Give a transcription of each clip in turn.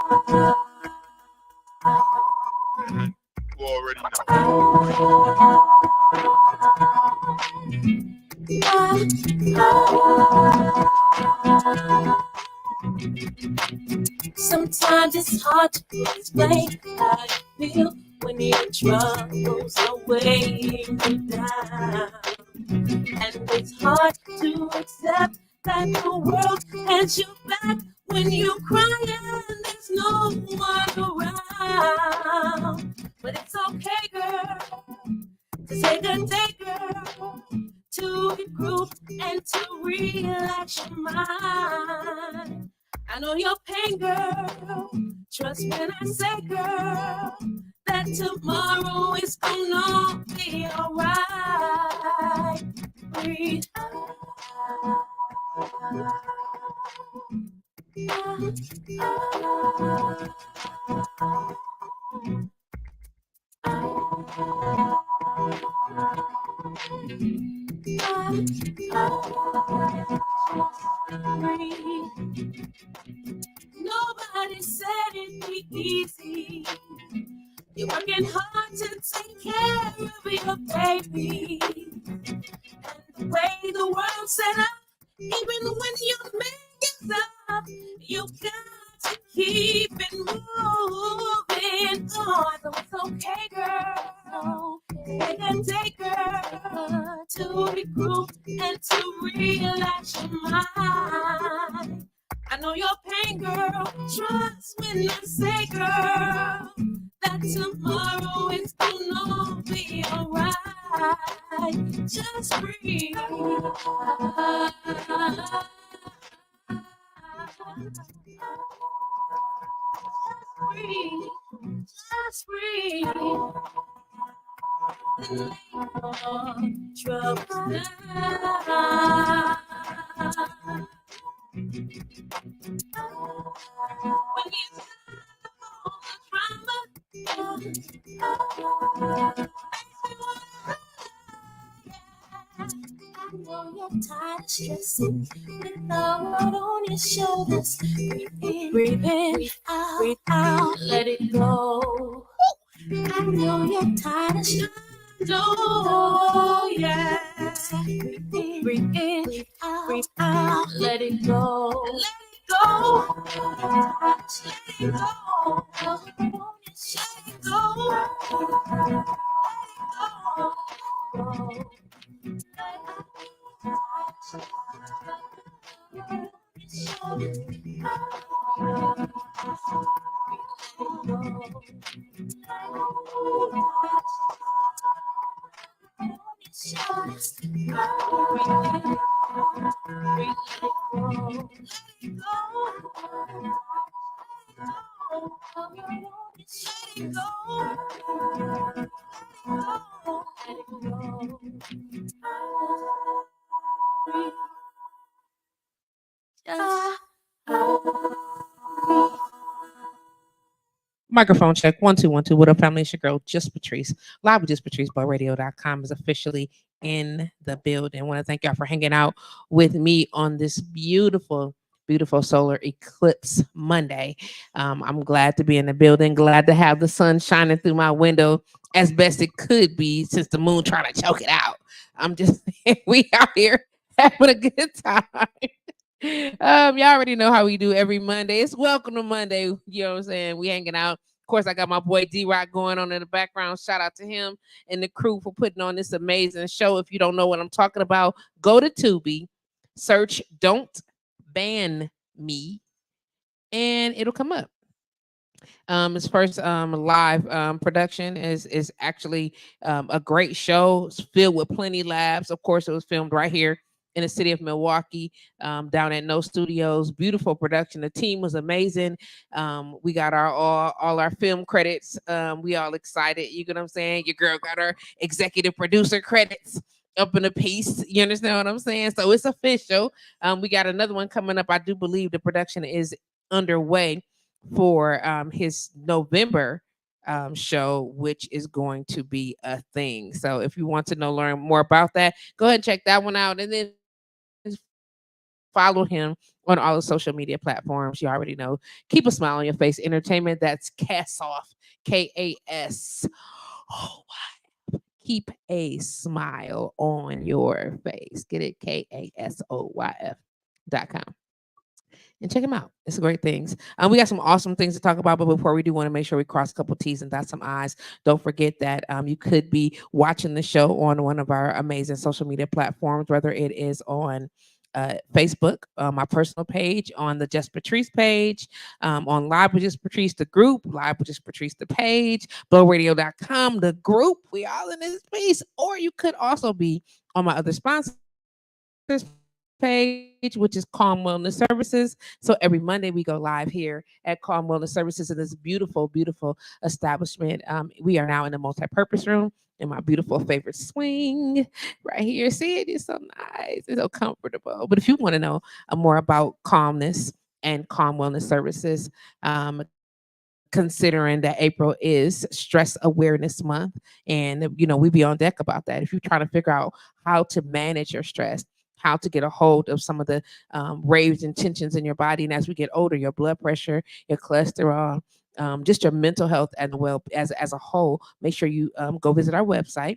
You already know. Sometimes it's hard to explain how you feel when your troubles are weighing you down. And it's hard to accept that the world has your back when you cry and there's no one around. But it's okay, girl, to take a day, girl, to regroup and to relax your mind. I know your pain, girl. Trust when I say, girl, that tomorrow is gonna be alright. Breathe out. Nobody said it'd be easy. You're working hard to take care of your baby. And the way the world's set up, even when you make it up, you got to keep it moving on. So it's okay, girl. Take a day, girl, to regroup and to relax your mind. I know your pain, girl. Trust when I say, girl, that tomorrow is gonna be alright. Just breathe. Just breathe. Troubles down. When you all the drama, I know you're tired of stressing with the world on your shoulders. Breathe in, breathe out, let it go. I know you're tired of stressing. Oh, yeah. Breathe in, breathe out, let it go. Let it go. Let it go. Let it go. Microphone check. 1 2 1 2. What up, family? It's your girl, JustPatrice. Live with JustPatriceBallRadio.com is officially in the building. I want to thank y'all for hanging out with me on this beautiful, beautiful solar eclipse Monday. I'm glad to be in the building. Glad to have the sun shining through my window as best it could be since the moon trying to choke it out. I'm just we out here having a good time. Y'all already know how we do every Monday. It's welcome to Monday. You know what I'm saying? We hanging out. Of course, I got my boy D-Rock going on in the background. Shout out to him and the crew for putting on this amazing show. If you don't know what I'm talking about, go to Tubi, search Don't Ban Me, and it'll come up. His first live production is actually a great show. It's filled with plenty of laughs. Of course, it was filmed right here in the city of Milwaukee, down at No Studios. Beautiful production. The team was amazing. We got our all our film credits. We all excited. You get what I'm saying? Your girl got her executive producer credits up in a piece. You understand what I'm saying? So it's official. We got another one coming up. I do believe the production is underway for his November show, which is going to be a thing. So if you want to learn more about that, go ahead and check that one out. And then Follow him on all the social media platforms. You already know. Keep a smile on your face. Entertainment. That's Kasoff. Kas. Oh, keep a smile on your face. Get it? KASOYF.com. And check them out. It's great things. We got some awesome things to talk about, but before we do, want to make sure we cross a couple T's and dot some I's. Don't forget that you could be watching the show on one of our amazing social media platforms, whether it is on Facebook, my personal page, on the Just Patrice page, on Live with Just Patrice, the group, Live with Just Patrice, the page, blowradio.com, the group. We all in this space. Or you could also be on my other sponsors page, which is Calm Wellness Services. So every Monday we go live here at Calm Wellness Services in this beautiful, beautiful establishment. We are now in the multi-purpose room in my beautiful favorite swing right here. See it? It's so nice. It's so comfortable. But if you want to know more about calmness and Calm Wellness Services, considering that April is Stress Awareness Month, and we be on deck about that. If you're trying to figure out how to manage your stress, how to get a hold of some of the raves and tensions in your body, and as we get older, your blood pressure, your cholesterol, just your mental health and as a whole, make sure you go visit our website,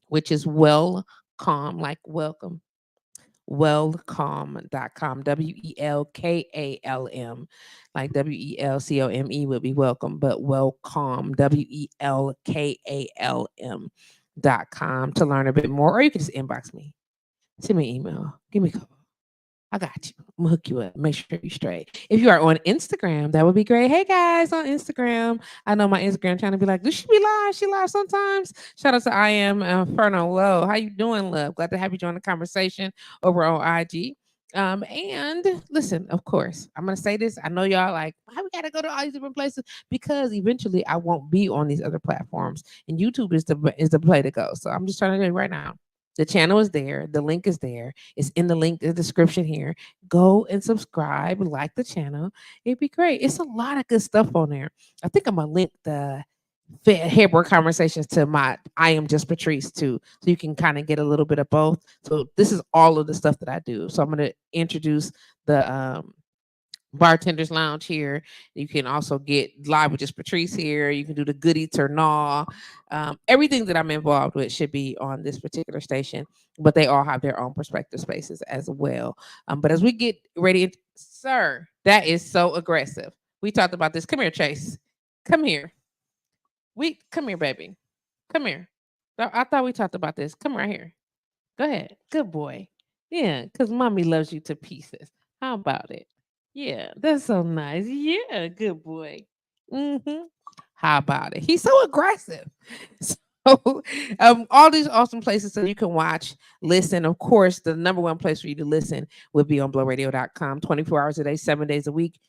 which is Wellcalm, like welcome, wellcalm.com, WELKALM, like WELCOME would be welcome, but Wellcalm, WELKALM.com to learn a bit more, or you can just inbox me, send me an email, give me a call. I got you. I'm gonna hook you up. Make sure you're straight. If you are on Instagram, that would be great. Hey guys, on Instagram. I know my Instagram trying to be like, does she be live? She live sometimes. Shout out to I am Inferno Low. How you doing, love? Glad to have you join the conversation over on IG. And listen, of course, I'm gonna say this. I know y'all like, why we gotta go to all these different places? Because eventually I won't be on these other platforms, and YouTube is the play to go. So I'm just trying to tell you right now. The channel is there. The link is there. It's in the link, the description here. Go and subscribe, like the channel. It'd be great. It's a lot of good stuff on there. I think I'm gonna link the headboard conversations to my I am Just Patrice too, so you can kind of get a little bit of both. So this is all of the stuff that I do. So I'm gonna introduce the Bartender's Lounge here. You can also get Live with Just Patrice here. You can do the Goody Turnaw. Everything that I'm involved with should be on this particular station, but they all have their own perspective spaces as well. But as we get ready, sir, that is so aggressive. We talked about this. Come here, Chase. Come here. Come here, baby. Come here. I thought we talked about this. Come right here. Go ahead. Good boy. Yeah, because mommy loves you to pieces. How about it? Yeah, that's so nice. Yeah, good boy. How about it? He's so aggressive. So, all these awesome places so you can watch, listen. Of course, the number one place for you to listen would be on blowradio.com, 24 hours a day, 7 days a week.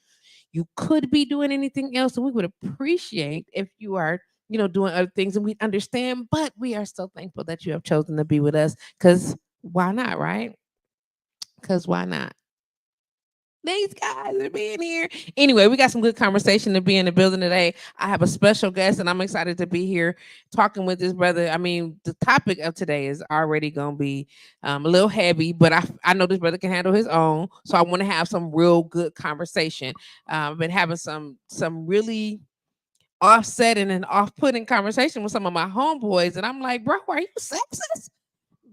You could be doing anything else, and we would appreciate if you are, doing other things, and we understand, but we are so thankful that you have chosen to be with us, because why not, right? Because why not? These guys are being here. Anyway, we got some good conversation to be in the building today. I have a special guest, and I'm excited to be here talking with this brother. I mean, the topic of today is already going to be a little heavy, but I know this brother can handle his own. So I want to have some real good conversation. I've been having some really offsetting and off-putting conversation with some of my homeboys, and I'm like, bro, are you sexist?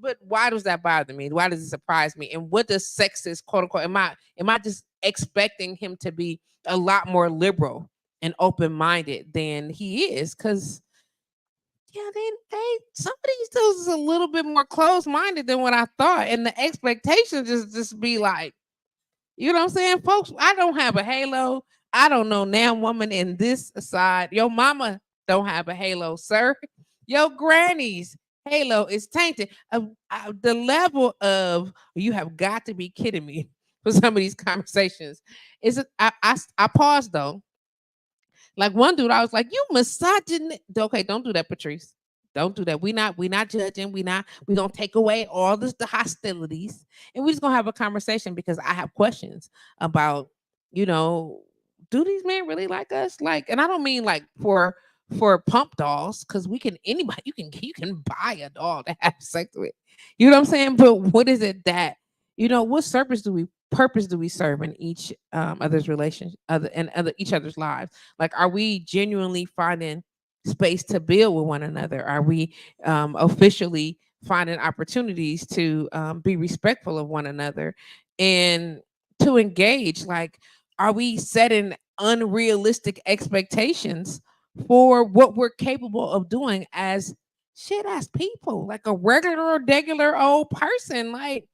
But why does that bother me? Why does it surprise me? And what does sexist, quote unquote, am I just expecting him to be a lot more liberal and open-minded than he is? Because yeah, they some of these dudes is a little bit more closed-minded than what I thought. And the expectations just be like, you know what I'm saying? Folks, I don't have a halo. I don't know now woman in this side. Your mama don't have a halo, sir. Your granny's halo is tainted. The level of you have got to be kidding me for some of these conversations. Is it? I paused though. Like one dude, I was like, "You misogynist." Okay, don't do that, Patrice. Don't do that. We not judging. We gonna take away all the hostilities, and we just gonna have a conversation because I have questions about, do these men really like us? Like, and I don't mean like for pump dolls, because anybody you can buy a doll to have sex with. You know what I'm saying? But what is it that what service do we purpose do we serve in each other's relationship, other each other's lives? Like, are we genuinely finding space to build with one another? Are we officially finding opportunities to be respectful of one another and to engage? Like, are we setting unrealistic expectations for what we're capable of doing as shit as people? Like a regular old person, like,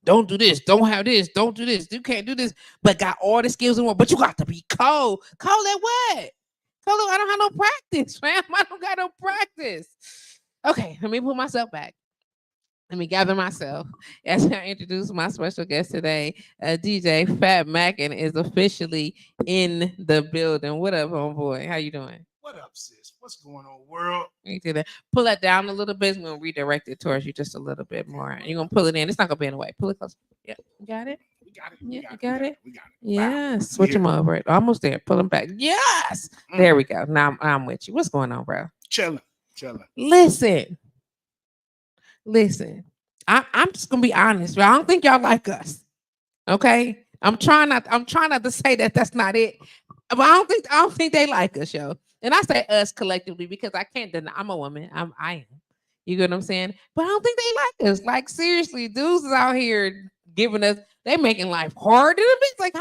don't do this, don't have this, don't do this, you can't do this, but got all the skills in one, but you got to be cold. Cold at what? Cold, I don't have no practice, fam. I don't got no practice. Okay, let me put myself back. Let me gather myself as I introduce my special guest today. DJ FatMackin is officially in the building. What up, homeboy? How you doing? What up, sis? What's going on, world? You do that. Pull that down a little bit. We're gonna redirect it towards you just a little bit more. You're gonna pull it in. It's not gonna be in the way. Pull it close. Yeah, you got it. We got it. Yeah, you got it. We got it. Yes. Switch them over. Almost there. Pull them back. Yes. There we go. Now I'm with you. What's going on, bro? Chilling. Listen. I'm just gonna be honest. Bro. I don't think y'all like us. Okay. I'm trying not to say that that's not it. But I don't think they like us, yo. And I say us collectively because I can't deny I'm a woman. I am. You get what I'm saying? But I don't think they like us. Like, seriously, dudes is out here giving us, they making life hard. It's like,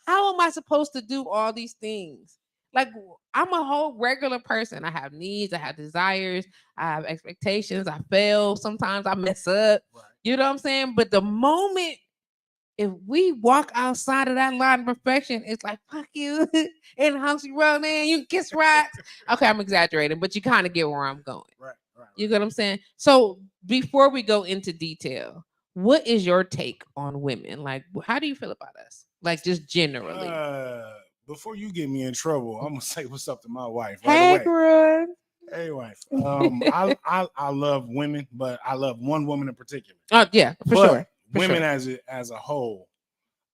how am I supposed to do all these things? Like, I'm a whole regular person. I have needs, I have desires, I have expectations, I fail. Sometimes I mess up. Right. You know what I'm saying? But the moment if we walk outside of that line of perfection, it's like, fuck you. And house you roll in, you kiss rocks. Okay, I'm exaggerating, but you kind of get where I'm going. Right. You get what I'm saying? So before we go into detail, what is your take on women? Like, how do you feel about us? Like, just generally. Before you get me in trouble, I'm gonna say what's up to my wife. Hey, Right away. girl. Hey, wife. I love women, but I love one woman in particular. Oh yeah, for sure. Women as a whole,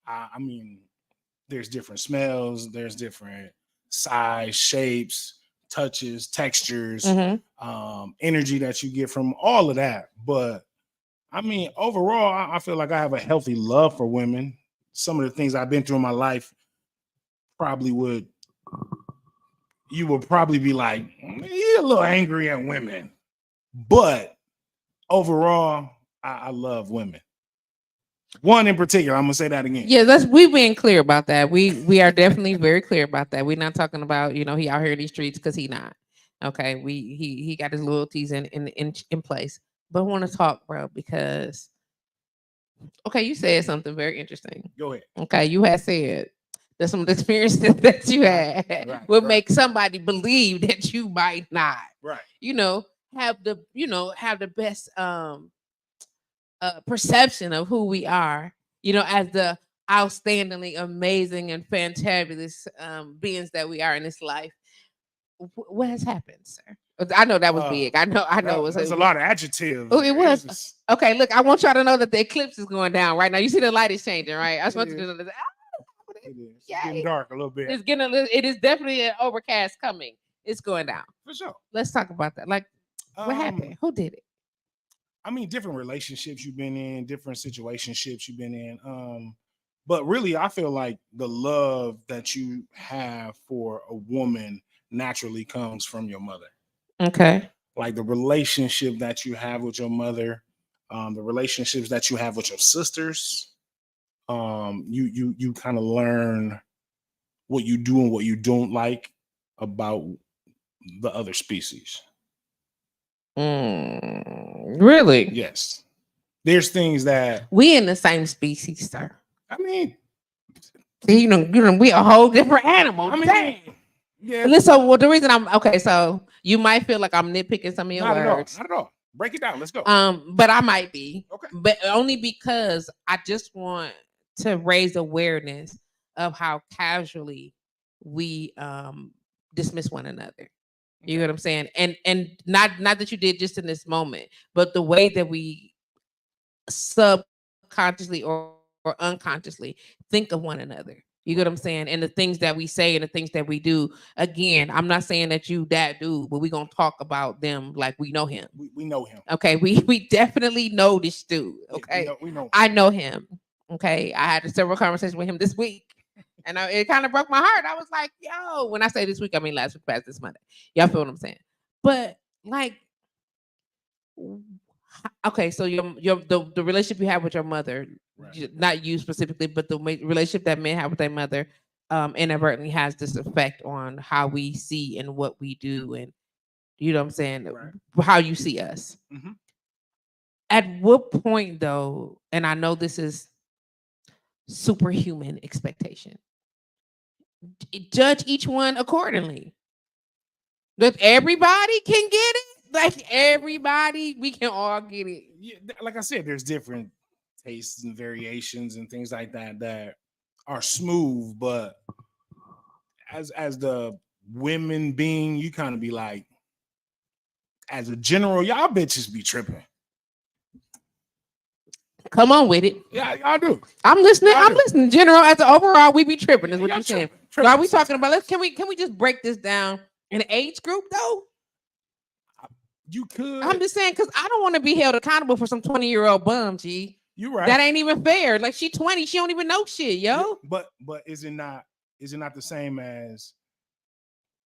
I mean, there's different smells, there's different size, shapes, touches, textures, energy that you get from all of that. But I mean, overall, I feel like I have a healthy love for women. Some of the things I've been through in my life you would probably be like, you're a little angry at women. But overall, I love women. One in particular, I'm gonna say that again. Yeah, we being clear about that. We are definitely very clear about that. We're not talking about, he out here in these streets because he not. Okay, he got his loyalties in place. But I want to talk, bro, because you said something very interesting. Go ahead. Okay, you had said that some of the experiences that you had would make somebody believe that you might not. Right. Have the best perception of who we are, as the outstandingly amazing and fantabulous beings that we are in this life. What has happened, sir? I know that was big. I know it was. There's a lot of adjectives. Oh, it was. Okay, look, I want y'all to know that the eclipse is going down right now. You see the light is changing, right? I just want you to know that. It is. It's getting dark a little bit. It is definitely an overcast coming. It's going down. For sure. Let's talk about that. Like, what happened? Who did it? I mean, different relationships you've been in, different situationships you've been in. But really, I feel like the love that you have for a woman naturally comes from your mother. Okay. Like the relationship that you have with your mother, the relationships that you have with your sisters. You kind of learn what you do and what you don't like about the other species. Really? Yes. There's things that we in the same species, sir. I mean, we a whole different animal. I mean, yeah. Listen, the reason I'm okay, so you might feel like I'm nitpicking some of your words. Not at all. Break it down. Let's go. But I might be. Okay. But only because I just want to raise awareness of how casually we dismiss one another. You know what I'm saying? And not that you did just in this moment, but the way that we subconsciously or unconsciously think of one another. You get what I'm saying? And the things that we say and the things that we do. Again, I'm not saying that you that dude, but we're gonna talk about them like we know him. We know him. Okay, we definitely know this dude. Okay, we know. I know him. Okay, I had several conversations with him this week, and it kind of broke my heart. I was like, "Yo," when I say this week, I mean last week, past this Monday. Y'all feel what I'm saying? But like, okay, so the relationship you have with your mother, Right. not you specifically, but the relationship that men have with their mother, inadvertently has this effect on how we see and what we do, and you know what I'm saying, Right. how you see us. Mhm. At what point, though, and I know this is superhuman expectation, judge each one accordingly. That everybody can get it, like everybody, we can all get it. Yeah, like I said, there's different tastes and variations and things like that that are smooth, but as the women being, you kind of be like, as a general, y'all bitches be tripping. Come on with it. Yeah, y'all do. I'm listening. Y'all I'm do. listening. General, as a overall, we be tripping. Is what Y'all you're saying. tripping. So are we talking about? Can we just break this down in an age group though? You could. I'm just saying because I don't want to be held accountable for some 20-year-old bum. G. You're right. That ain't even fair. Like she 20, she don't even know shit, yo. Yeah, but is it not the same as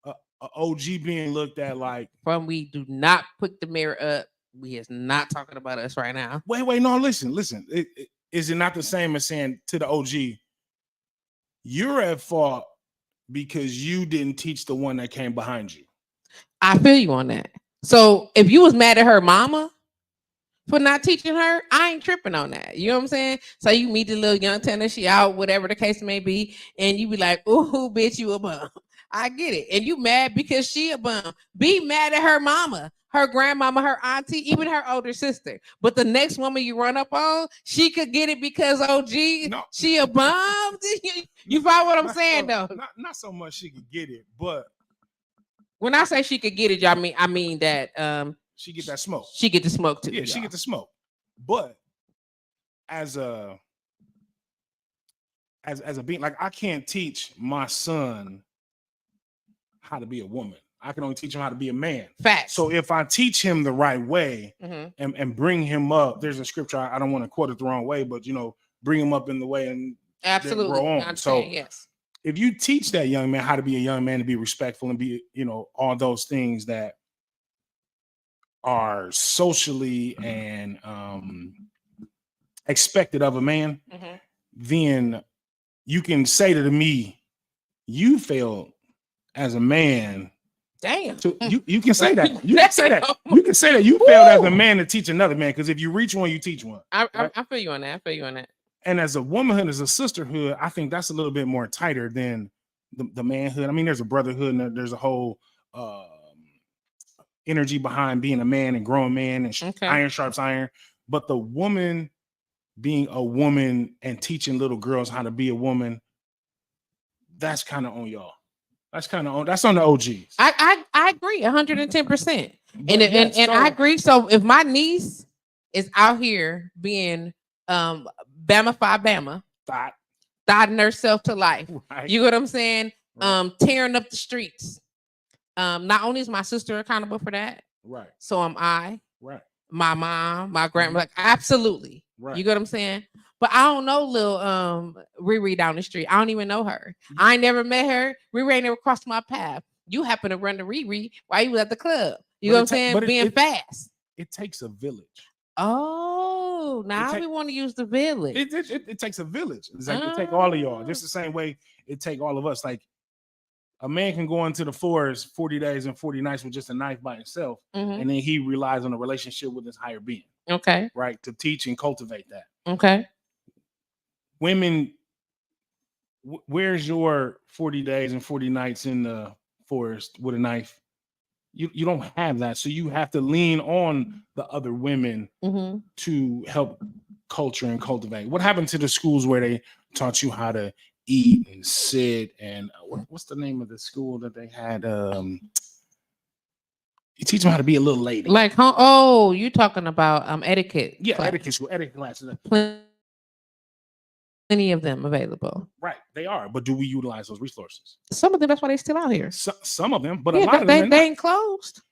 a OG being looked at like? From we do not put the mirror up. We is not talking about us right now. Wait, no, listen. Is it not the same as saying to the OG, you're at fault because you didn't teach the one that came behind you? I feel you on that. So if you was mad at her mama for not teaching her, I ain't tripping on that. You know what I'm saying? So you meet the little young tenor, she out, whatever the case may be, and you be like, "Ooh, bitch, you a bum." I get it. And you mad because she a bum. Be mad at her mama, her grandmama, her auntie, even her older sister. But the next woman you run up on, she could get it because OG, she a bum. You follow what I'm saying, though? Not so much she could get it, but when I say she could get it, I mean that she get that smoke. She get the smoke too. Yeah, she get the smoke. But as a being, like, I can't teach my son how to be a woman. I can only teach him how to be a man. Facts. So if I teach him the right way and bring him up, there's a scripture, I don't want to quote it the wrong way, but bring him up in the way and absolutely grow on. So yes, if you teach that young man how to be a young man, to be respectful and be, all those things that are socially and expected of a man, then you can say to me, you failed as a man. Damn. So you can say that. You can say that. You can say that you failed as a man to teach another man, because if you reach one, you teach one. I feel you on that. I feel you on that. And as a womanhood, as a sisterhood, I think that's a little bit more tighter than the manhood. I mean, there's a brotherhood and there's a whole energy behind being a man and growing man and iron sharps iron. But the woman being a woman and teaching little girls how to be a woman, that's kind of on y'all. That's on the OGs. I agree 110%. And I agree. So if my niece is out here being Bama Phi Bama, thotting herself to life, right. You know what I'm saying? Right. Tearing up the streets. Not only is my sister accountable for that, right? So am I, right? My mom, my grandma, like absolutely, right? You get what I'm saying? But I don't know little Riri down the street. I don't even know her. I ain't never met her. Riri ain't never crossed my path. You happen to run to Riri while you was at the club. You know what I'm saying? Being fast. It takes a village. Oh, now we want to use the village. It takes a village. It's like it take all of y'all. Just the same way it take all of us. Like a man can go into the forest 40 days and 40 nights with just a knife by himself, and then he relies on a relationship with his higher being. Okay. Right, to teach and cultivate that. Okay. Women, where's your 40 days and 40 nights in the forest with a knife? You don't have that. So you have to lean on the other women to help culture and cultivate. What happened to the schools where they taught you how to eat and sit? And what's the name of the school that they had? You teach them how to be a little lady. Like, oh, you talking about etiquette? Yeah, class. Etiquette school, etiquette classes. Plenty of them available. Right, they are. But do we utilize those resources? Some of them, that's why they're still out here. Some of them, but a lot of them they ain't closed.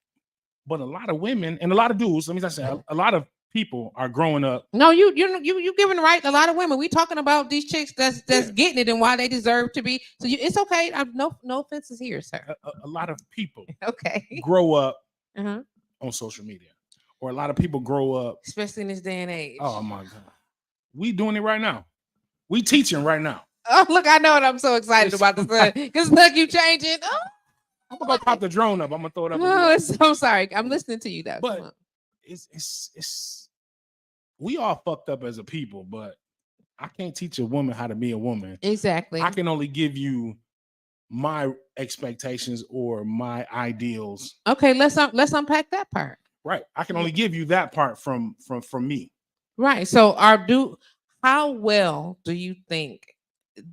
But a lot of women and a lot of dudes, let me just say, a lot of people are growing up. No, you giving the right a lot of women. We talking about these chicks that's Yeah. getting it and why they deserve to be. So it's okay. No offenses here, sir. A lot of people Okay. grow up Uh-huh. on social media, or a lot of people grow up, especially in this day and age. Oh my God, we doing it right now. We teaching right now. Oh, look, I know it. I'm so excited about the sun because look, you changing. Oh, I'm gonna pop the drone up. I'm gonna throw it up. No, I'm sorry. I'm listening to you though. But it's we all fucked up as a people, but I can't teach a woman how to be a woman. Exactly. I can only give you my expectations or my ideals. Okay, let's unpack that part. Right. I can only give you that part from me. Right. So how well do you think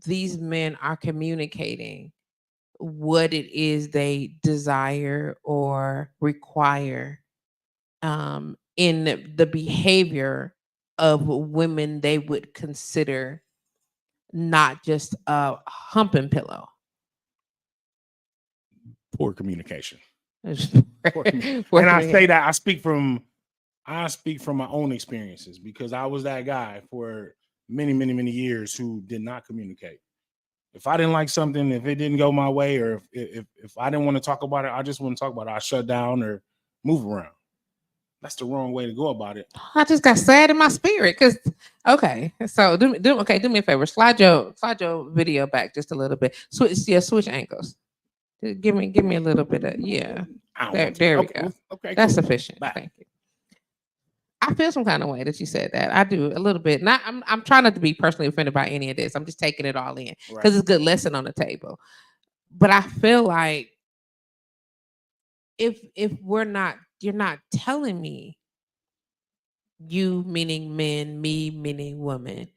these men are communicating what it is they desire or require in the behavior of women they would consider not just a humping pillow? Poor communication. Poor and I say that I speak from my own experiences, because I was that guy for many years who did not communicate. If I didn't like something, if it didn't go my way, or if I didn't want to talk about it, I just want to talk about it. I shut down or move around. That's the wrong way to go about it. I just got sad in my spirit because so do me a favor, slide your video back just a little bit. Switch angles. Give me a little bit of There we go. Okay, that's sufficient. Back. Thank you. I feel some kind of way that you said that. I do a little bit. Not I'm trying not to be personally offended by any of this. I'm just taking it all in because it's a good lesson on the table. But I feel like if you're not telling me, you meaning men, me meaning woman,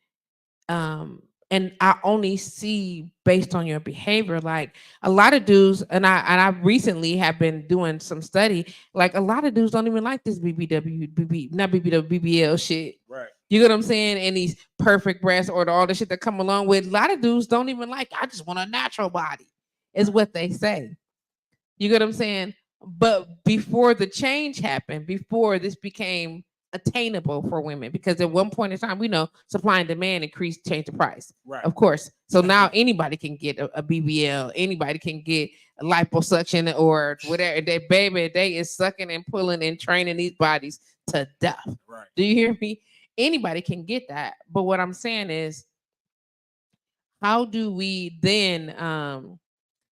and I only see based on your behavior, like a lot of dudes, and I recently have been doing some study, like a lot of dudes don't even like this BBL shit. Right. You get what I'm saying? And these perfect breasts or all the shit that come along with. A lot of dudes don't even like, I just want a natural body, is what they say. You get what I'm saying? But before the change happened, before this became attainable for women, because at one point in time, we know supply and demand increased, change the price. Right. Of course. So now anybody can get a BBL, anybody can get a liposuction or whatever. They is sucking and pulling and training these bodies to death. Right. Do you hear me? Anybody can get that. But what I'm saying is, how do we then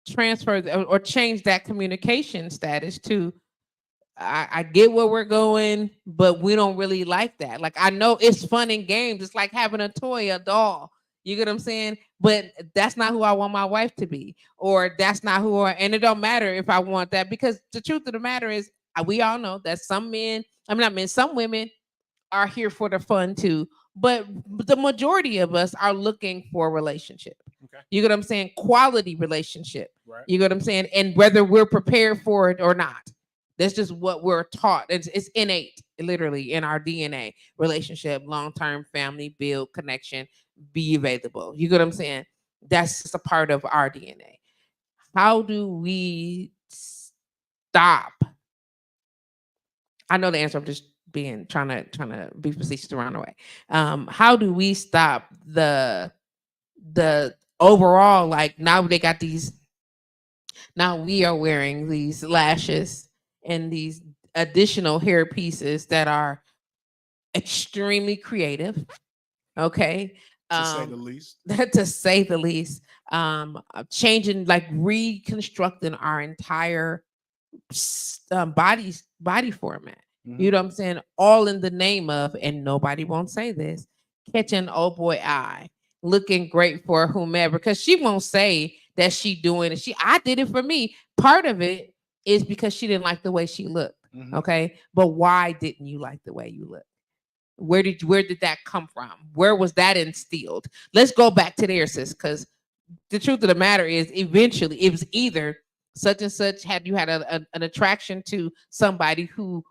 transfer or change that communication status to, I get where we're going, but we don't really like that. Like, I know it's fun and games. It's like having a toy, a doll. You get what I'm saying? But that's not who I want my wife to be, or that's not who and it don't matter if I want that, because the truth of the matter is, we all know that some women are here for the fun too, but the majority of us are looking for a relationship. Okay. You get what I'm saying? Quality relationship. Right. You get what I'm saying? And whether we're prepared for it or not. That's just what we're taught. It's innate, literally, in our DNA. Relationship, long-term family, build connection, be available. You get what I'm saying? That's just a part of our DNA. How do we stop? I know the answer. I'm just trying to be facetious around the way. How do we stop the overall, like, now they got these, now we are wearing these lashes and these additional hair pieces that are extremely creative. Okay. To say the least. To say the least. Changing, like reconstructing our entire body format. Mm-hmm. You know what I'm saying? All in the name of, and nobody won't say this, catching old boy eye, looking great for whomever, because she won't say that she doing it. I did it for me. Part of it is because she didn't like the way she looked. Mm-hmm. Okay. But why didn't you like the way you look? Where did that come from? Where was that instilled? Let's go back to there, sis, because the truth of the matter is, eventually it was either such and such, had you had an attraction to somebody who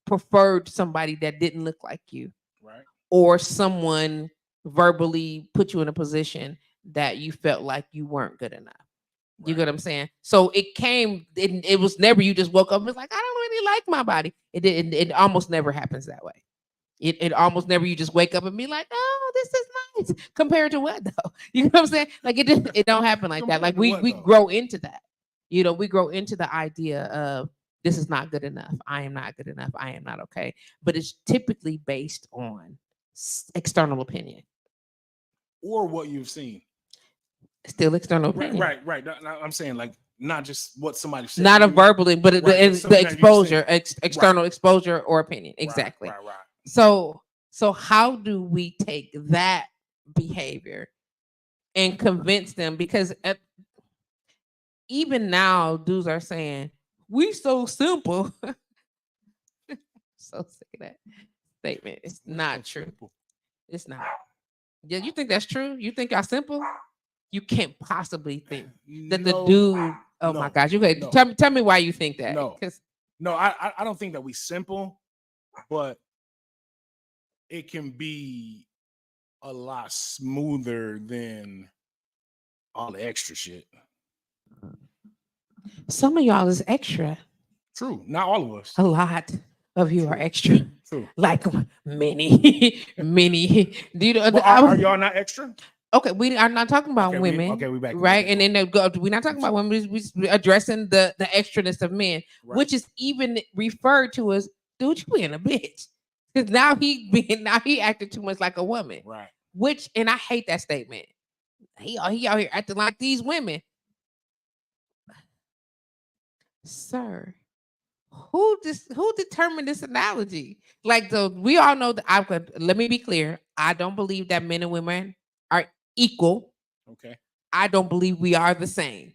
preferred somebody that didn't look like you, right? Or someone verbally put you in a position that you felt like you weren't good enough. Right. You get what I'm saying? So it was never you just woke up and was like, I don't really like my body. It almost never happens that way. It almost never, you just wake up and be like, oh, this is nice. Compared to what though? You know what I'm saying? Like it don't happen like that. Like we grow into that. You know, we grow into the idea of this is not good enough. I am not good enough. I am not okay. But it's typically based on external opinion. Or what you've seen. Still external opinion. Right. I'm saying like not just what somebody said. Not a verbally, but the exposure, external exposure or opinion. Exactly. Right. So how do we take that behavior and convince them? Because even now, dudes are saying, we so simple. So sick of that statement. It's not true. It's not. Yeah, you think that's true? You think y'all simple? You can't possibly think that the dude. Oh my gosh! You tell me why you think that? No, I don't think that we simple, but it can be a lot smoother than all the extra shit. Some of y'all is extra. True, not all of us. A lot of you are extra. True, like many. Do you know? Are y'all not extra? Okay, we are not talking about women. We back right, and then we're not talking about women. We're addressing the extraness of men, which is even referred to as, dude, you being a bitch, because now he acted too much like a woman, right? Which, and I hate that statement. He out here acting like these women, sir. Who determined this analogy? Like, we all know that let me be clear. I don't believe that men and women are equal. Okay. I don't believe we are the same.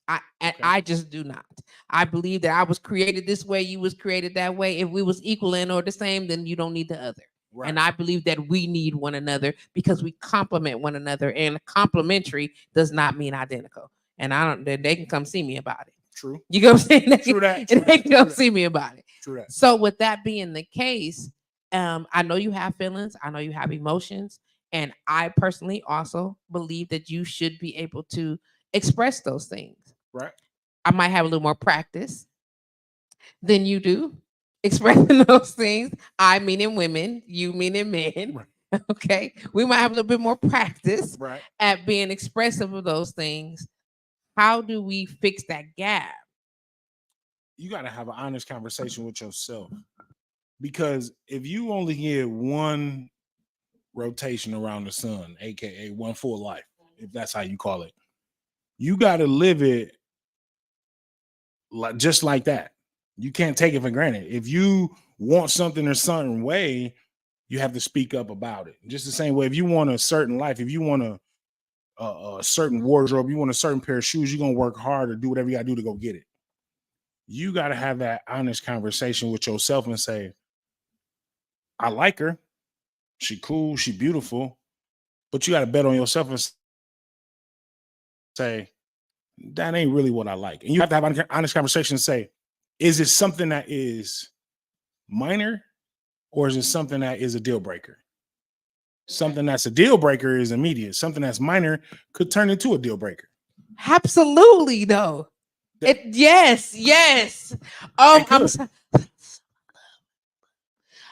I just do not. I believe that I was created this way, you was created that way. If we was equal and or the same, then you don't need the other. Right. And I believe that we need one another because we complement one another, and complementary does not mean identical. And they can come see me about it. True. You know what I'm saying? True that. They can come see me about it. True that. So with that being the case, I know you have feelings. I know you have emotions. And I personally also believe that you should be able to express those things. Right. I might have a little more practice than you do expressing those things. I meaning women, you meaning men. Right. Okay. We might have a little bit more practice at being expressive of those things. How do we fix that gap? You got to have an honest conversation with yourself. Because if you only get one rotation around the sun, aka one full life, if that's how you call it, you got to live it just like that. You can't take it for granted. If you want something a certain way, you have to speak up about it. Just the same way, if you want a certain life, if you want a certain wardrobe, you want a certain pair of shoes, you're gonna work hard or do whatever you gotta do to go get it. You got to have that honest conversation with yourself and say, I like her. She cool. She beautiful. But you got to bet on yourself and say, that ain't really what I like. And you have to have an honest conversation and say, is it something that is minor or is it something that is a deal breaker? Something that's a deal breaker is immediate. Something that's minor could turn into a deal breaker. Absolutely, though. Yes.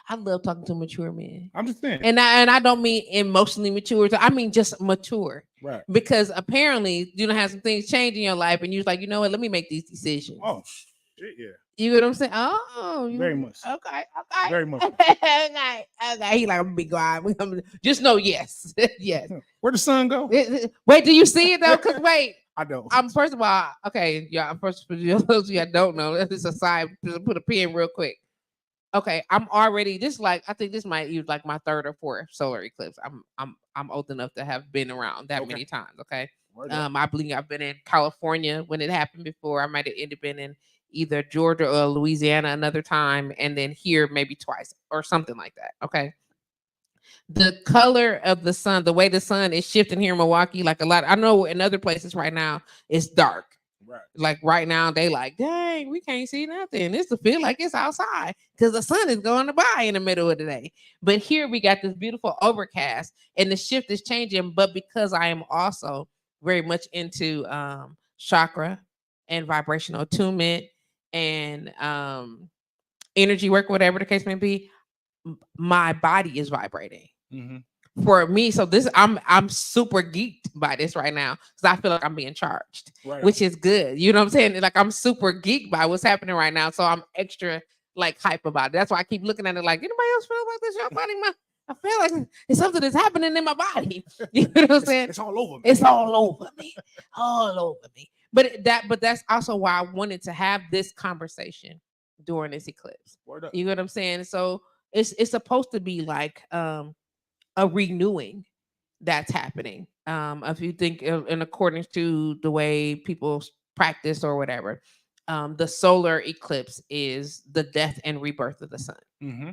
I love talking to mature men. I'm just saying. And I don't mean emotionally mature. I mean just mature. Right. Because apparently you don't have some things change in your life and you're like, you know what, let me make these decisions. Oh, shit, yeah. You know what I'm saying? Oh, very much. Okay. Very much. okay. He like, I'm gonna be quiet. Just know yes. Yes. Where'd the sun go? Wait, do you see it though? Because wait. I don't. First of all, okay, yeah. First, for those of you that don't know, this is a side. Put a pin real quick. Okay, I'm already I think this might use like my third or fourth solar eclipse. I'm old enough to have been around that many times. Okay, I believe I've been in California when it happened before. I might have been in either Georgia or Louisiana another time, and then here maybe twice or something like that. Okay. The color of the sun, the way the sun is shifting here in Milwaukee, like a lot. I know in other places right now it's dark. Right. Like right now, they like, dang, we can't see nothing. It's to feel like it's outside because the sun is going by in the middle of the day. But here we got this beautiful overcast, and the shift is changing. But because I am also very much into chakra and vibrational attunement and energy work, whatever the case may be, my body is vibrating. Mm-hmm. For me, so this I'm super geeked by this right now because I feel like I'm being charged, Right. which is good. You know what I'm saying? Like I'm super geeked by what's happening right now, so I'm extra like hype about it. That's why I keep looking at it like anybody else feel like this? Your body, I feel like it's something that's happening in my body. You know what I'm saying? It's all over me. It's all over me, all over me. But that's also why I wanted to have this conversation during this eclipse. Word up. You know what I'm saying? So it's supposed to be like a renewing that's happening. If you think in accordance to the way people practice or whatever, the solar eclipse is the death and rebirth of the sun. Mm-hmm.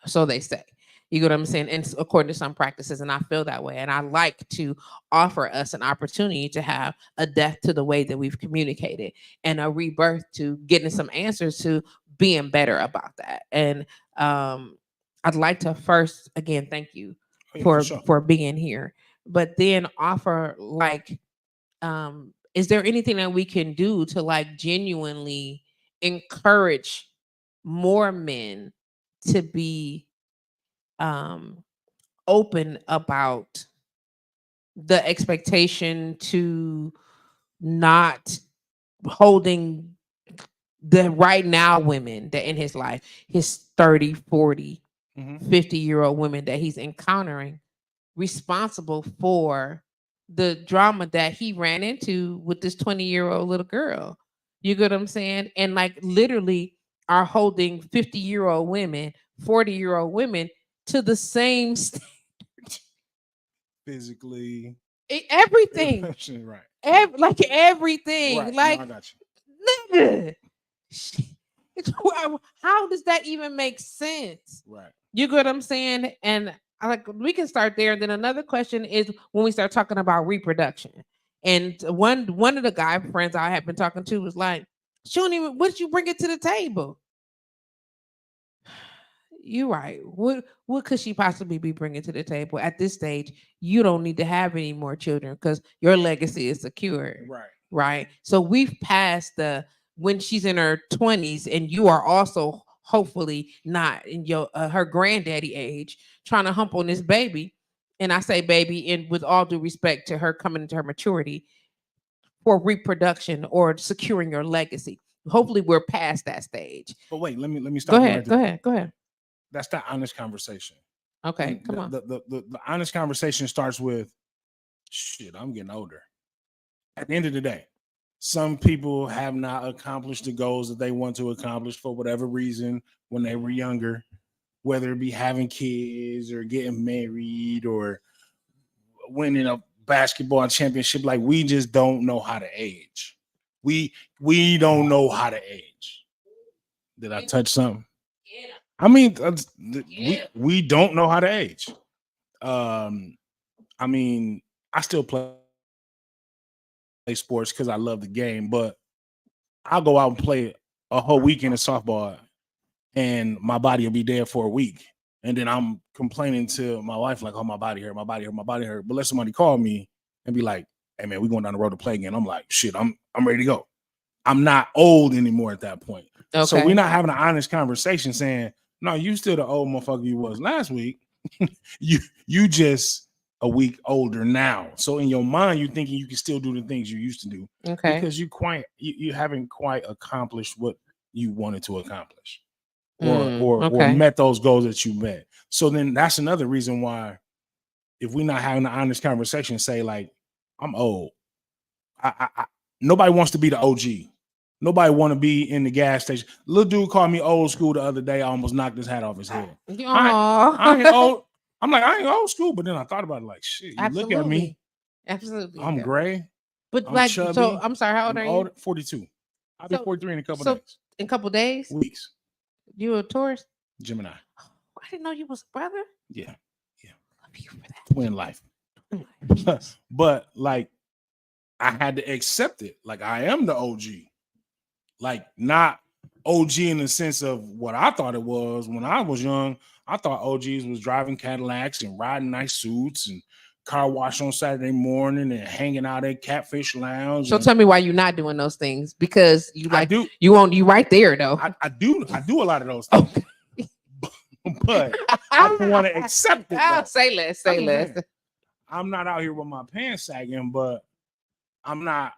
So they say. You get what I'm saying? And according to some practices, and I feel that way. And I like to offer us an opportunity to have a death to the way that we've communicated and a rebirth to getting some answers to being better about that. And I'd like to first, again, thank you for being here, but then offer like, is there anything that we can do to like genuinely encourage more men to be open about the expectation to not holding the right now women that in his life, his 30, 40, 50-year-old women that he's encountering, responsible for the drama that he ran into with this 20-year-old little girl. You get what I'm saying? And like literally are holding 50-year-old women, 40-year-old women to the same standard. Physically. Everything. Right. Like everything. Right. Like, No, I got you. Nigga. How does that even make sense? Right. You get what I'm saying? And I like we can start there. And then another question is when we start talking about reproduction. And one of the guy friends I have been talking to was like, she don't even, what did you bring it to the table? You're right. What could she possibly be bringing to the table at this stage? You don't need to have any more children because your legacy is secure. Right. Right. So we've passed the when she's in her 20s and you are also hopefully not in your her granddaddy age trying to hump on this baby. And I say baby, and with all due respect to her coming into her maturity for reproduction or securing your legacy. Hopefully we're past that stage. But wait, let me stop. Go ahead. That's the honest conversation. Okay, And come on. The honest conversation starts with, shit, I'm getting older. At the end of the day, some people have not accomplished the goals that they want to accomplish for whatever reason when they were younger, whether it be having kids or getting married or winning a basketball championship. Like, we just don't know how to age. We don't know how to age. Did I touch something? I mean, we don't know how to age. I mean, I still play sports because I love the game, but I'll go out and play a whole weekend of softball and my body will be dead for a week. And then I'm complaining to my wife, like, oh, my body hurt. But let somebody call me and be like, hey man, we're going down the road to play again. I'm like, shit, I'm ready to go. I'm not old anymore at that point. Okay. So we're not having an honest conversation saying, no, you still the old motherfucker you was last week. you just a week older now. So in your mind, you're thinking you can still do the things you used to do. Okay. Because you haven't quite accomplished what you wanted to accomplish. Or met those goals that you met. So then that's another reason why if we're not having an honest conversation, say like, I'm old. Nobody wants to be the OG. Nobody want to be in the gas station. Little dude called me old school the other day. I almost knocked his hat off his head. I ain't old. I'm like, I ain't old school. But then I thought about it like, shit, you look at me. Absolutely. I'm gray. But I'm like, chubby. so I'm sorry, how old are you? 42. I'll be 43 in a couple days. In a couple days? Weeks. You a Taurus? Gemini. Oh, I didn't know you was a brother. Yeah. Love you for that. Twin life. But like, I had to accept it. Like, I am the OG. Like, not OG in the sense of what I thought it was when I was young. I thought OGs was driving Cadillacs and riding nice suits and car wash on Saturday morning and hanging out at Catfish Lounge. So tell me why you're not doing those things, because you right there though. I do a lot of those things. but I don't want to accept it. Oh, Though. say less, say less. I'm not out here with my pants sagging, but I'm not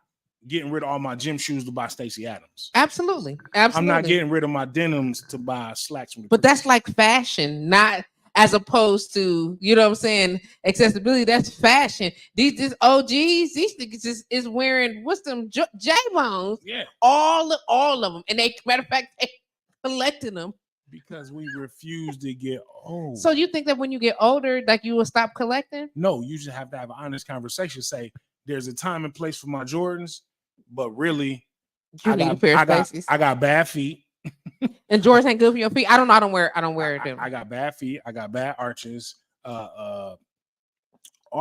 getting rid of all my gym shoes to buy Stacey Adams. Absolutely. I'm not getting rid of my denims to buy slacks from the But that's like fashion, not as opposed to, you know what I'm saying, accessibility. That's fashion. These OGs, these niggas is wearing what's them J-Bones. Yeah. All of them. And they, matter of fact, they collecting them. Because we refuse to get old. So you think that when you get older, like you will stop collecting? No, you just have to have an honest conversation. Say there's a time and place for my Jordans, but really, I got bad feet. And Jordans ain't good for your feet. I don't know. I don't wear them. I got bad feet. I got bad arches. All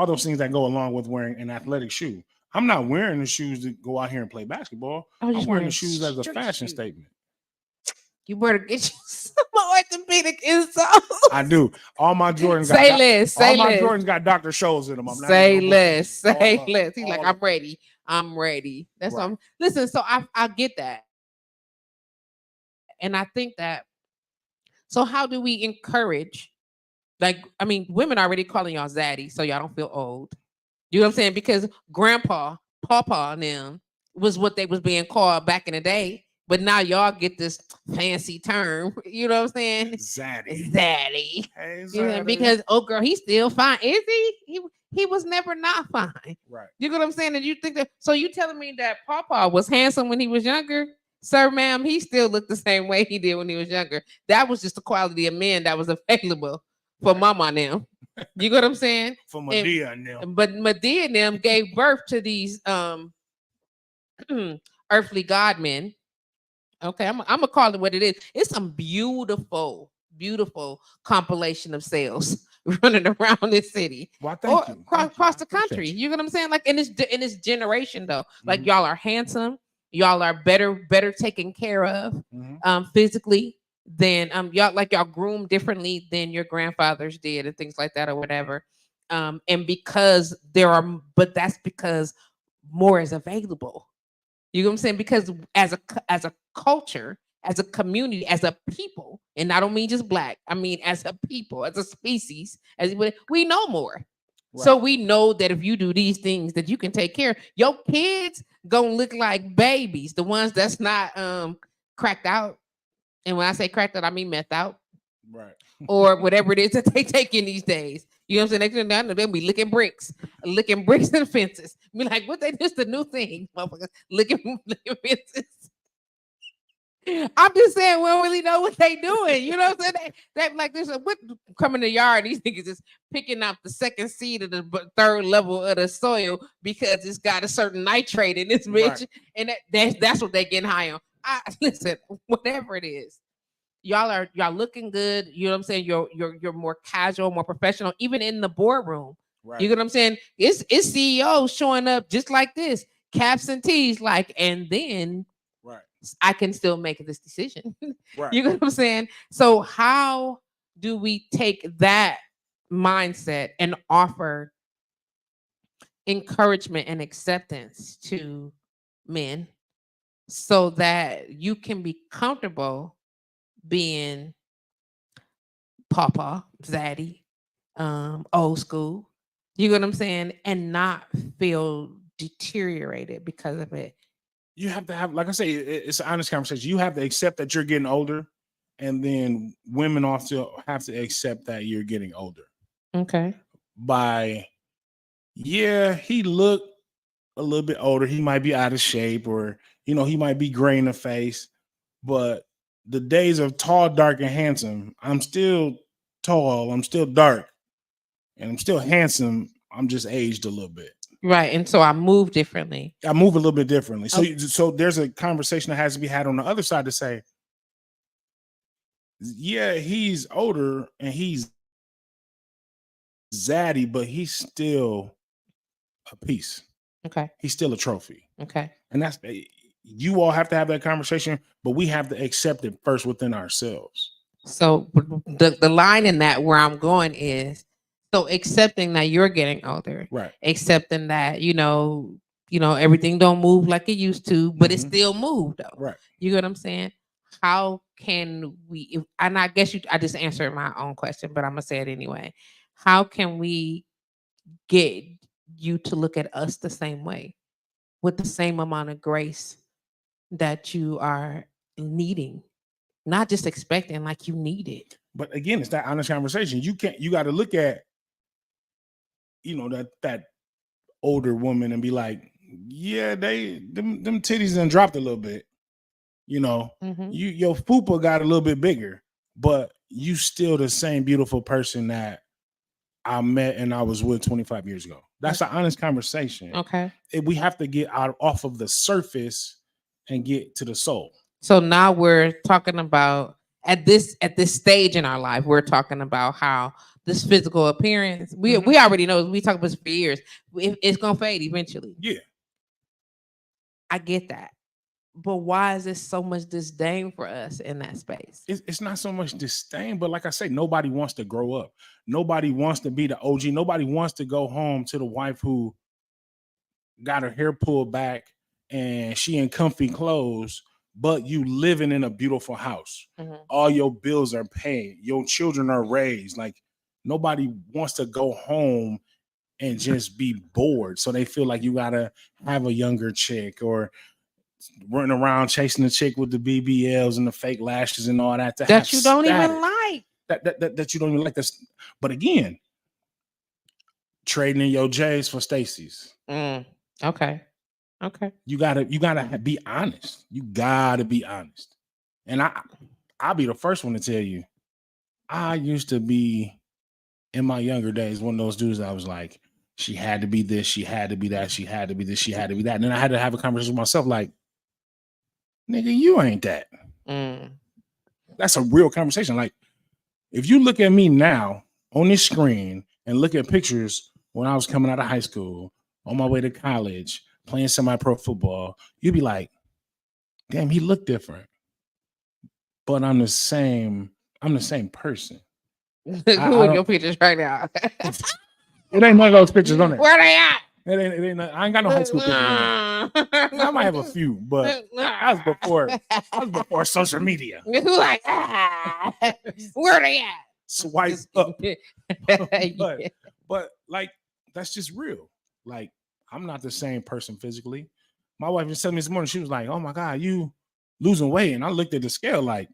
those things that go along with wearing an athletic shoe. I'm not wearing the shoes to go out here and play basketball. I'm wearing the shoes as a fashion statement. You better get you some orthopedic insoles. I do. All my Jordans got my Jordans got Dr. Scholl's in them. Say less. He's like, I'm ready. That's what I'm. Listen, so I get that. And I think that, so how do we encourage, like, I mean, women already calling y'all zaddy, so y'all don't feel old. You know what I'm saying? Because grandpa, pawpaw and them was what they was being called back in the day. But now y'all get this fancy term, you know what I'm saying? Zaddy. Hey, zaddy. Because, oh girl, he's still fine. Is he? He was never not fine. Right. You know what I'm saying? And you think that, so you telling me that Pawpaw was handsome when he was younger? Sir, ma'am, he still looked the same way he did when he was younger. That was just the quality of men that was available for Mama and them. You know what I'm saying? For Medea and them. But Medea and them gave birth to these earthly god men. Okay, I'm gonna call it what it is. It's some beautiful compilation of sales running around this city. Well, across the country. You know what I'm saying? Like in this generation though, like y'all are handsome, y'all are better taken care of physically than y'all groomed differently than your grandfathers did and things like that or whatever. And because that's because more is available. You know what I'm saying? Because as a culture, as a community, as a people, and I don't mean just black, I mean as a people, as a species, we know more. Right. So we know that if you do these things, that you can take care. Your kids gonna look like babies, the ones that's not cracked out. And when I say cracked out, I mean meth out. Right. Or whatever it is that they take in these days. You know what I'm saying? They'll be licking bricks and fences. Be like, what they just the new thing, motherfuckers, licking fences. I'm just saying we don't really know what they doing. You know what I'm saying? They like this what come in the yard, these niggas is picking out the second seed of the third level of the soil because it's got a certain nitrate in this bitch. Right. And that's what they getting high on. Listen, whatever it is. Y'all looking good. You know what I'm saying? You're more casual, more professional, even in the boardroom. Right. You know what I'm saying? It's CEOs showing up just like this, caps and tees, like, and then I can still make this decision. Right. You know what I'm saying? So how do we take that mindset and offer encouragement and acceptance to men so that you can be comfortable being Pawpaw, zaddy, old school, you know what I'm saying, and not feel deteriorated because of it? You have to have, like I say, it's an honest conversation. You have to accept that you're getting older, and then women also have to accept that you're getting older. Okay. He looked a little bit older. He might be out of shape, or he might be gray in the face, but the days of tall, dark, and handsome, I'm still tall, I'm still dark, and I'm still handsome. I'm just aged a little bit. Right. And so I move differently. I move a little bit differently. So there's a conversation that has to be had on the other side to say, yeah, he's older and he's zaddy, but he's still a piece. Okay. He's still a trophy. Okay. And that's, you all have to have that conversation, but we have to accept it first within ourselves. So the line in that where I'm going is, so accepting that you're getting older, right? Accepting that, everything don't move like it used to, but it still moved though. Right. You know what I'm saying? how can we, and I guess I just answered my own question, but I'm gonna say it anyway. How can we get you to look at us the same way with the same amount of grace that you are needing, not just expecting, like you need it? But again, it's that honest conversation. You got to look at, that older woman and be like, yeah, them titties done dropped a little bit. Mm-hmm. Your fupa got a little bit bigger, but you still the same beautiful person that I met and I was with 25 years ago. That's an honest conversation. Okay. We have to get off of the surface and get to the soul. So now we're talking about at this stage in our life, we're talking about how this physical appearance, we already know, we talk about this for years, it's gonna fade eventually. Yeah. I get that. But why is there so much disdain for us in that space? It's not so much disdain, but like I say, nobody wants to grow up. Nobody wants to be the OG. Nobody wants to go home to the wife who got her hair pulled back and she in comfy clothes, but you living in a beautiful house. Mm-hmm. All your bills are paid. Your children are raised. Like, nobody wants to go home and just be bored. So they feel like you got to have a younger chick or running around chasing the chick with the BBLs and the fake lashes and all that. That you don't even like. That you don't even like. This. But again, trading in your J's for Stacy's. Okay. You gotta be honest. You gotta be honest. And I'll be the first one to tell you, I used to be, in my younger days, one of those dudes that I was like, she had to be this, she had to be that, she had to be this, she had to be that. And then I had to have a conversation with myself like, nigga, you ain't that. That's a real conversation. Like, if you look at me now on this screen and look at pictures when I was coming out of high school, on my way to college, playing semi-pro football, you'd be like, damn, he looked different. But I'm the same person. Who are your pictures right now? It ain't none of those pictures on there. Where they at? It ain't, I ain't got no high school pictures on there. I might have a few, but that was before social media. Who like, where they at? Swipe up. But like, that's just real. Like, I'm not the same person physically. My wife just told me this morning, she was like, oh my God, you losing weight. And I looked at the scale like,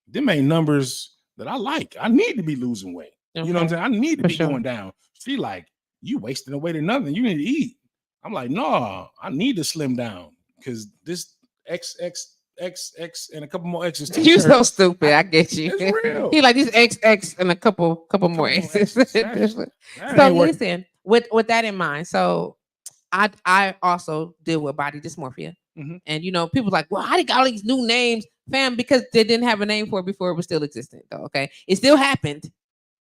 them ain't numbers that I like. I need to be losing weight. Okay. You know what I'm saying? I need to be going down. She like, you wasting away to nothing. You need to eat. I'm like, no, I need to slim down because this XX and a couple more X's. You so stupid. I get you. It's real. He like these XX and a couple more X's. So listen, with that in mind, so I also deal with body dysmorphia. Mm-hmm. And people like, well, how they got all these new names, fam? Because they didn't have a name for it before it was still existent, though. Okay, it still happened.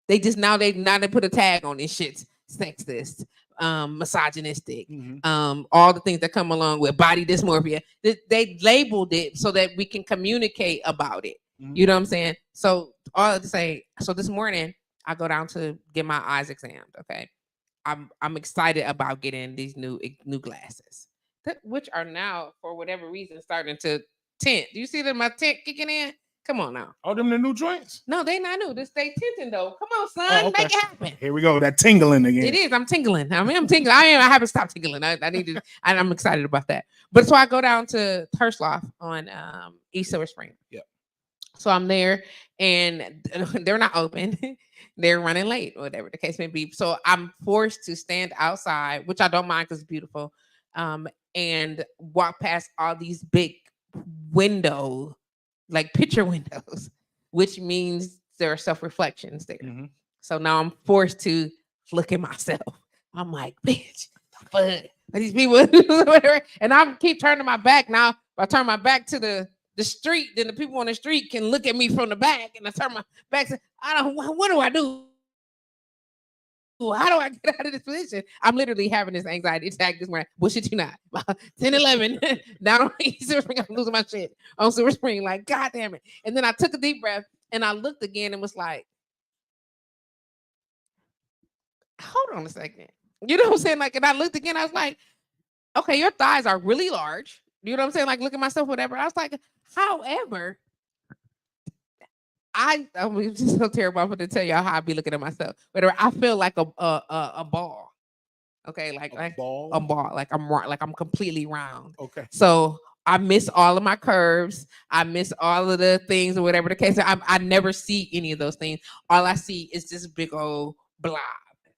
They just now they put a tag on this shit: sexist, misogynistic, all the things that come along with body dysmorphia. They labeled it so that we can communicate about it. Mm-hmm. You know what I'm saying? So all to say, so this morning I go down to get my eyes examined. Okay, I'm excited about getting these new glasses, which are now for whatever reason starting to tint. Do you see them? My tint kicking in. Come on now. Oh, them the new joints? No, they not new. This they tinting though. Come on, son. Okay. Make it happen. Here we go. That tingling again. It is. I'm tingling. I'm tingling. I haven't stopped tingling. I need to. I'm excited about that. But so I go down to Hirschloff on East Silver Spring. Yeah. So I'm there and they're not open. They're running late, whatever the case may be. So I'm forced to stand outside, which I don't mind because it's beautiful, and walk past all these big windows, like picture windows, which means there are self-reflections there. Mm-hmm. So now I'm forced to look at myself. I'm like, bitch, the fuck are these people? Whatever. And I keep turning my back. Now, if I turn my back to the street, then the people on the street can look at me from the back. And I turn my back to, what do I do? How do I get out of this position? I'm literally having this anxiety attack this morning. Bullshit, you not. 10-11 down on Silver Spring. I'm losing my shit on Silver Spring. Like, God damn it. And then I took a deep breath and I looked again and was like, hold on a second. You know what I'm saying? Like, and I looked again, I was like, okay, your thighs are really large. You know what I'm saying? Like look at myself, whatever. I was like, however, I'm just so terrible. I'm going to tell y'all how I be looking at myself. Whatever. I feel like a ball. Okay, like a ball. Like I'm completely round. Okay. So I miss all of my curves. I miss all of the things or whatever the case. I never see any of those things. All I see is this big old blob.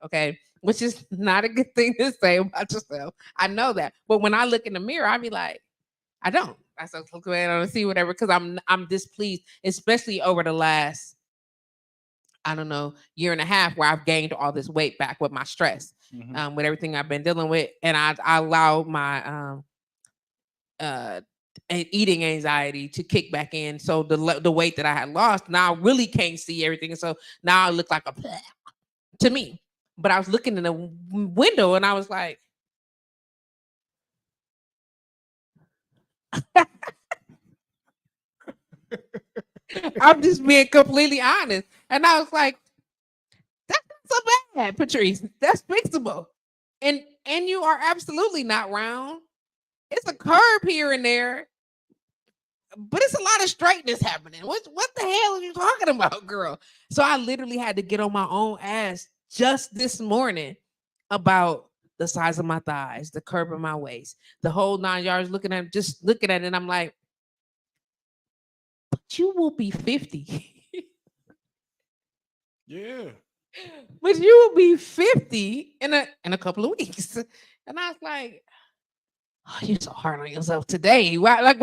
Okay, which is not a good thing to say about yourself. I know that, but when I look in the mirror, I be like, I don't. I still look around and see whatever because I'm displeased, especially over the last, I don't know, year and a half where I've gained all this weight back with my stress, with everything I've been dealing with, and I allow my eating anxiety to kick back in. So the weight that I had lost, now I really can't see everything, and so now I look like a to me. But I was looking in the window and I was like, I'm just being completely honest, and I was like, that's not so bad, Patrice. That's fixable. And you are absolutely not round. It's a curve here and there, but it's a lot of straightness happening. What the hell are you talking about, girl? So I literally had to get on my own ass just this morning about the size of my thighs, the curve of my waist, the whole 9 yards. Looking at it, and I'm like, but you will be 50. Yeah. But you will be 50 in a couple of weeks. And I was like, oh, you're so hard on yourself today. Why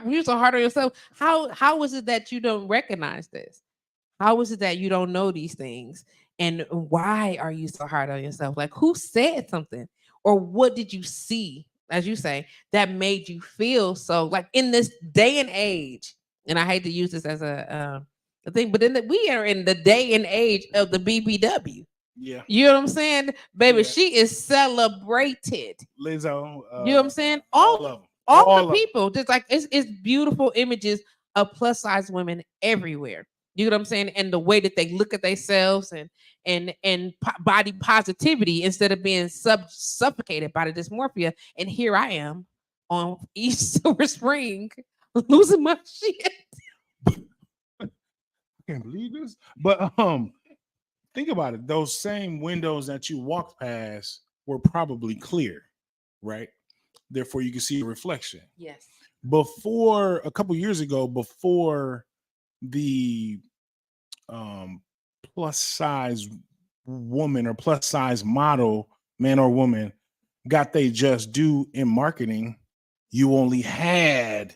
you're so hard on yourself? How is it that you don't recognize this? How is it that you don't know these things? And why are you so hard on yourself? Like who said something? Or what did you see, as you say, that made you feel so like in this day and age? And I hate to use this as a thing, but we are in the day and age of the BBW. Yeah. You know what I'm saying? Baby, Yeah. she is celebrated. Lizzo. You know what I'm saying? All of them. All the people. Just like it's beautiful images of plus size women everywhere. You know what I'm saying? And the way that they look at themselves and body positivity instead of being suffocated by the dysmorphia. And here I am on East Silver Spring losing my shit. I can't believe this. But think about it. Those same windows that you walked past were probably clear, right? Therefore, you can see a reflection. Yes. Before a couple years ago, before the plus size woman or plus size model, man or woman, got they just due in marketing, you only had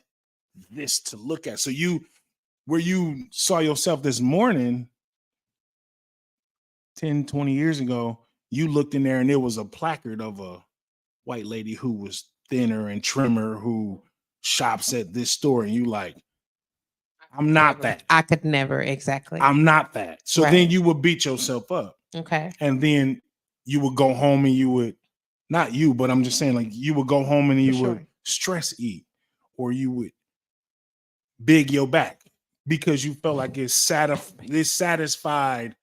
this to look at. So where you saw yourself this morning 10, 20 years ago, you looked in there and there was a placard of a white lady who was thinner and trimmer who shops at this store, and you like, I'm not that. I could never, exactly. I'm not that. So then you would beat yourself up. Okay. And then you would go home and you would, not you, but I'm just saying, like, you would go home and you would stress eat, or you would big your back because you felt like it satisfied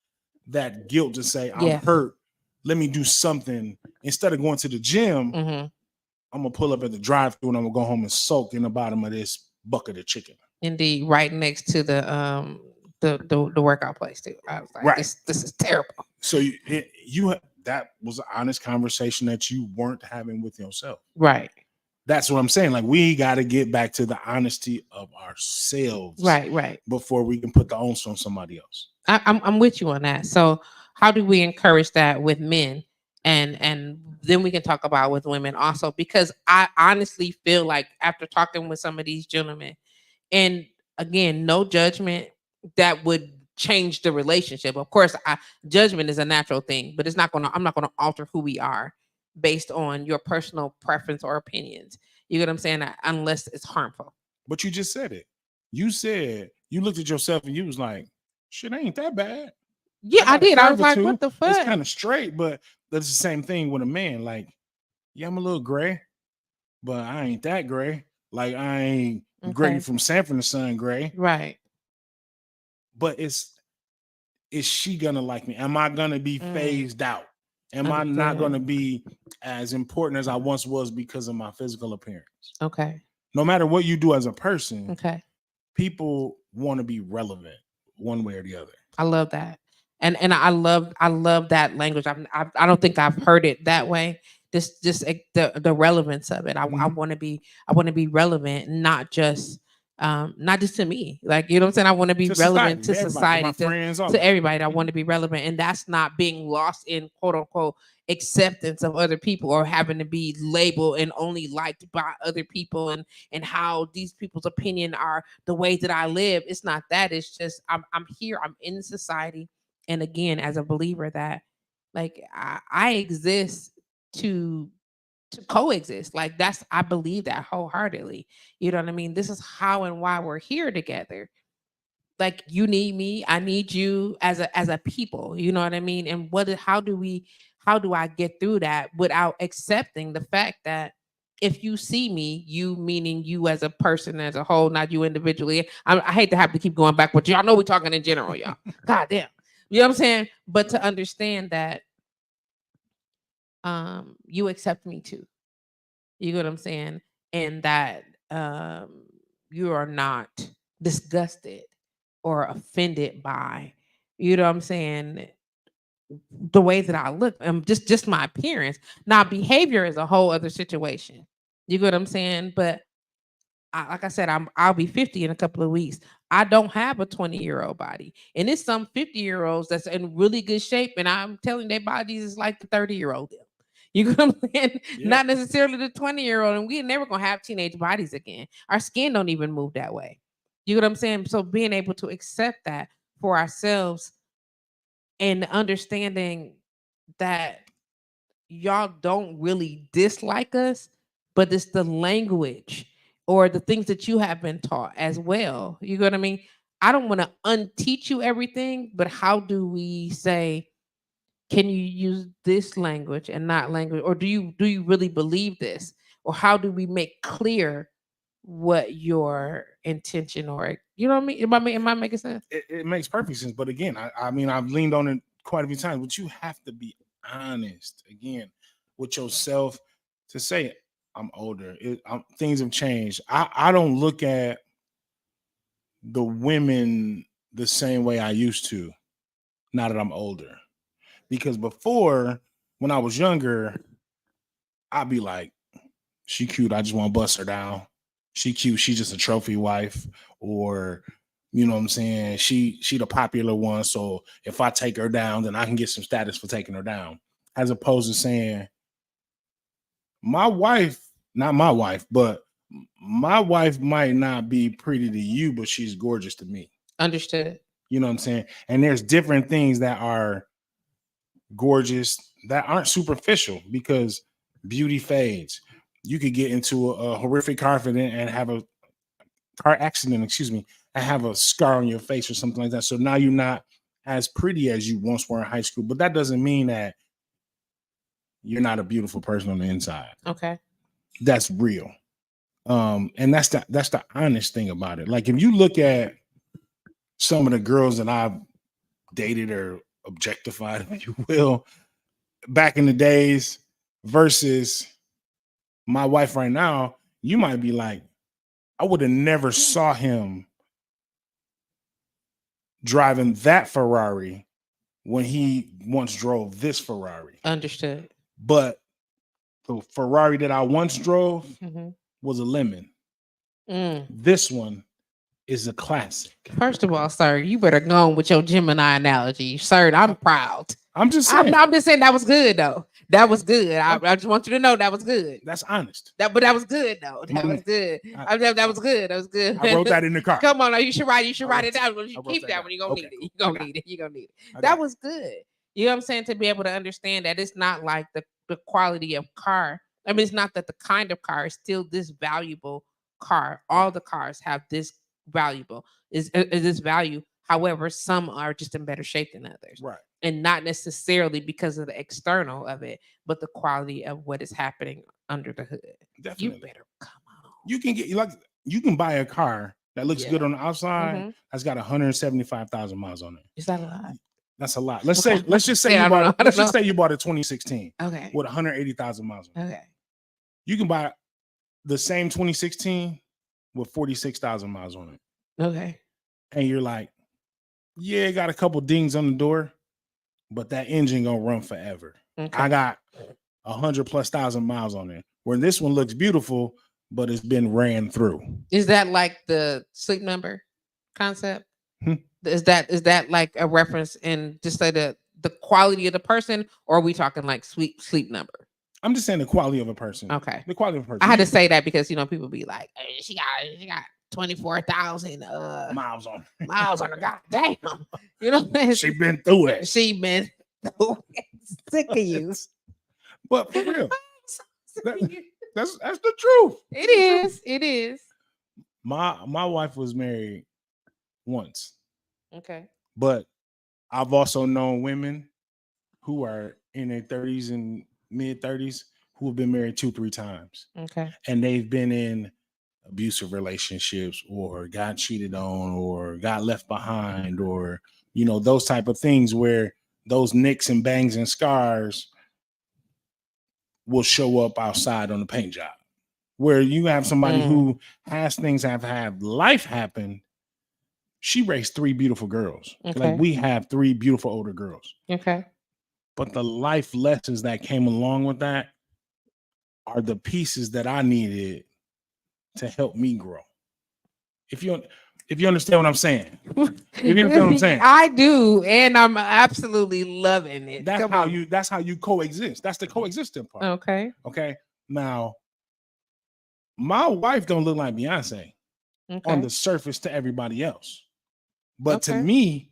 that guilt to say, I'm hurt. Let me do something. Instead of going to the gym, I'm gonna pull up at the drive-thru and I'm gonna go home and soak in the bottom of this bucket of chicken. Indeed, right next to the workout place too. I was like, right. This is terrible. So that was an honest conversation that you weren't having with yourself. Right. That's what I'm saying. Like, we got to get back to the honesty of ourselves. Right. Before we can put the onus on somebody else. I'm with you on that. So how do we encourage that with men? And then we can talk about with women also, because I honestly feel like after talking with some of these gentlemen, and again, no judgment, that would change the relationship. Of course, judgment is a natural thing, but I'm not gonna alter who we are based on your personal preference or opinions. You get what I'm saying? Unless it's harmful. But you just said it. You said you looked at yourself and you was like, shit ain't that bad. Yeah, I did. I was like, what the fuck? It's kind of straight, but that's the same thing with a man. Like, yeah, I'm a little gray, but I ain't that gray. Like, I ain't gray from Sanford and Son gray. Right. But is she gonna like me? Am I gonna be phased out? Am I not gonna be as important as I once was because of my physical appearance? Okay. no matter what you do as a person, Okay. people want to be relevant one way or the other. I love that. And I love that language. I don't think I've heard it that way. Just the relevance of it. I Mhm. want to be relevant, not just to me. Like, you know what I'm saying? I want to be To relevant society, to to everybody, society, my friends, all to that. everybody. I want to be relevant, and that's not being lost in quote unquote acceptance of other people, or having to be labeled and only liked by other people, and how these people's opinion are the way that I live. It's not that. It's just I'm here. I'm in society, and again, as a believer that like I exist to coexist. Like I believe that wholeheartedly. You know what I mean? This is how and why we're here together. Like, you need me, I need you as a people. You know what I mean? And how do I get through that without accepting the fact that if you see me, you meaning you as a person as a whole, not you individually. I hate to have to keep going back, but y'all know we're talking in general, y'all. God damn. You know what I'm saying? But to understand that you accept me too. You know what I'm saying? And that you are not disgusted or offended by, you know what I'm saying, the way that I look, just my appearance. Now, behavior is a whole other situation. You get what I'm saying? But like I said, I'll be 50 in a couple of weeks. I don't have a 20-year-old body, and it's some 50-year-olds that's in really good shape, and I'm telling their bodies is like the 30-year-old. You know what I'm saying? Yeah. Not necessarily the 20-year-old, and we're never gonna have teenage bodies again. Our skin don't even move that way. You know what I'm saying? So being able to accept that for ourselves and understanding that y'all don't really dislike us, but it's the language or the things that you have been taught as well. You know what I mean? I don't want to unteach you everything, but how do we say, can you use this language and not language? Or do you really believe this? Or how do we make clear what your intention, or you know what I mean? Am I making sense? It makes perfect sense. But again, I mean, I've leaned on it quite a few times, but you have to be honest again with yourself to say, I'm older. Things have changed. I don't look at the women the same way I used to now that I'm older. Because before, when I was younger, I'd be like, she cute, I just want to bust her down. She cute, she just a trophy wife. Or, you know what I'm saying, she the popular one, so if I take her down, then I can get some status for taking her down. As opposed to saying, my wife, not my wife, but my wife might not be pretty to you, but she's gorgeous to me. Understood. You know what I'm saying? And there's different things that are gorgeous that aren't superficial, because beauty fades. You could get into a horrific car accident and have a and have a scar on your face or something like that. So now you're not as pretty as you once were in high school, but that doesn't mean that you're not a beautiful person on the inside. Okay. That's real. And that's the honest thing about it. Like, if you look at some of the girls that I've dated or objectified, if you will, back in the days versus my wife right now, you might be like, I would have never saw him driving that Ferrari when he once drove this Ferrari. Understood. But the Ferrari that I once drove Mhm. was a lemon. Mm. This one is a classic. First of all, sir, you better go on with your Gemini analogy, sir. I'm proud. I'm just saying. I'm just saying that was good though. That was good. I just want you to know that was good. That's honest. But that was good though. That was good. That was good. That was good. I wrote that in the car. Come on, now you should write. You should write it down. You keep that when you're gonna Okay, need it. You're gonna need it. You're gonna need it. That was good. You know what I'm saying? To be able to understand that it's not like the quality of car. I mean, it's not that the kind of car is still this valuable car. All the cars have this valuable is this value. However, some are just in better shape than others. Right. And not necessarily because of the external of it, but the quality of what is happening under the hood. Definitely. You better come on. You can buy a car that looks good on the outside. That's got 175,000 miles on it. Is that a lot? That's a lot. Let's just say you bought a 2016. Okay. With 180,000 miles on it. Okay. You can buy the same 2016 with 46,000 miles on it. Okay. And you're like, yeah, it got a couple dings on the door, but that engine gonna run forever. Okay. I got 100,000+ miles on it. Where this one looks beautiful, but it's been ran through. Is that like the Sleep Number concept? Hmm. Is that like a reference in just like the quality of the person, or are we talking like sleep number? I'm just saying the quality of a person. Okay. The quality of a person. I had to say that because people be like, hey, she got 24,000 miles on her. God damn. You know, she been through it. She been through it. Sick of you. But for real. That's the truth. It is. My wife was married once. Okay. But I've also known women who are in their 30s and mid 30s who have been married 2-3 times. Okay. And they've been in abusive relationships or got cheated on or got left behind or, those type of things where those nicks and bangs and scars will show up outside on the paint job. Where you have somebody who has things have had life happen. She raised 3 beautiful girls. Okay. Like we have 3 beautiful older girls. Okay. But the life lessons that came along with that are the pieces that I needed to help me grow. If you understand what I'm saying. If you understand what I'm saying. I do, and I'm absolutely loving it. That's how you coexist. That's the coexisting part. Okay. Okay. Now, my wife don't look like Beyonce on the surface to everybody else. But to me,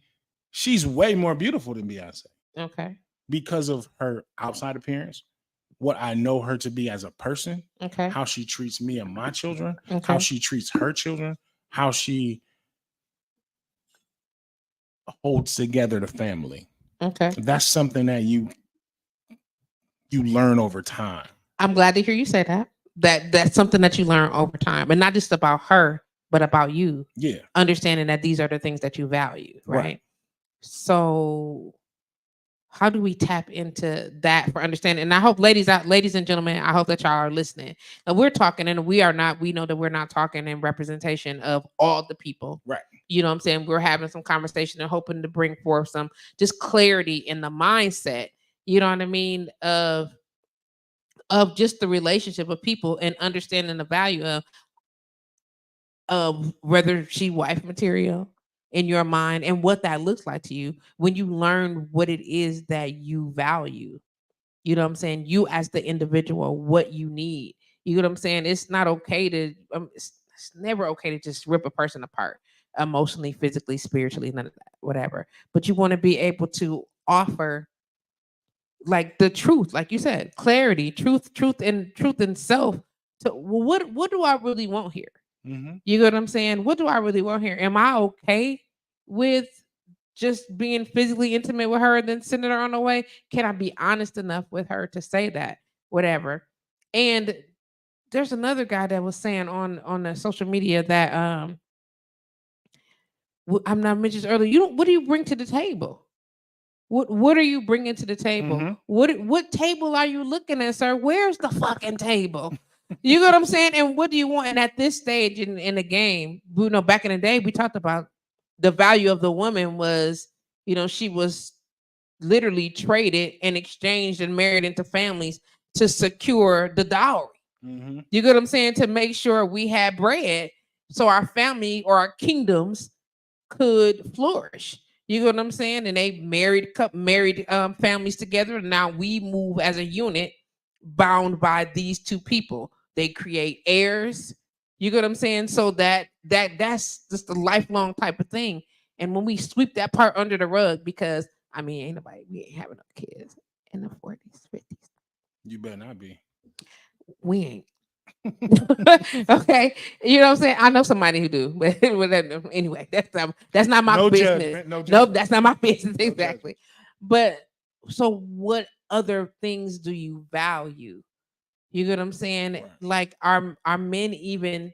she's way more beautiful than Beyonce. Okay. Because of her outside appearance, what I know her to be as a person, how she treats me and my children, how she treats her children, how she holds together the family. Okay. That's something that you learn over time. I'm glad to hear you say that. That's something that you learn over time, and not just about her, but about you. Yeah. Understanding that these are the things that you value, right? So how do we tap into that for understanding? And I hope ladies and gentlemen, I hope that y'all are listening. And we're talking, and we know that we're not talking in representation of all the people. Right. You know what I'm saying? We're having some conversation and hoping to bring forth some just clarity in the mindset, you know what I mean? Of just the relationship of people and understanding the value of whether she wife material in your mind and what that looks like to you when you learn what it is that you value. You know what I'm saying? You as the individual, what you need. You know what I'm saying? It's not okay to, it's never okay to just rip a person apart emotionally, physically, spiritually, none of that, whatever. But you want to be able to offer like the truth, like you said, clarity, truth in self. So what do I really want here? Mm-hmm. You know what I'm saying? What do I really want here? Am I okay with just being physically intimate with her and then sending her on the way? Can I be honest enough with her to say that? Whatever. And there's another guy that was saying on the social media that I'm not mentioned earlier. What do you bring to the table? What are you bringing to the table? Mm-hmm. What table are you looking at, sir? Where's the fucking table? You know what I'm saying? And what do you want? And at this stage in the game, back in the day, we talked about the value of the woman was, she was literally traded and exchanged and married into families to secure the dowry. Mm-hmm. You get what I'm saying? To make sure we had bread so our family or our kingdoms could flourish. You know what I'm saying? And they married families together. And now we move as a unit bound by these two people. They create heirs. You get what I'm saying? So that's just a lifelong type of thing. And when we sweep that part under the rug, because we ain't having no kids in the 40s, 50s. You better not be. We ain't. Okay, you know what I'm saying? I know somebody who do, but anyway, that's not my business. No, that's not my business exactly. But so, what other things do you value? You get what I'm saying? Right. Like, are men even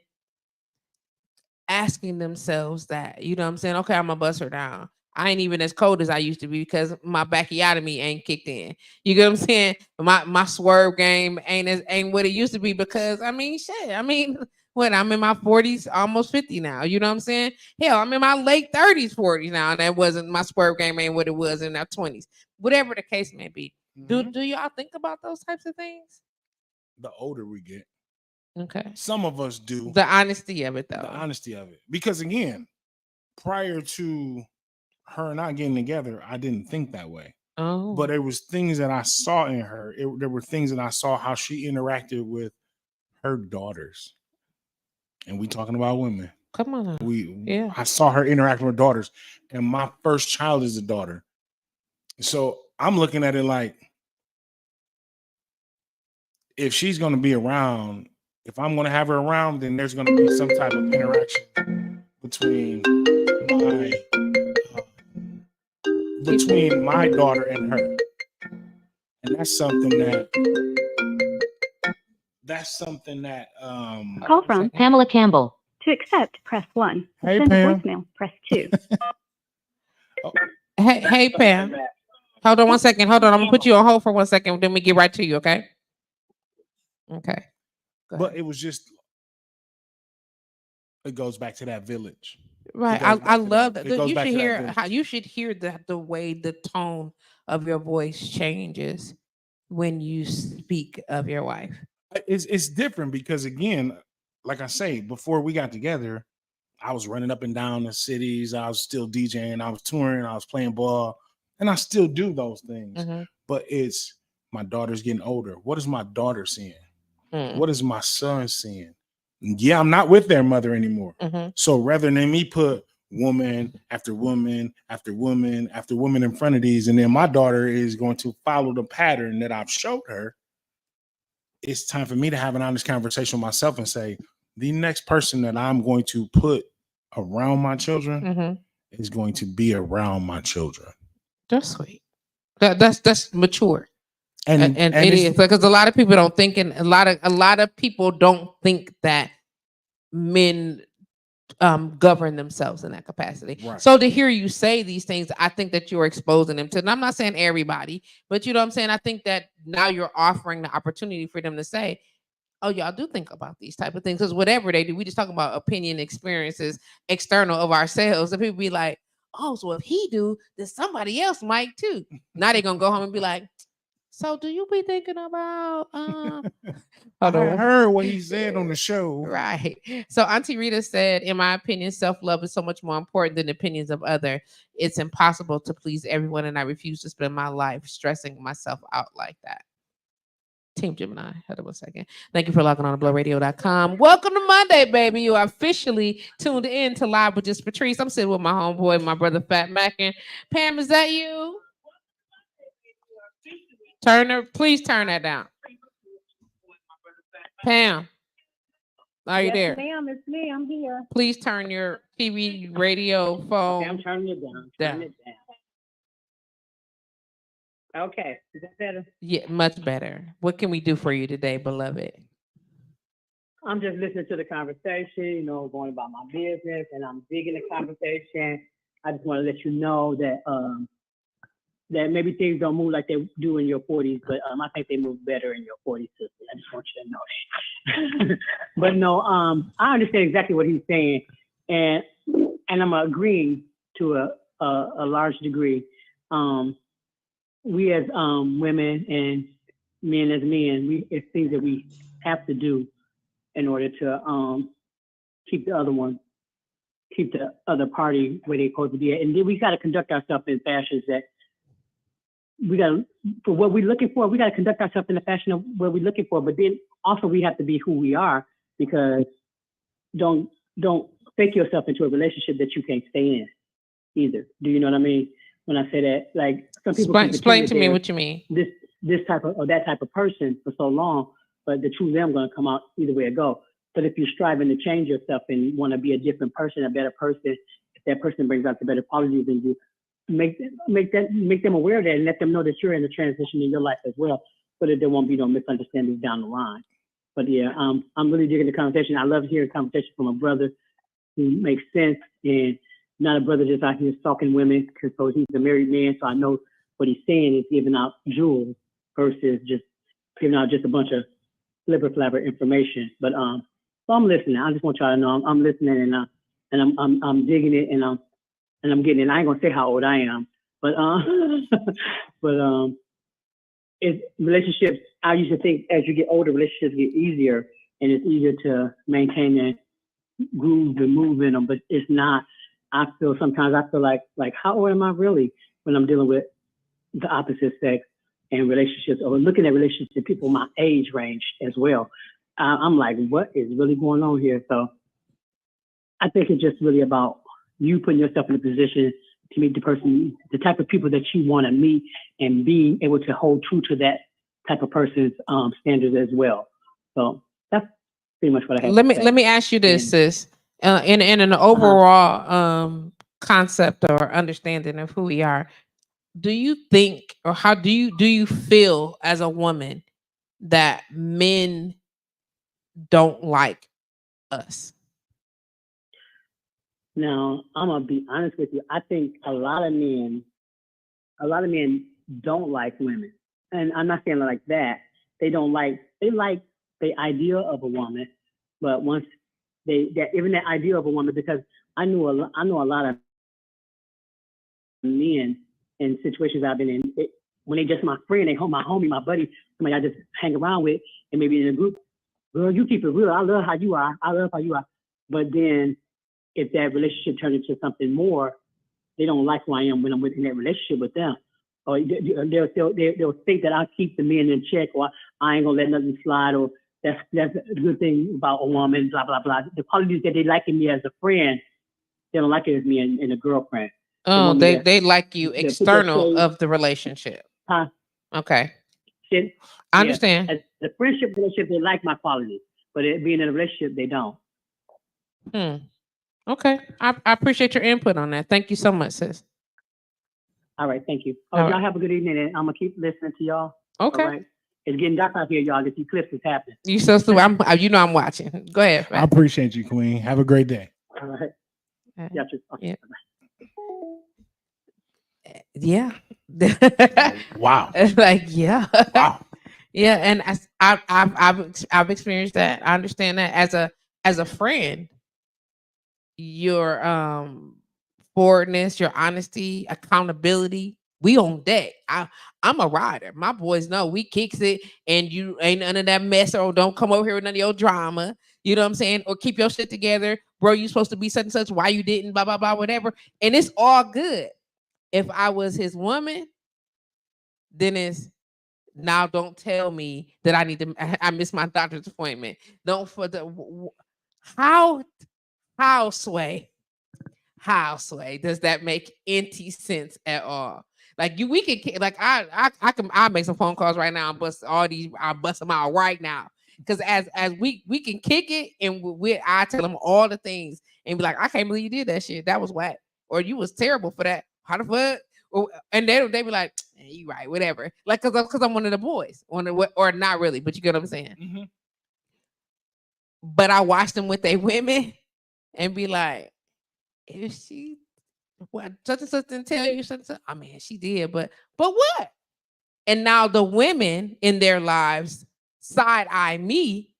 asking themselves that? You know what I'm saying? Okay, I'm gonna bust her down. I ain't even as cold as I used to be because my bacchiotomy ain't kicked in. You get what I'm saying? My swerve game ain't what it used to be because I mean, shit. I mean, what I'm in my 40s, almost 50 now. You know what I'm saying? Hell, I'm in my late 30s, 40s now, and that wasn't my swerve game ain't what it was in our 20s. Whatever the case may be. Mhm. Do y'all think about those types of things? The older we get, Okay. some of us do. The honesty of it, though. The honesty of it, because again, prior to her and I getting together, I didn't think that way. Oh, But there was things that I saw in her. There were things that I saw how she interacted with her daughters, and we talking about women. come on. Yeah. I saw her interacting with daughters, and my first child is a daughter. So I'm looking at it like, if she's going to be around, if I'm going to have her around, then there's going to be some type of interaction between my daughter and her, and that's something that Call from Pamela Campbell. To accept, press 1. Hey, Send Pam. a voicemail, press 2. Hey, Pam. Hold on one second. Hold on. I'm gonna put you on hold for 1 second. Then we get right to you. Okay. Okay. Go But ahead. it was just, it goes back to that village. Right. goes back I to love that. that. It goes You back should to that hear village. how you should hear the way the tone of your voice changes when you speak of your wife. It's different because, again, like I say, before we got together, I was running up and down the cities. I was still DJing. I was touring. I was playing ball, and I still do those things. Mhm. But it's my daughter's getting older. What is my daughter seeing? Mm. What is my son seeing? Yeah, I'm not with their mother anymore. Mhm. So rather than me put woman after woman after woman after woman in front of these, and then my daughter is going to follow the pattern that I've showed her, it's time for me to have an honest conversation with myself and say, the next person that I'm going to put around my children Mhm. is going to be around my children. That's sweet. That's mature. And it is because a lot of people don't think, and a lot of people don't think that men govern themselves in that capacity. Right. So to hear you say these things, I think that you're exposing them to, and I'm not saying everybody, but you know what I'm saying? I think that now you're offering the opportunity for them to say, oh, y'all do think about these type of things, because whatever they do, we just talk about opinion, experiences, external of ourselves, and people be like, oh, so if he do, then somebody else might too. Now they're gonna go home and be like, so do you be thinking about I heard what he said on the show. Right. So Auntie Rita said, in my opinion, self-love is so much more important than the opinions of others. It's impossible to please everyone, and I refuse to spend my life stressing myself out like that. Team Gemini, hold on 1 second. Thank you for logging on to blowradio.com. Welcome to Monday, baby. You are officially tuned in to Live with JustPatrice. I'm sitting with my homeboy, my brother FatMackin. Pam, is that you? Please turn that down. Pam, are you there? Ma'am, it's me. I'm here. Please turn your TV, radio, phone. Okay, I'm turning it down. Turn it down. Okay, is that better? Yeah, much better. What can we do for you today, beloved? I'm just listening to the conversation, going about my business, and I'm digging the conversation. I just want to let you know that that maybe things don't move like they do in your 40s, but I think they move better in your 40s, sister. I just want you to know that. But no, I understand exactly what he's saying, and I'm agreeing to a large degree. We as women and men as men, it's things that we have to do in order to keep the other party where they're supposed to be at. And then we got to conduct ourselves in fashions that for what we're looking for, we got to conduct ourselves in the fashion of what we're looking for. But then also we have to be who we are, because don't fake yourself into a relationship that you can't stay in either. Do you know what I mean? When I say that, like some people explain to me what you mean. This type of or that type of person for so long, but the true them going to come out either way it go. But if you're striving to change yourself and want to be a different person, a better person, if that person brings out the better qualities in you, make them aware of that and let them know that you're in a transition in your life as well, so that there won't be no misunderstandings down the line. But yeah, I'm really digging the conversation. I love hearing conversation from a brother who makes sense and not a brother just out here stalking women because so he's a married man, so I know what he's saying is giving out jewels versus just giving out just a bunch of flabber information. But so I'm listening. I just want y'all to know I'm listening and I'm digging it and I'm getting it. I ain't gonna say how old I am, but it's relationships. I used to think as you get older, relationships get easier and it's easier to maintain and groove and move in them, but it's not. I feel like how old am I really when I'm dealing with the opposite sex and relationships or looking at relationships with people my age range as well. I'm like, what is really going on here? So I think it's just really about you putting yourself in a position to meet the person, the type of people that you want to meet and being able to hold true to that type of person's standards as well. So that's pretty much what I have to say. Let me ask you this, sis. In an overall concept or understanding of who we are, do you think or how do you feel as a woman that men don't like us? Now, I'm gonna be honest with you. I think a lot of men don't like women, and I'm not saying like that. They like the idea of a woman, but once even that idea of a woman, because I know a lot of men in situations I've been in. When they just my friend, my homie, my buddy, somebody I just hang around with, and maybe in a group, girl, you keep it real. I love how you are. But then if that relationship turns into something more, they don't like who I am when I'm in that relationship with them. Or they'll think that I keep the men in check, or I ain't gonna let nothing slide, or that's a good thing about a woman, blah blah blah. The qualities that they like in me as a friend, they don't like it as me in a girlfriend. Oh, they like you external of the relationship. Huh? Okay. I understand. As the friendship relationship, they like my qualities, but being in a relationship, they don't. Okay. I appreciate your input on that. Thank you so much, sis. All right. Thank you. Y'all have a good evening, and I'm going to keep listening to y'all. Okay. All right. It's getting dark out here, y'all. This eclipse is happening. You so stupid. I'm watching. Go ahead. I appreciate you, Queen. Have a great day. All right. Yeah. Yeah. Wow. Like, yeah. Wow. Yeah. And I've experienced that. I understand that as a friend, your forwardness, your honesty, accountability, we on deck. I'm a rider. My boys know we kicks it, and you ain't none of that mess, or don't come over here with none of your drama. You know what I'm saying? Or keep your shit together, bro. You supposed to be such and such. Why you didn't? Blah blah blah. Whatever. And it's all good. If I was his woman, then it's now. Don't tell me that I missed my doctor's appointment. Don't for the how sway. How sway does that make any sense at all? Like we can like I make some phone calls right now and bust them out right now, because as we can kick it, and I tell them all the things and be like, I can't believe you did that shit, that was whack, or you was terrible for that, how the fuck, and they be like, hey, you right, whatever, like because I'm one of the boys, or not really, but you get what I'm saying. Mm-hmm. But I watch them with their women and be like, if she such and such didn't tell you such and such, I mean, she did, but what? And now the women in their lives side eye me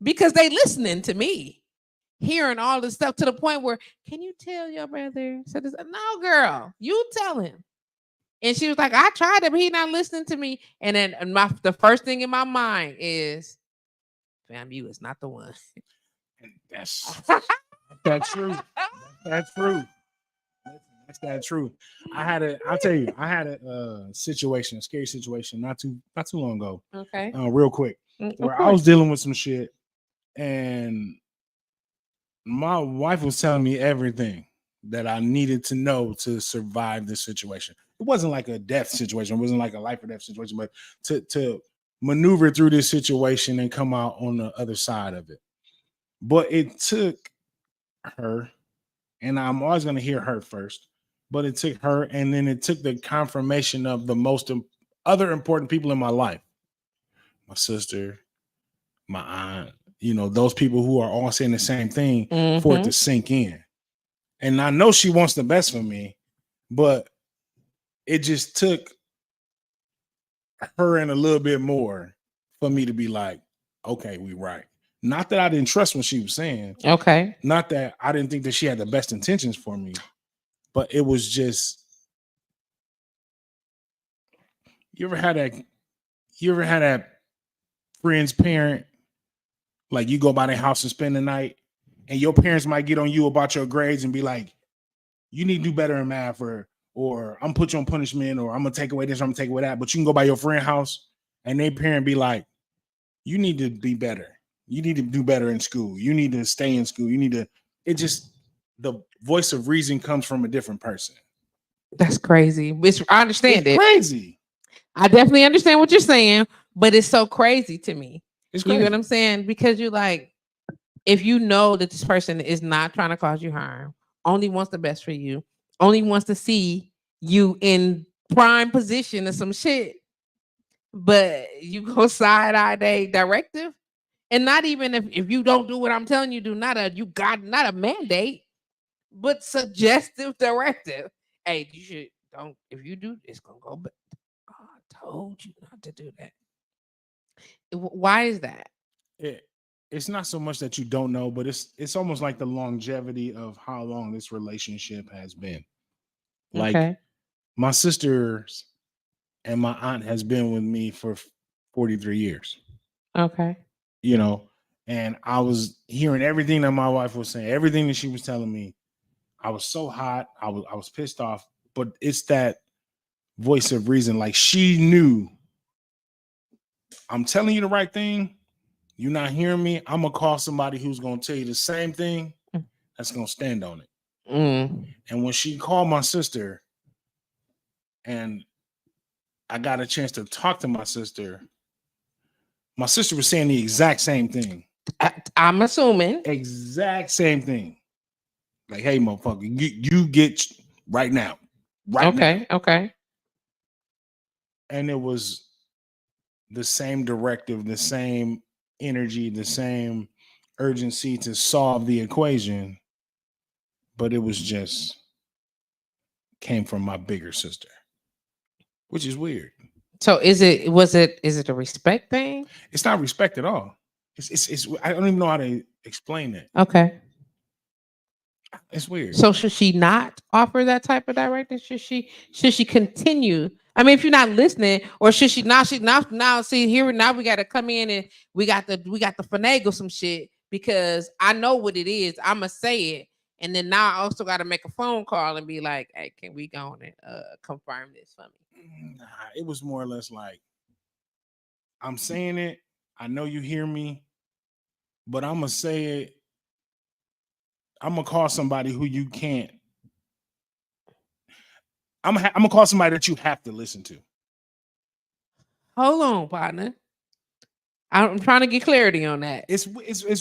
because they listening to me, hearing all this stuff to the point where, can you tell your brother? No, girl, you tell him. And she was like, I tried it, but he not listening to me. And then the first thing in my mind is, fam, you is not the one. That's true. That's true. That's that true. I had a situation, a scary situation, not too long ago. Okay. Real quick, where I was dealing with some shit, and my wife was telling me everything that I needed to know to survive this situation. It wasn't like a death situation. It wasn't like a life or death situation, but to maneuver through this situation and come out on the other side of it. But it took her, and I'm always going to hear her first, but it took her, and then it took the confirmation of the most other important people in my life. My sister, my aunt, those people who are all saying the same thing for it to sink in. And I know she wants the best for me, but it just took her and a little bit more for me to be like, okay, we right. Not that I didn't trust what she was saying. Okay. Not that I didn't think that she had the best intentions for me, but it was just, you ever had that friend's parent, like you go by their house and spend the night, and your parents might get on you about your grades and be like, you need to do better in math, or I'm gonna put you on punishment, or I'm gonna take away this, I'm gonna take away that. But you can go by your friend's house and their parent be like, you need to be better. You need to do better in school. You need to stay in school. You need to, it just, the voice of reason comes from a different person. That's crazy. I understand it. Crazy. I definitely understand what you're saying, but it's so crazy to me. It's You crazy. know what I'm saying? Because you're like, if you know that this person is not trying to cause you harm, only wants the best for you, only wants to see you in prime position or some shit, but you go side eye day directive, and not even if you don't do what I'm telling you do, not a mandate, but suggestive directive. Hey, you should don't, if you do, it's gonna go back. Oh, I told you not to do that. Why is that? It's not so much that you don't know, but it's almost like the longevity of how long this relationship has been. Like, Okay. my sisters and my aunt has been with me for 43 years. Okay. You know, and I was hearing everything that my wife was saying, everything that she was telling me. I was so hot. I was pissed off, but it's that voice of reason. Like, she knew, I'm telling you the right thing. You're not hearing me. I'm gonna call somebody who's gonna tell you the same thing, that's gonna stand on it. And when she called my sister, and I got a chance to talk to my sister was saying the exact same thing. I'm assuming. Exact same thing. Like, hey, motherfucker, you get right now. Right now. Okay. And it was the same directive, the same energy, the same urgency to solve the equation. But it was just came from my bigger sister, which is weird. So is it a respect thing? It's not respect at all. It's I don't even know how to explain it. Okay. It's weird. So should she not offer that type of direction? Should she continue? I mean, if you're not listening, or should she now see here now we got to come in and we got to finagle some shit, because I know what it is. I'ma say it, and then now I also got to make a phone call and be like, hey, can we go on and confirm this for me? Nah, it was more or less like, I'm saying it. I know you hear me, but I'm gonna say it. I'm gonna call somebody who you can't. I'm gonna call somebody that you have to listen to. Hold on, partner. I'm trying to get clarity on that. It's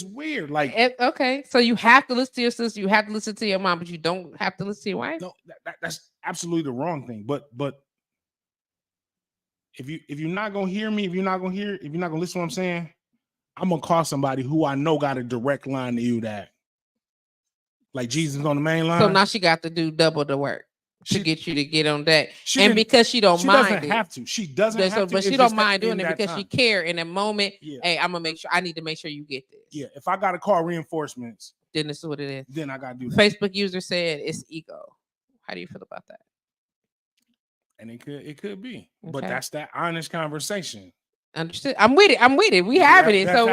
weird. Like, okay, so you have to listen to your sister, you have to listen to your mom, but you don't have to listen to your wife. No, that's absolutely the wrong thing. But if you're not gonna hear me, if you're not gonna listen to what I'm saying, I'm gonna call somebody who I know got a direct line to you, that like Jesus on the main line. So now she got to do double the work to get you to get on that. And because she doesn't mind have to. She doesn't have to. But she don't mind doing it because she care in a moment. Yeah. Hey, I'm gonna make sure. I need to make sure you get this. Yeah. If I gotta call reinforcements, then this is what it is. Then I gotta do that. Facebook user said it's ego. How do you feel about that? And it could be, but that's that honest conversation. Understood. I'm with it. We having it. So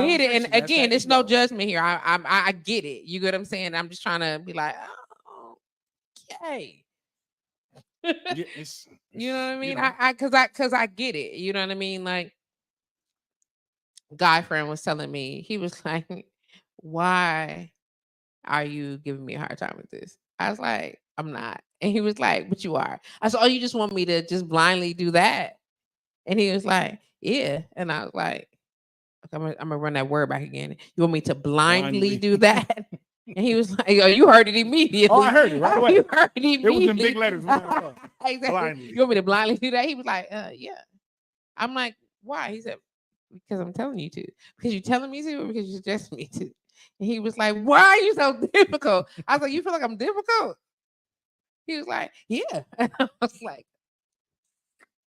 we hit it. And again, it's no judgment here. I get it. You get what I'm saying? I'm just trying to be like, oh, okay. You know what I mean? Cause I get it. You know what I mean? Like, guy friend was telling me, he was like, why are you giving me a hard time with this? I was like, I'm not. And he was like, but you are. I said, oh, you just want me to just blindly do that? And he was like, yeah. And I was like, okay, I'm gonna run that word back again. You want me to blindly do that? And he was like, oh, you heard it immediately. Oh, I heard it right away. You heard it immediately. It was in big letters. Exactly. Blindly. You want me to blindly do that? He was like, yeah. I'm like, why? He said, because I'm telling you to. Because you're telling me to, or because you suggest me to? And he was like, "Why are you so difficult?" I was like, "You feel like I'm difficult?" He was like, "Yeah." And I was like,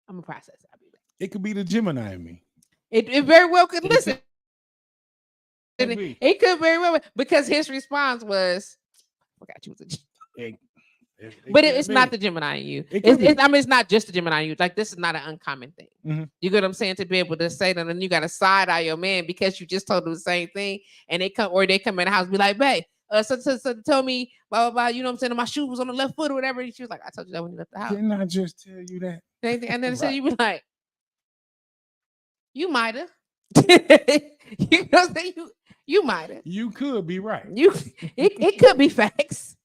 "I'm gonna process it. I'll be back." It could be the Gemini in me. It very well could listen. Could be. It could very well because his response was, "I forgot you was a Gemini." But could it's be. not the Gemini in you. It could be. I mean, it's not just the Gemini in you. Like, this is not an uncommon thing. Mhm. You get what I'm saying? To be able to say that, and you got to side eye your man because you just told them the same thing, and they come in the house and be like, "Babe, so tell me blah blah blah." You know what I'm saying? My shoe was on the left foot or whatever. And she was like, "I told you that when you left the house." Didn't I just tell you that? And then Right. so you be like, "You might have." You know what I'm saying? You might have. You could be right. It could be facts.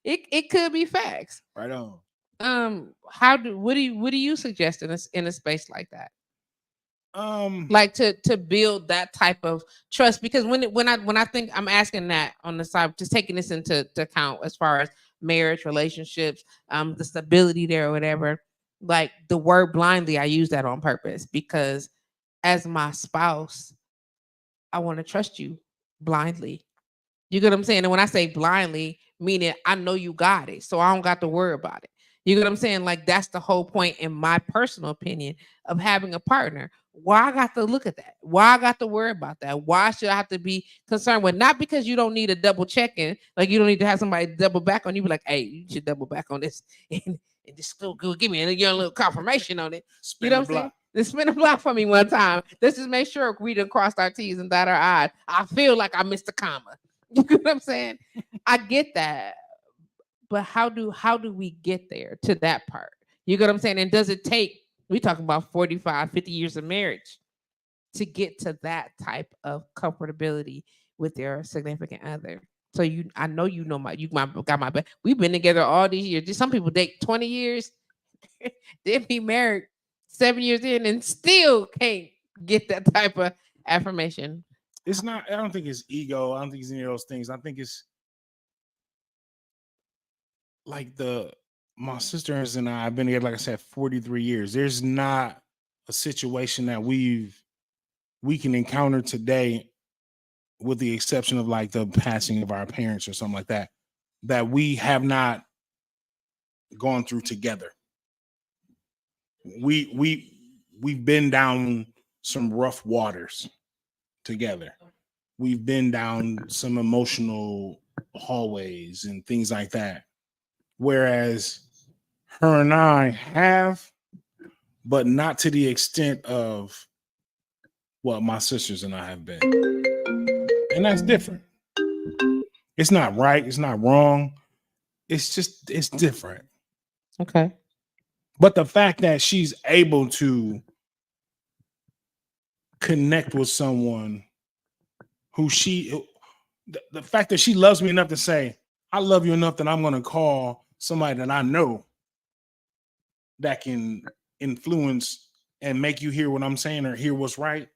It could be facts. Right on. What do you suggest in a space like that? Like to build that type of trust, because when I think I'm asking that on the side, just taking this into account as far as marriage, relationships, the stability there or whatever, like the word blindly, I use that on purpose because as my spouse, I want to trust you blindly. You get what I'm saying? And when I say blindly, meaning I know you got it, so I don't got to worry about it. You get what I'm saying? Like, that's the whole point, in my personal opinion, of having a partner. Why I got to look at that? Why I got to worry about that? Why should I have to be concerned with? Not because you don't need a double check-in, like you don't need to have somebody double back on you. Be like, hey, you should double back on this, and just still give me a little confirmation on it. You know what I'm saying? Just spin a block for me one time. Let's just make sure we done crossed our T's and dot our I's. I feel like I missed a comma. You know what I'm saying? I get that. But how do we get there to that part? You get what I'm saying? And does it take, we talking about 45, 50 years of marriage to get to that type of comfortability with your significant other? So I know you got my back. We've been together all these years. Some people date 20 years, then be married 7 years in and still can't get that type of affirmation. It's not, I don't think it's ego. I don't think it's any of those things. I think it's like my sisters and I have been together, like I said, 43 years. There's not a situation that we can encounter today, with the exception of like the passing of our parents or something like that, that we have not gone through together. We've been down some rough waters together. We've been down some emotional hallways and things like that. Whereas her and I have, but not to the extent of what my sisters and I have been. And that's different. It's not right. It's not wrong. It's different. Okay. But the fact that she's able to connect with someone who the fact that she loves me enough to say, I love you enough that I'm going to call somebody that I know that can influence and make you hear what I'm saying or hear what's right,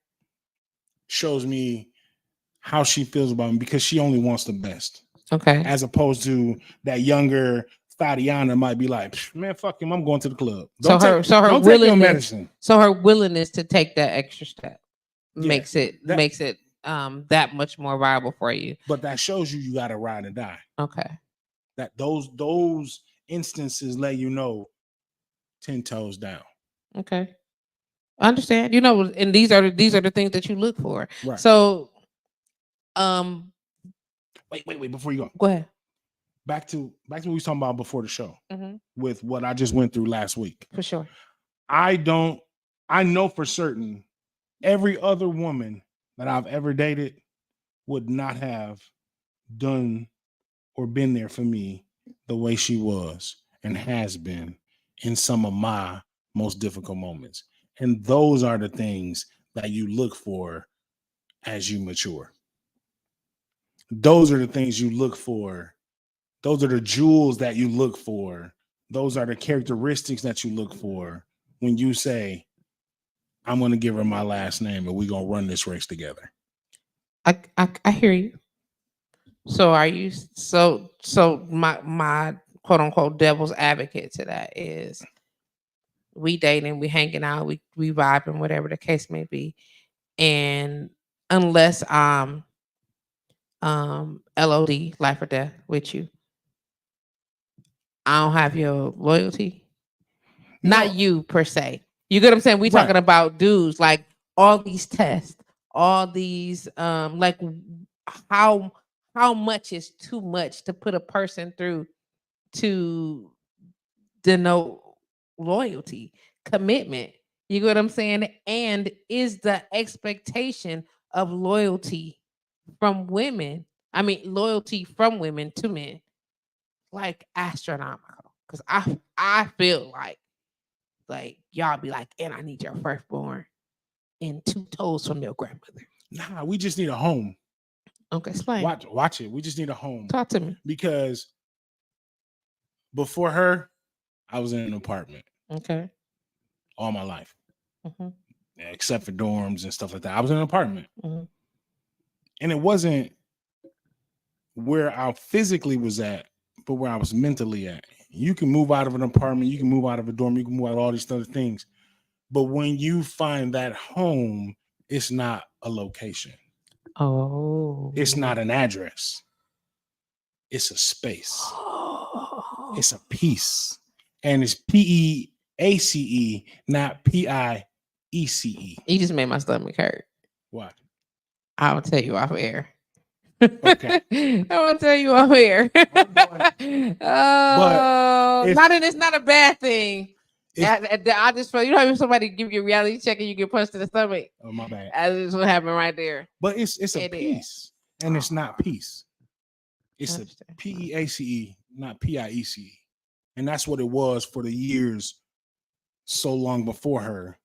shows me how she feels about me, because she only wants the best. Okay. As opposed to that younger Tatiana might be like, man, fuck him, I'm going to the club. Don't take your medicine. So her willingness to take that extra step makes it that much more viable for you. But that shows you got to ride and die. Okay. That those instances let you know 10 toes down. Okay. I understand. You know, and these are the things that you look for. Right. So wait, before you go. Go ahead. Back to what we was talking about before the show, mm-hmm. with what I just went through last week. For sure. I know for certain every other woman that I've ever dated would not have done or been there for me the way she was and has been in some of my most difficult moments. And those are the things that you look for as you mature. Those are the things you look for. Those are the jewels that you look for. Those are the characteristics that you look for when you say, I'm going to give her my last name and we're going to run this race together. I hear you. So are you, so my quote unquote devil's advocate to that is, we dating, we hanging out, we vibing, whatever the case may be. And unless LOD, life or death, with you. I don't have your loyalty. Not you per se. You get what I'm saying? We talking about dudes, like all these tests, all these like how much is too much to put a person through to denote loyalty, commitment. You get what I'm saying? And is the expectation of loyalty from women, I mean loyalty from women to men, like astronomical? Because I feel like y'all be like, and I need your firstborn and 2 toes from your grandmother. Nah, we just need a home. Okay, explain. Watch it. We just need a home. Talk to me. Because before her, I was in an apartment. Okay. All my life. Mm-hmm. Yeah, except for dorms and stuff like that. I was in an apartment. Mm-hmm. And it wasn't where I physically was at, but where I was mentally at. You can move out of an apartment, you can move out of a dorm, you can move out of all these other things. But when you find that home, it's not a location. Oh. It's not an address. It's a space. It's a piece. And it's PEACE, not PIECE. You just made my stomach hurt. Why? I'll tell you off air. Okay. I will tell you off air. It's not a bad thing. I just feel, you know, if somebody give you a reality check and you get punched in the stomach. Oh, my bad. That's what happened right there. But it's a piece, and it's not peace. It's a PEACE, not PIECE. And that's what it was for the years so long before her.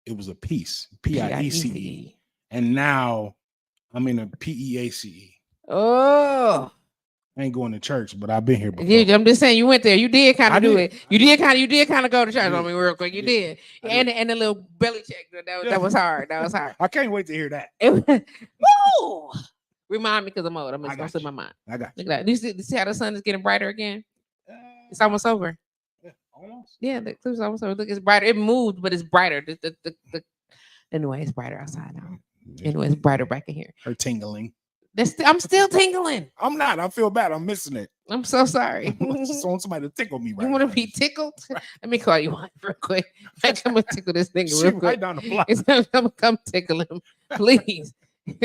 It was a piece, PIECE. And now I'm in a PEACE. Oh. I ain't going to church, but I've been here before. I'm just saying, you went there. You did kind of do it. You did kind of go to church on me real quick. You did. And a little belly check. That was hard. That was hard. I can't wait to hear that. Woo! Remind me because I'm old. I'm just going to slip my mind. I got you. Look at that. You see how the sun is getting brighter again? It's almost over. Yeah, almost. Yeah, the eclipse is almost over. Look, it's brighter. It moved, but it's brighter. Anyway, it's brighter outside now. Anyway, it's brighter back in here. Her tingling. I'm still tingling. I'm not. I feel bad. I'm missing it. I'm so sorry. I just want somebody to tickle me right You want to be tickled? Right. Let me call you one real quick. I'm going to tickle this thing real quick. Right down the block. I'm going to come tickle him, please,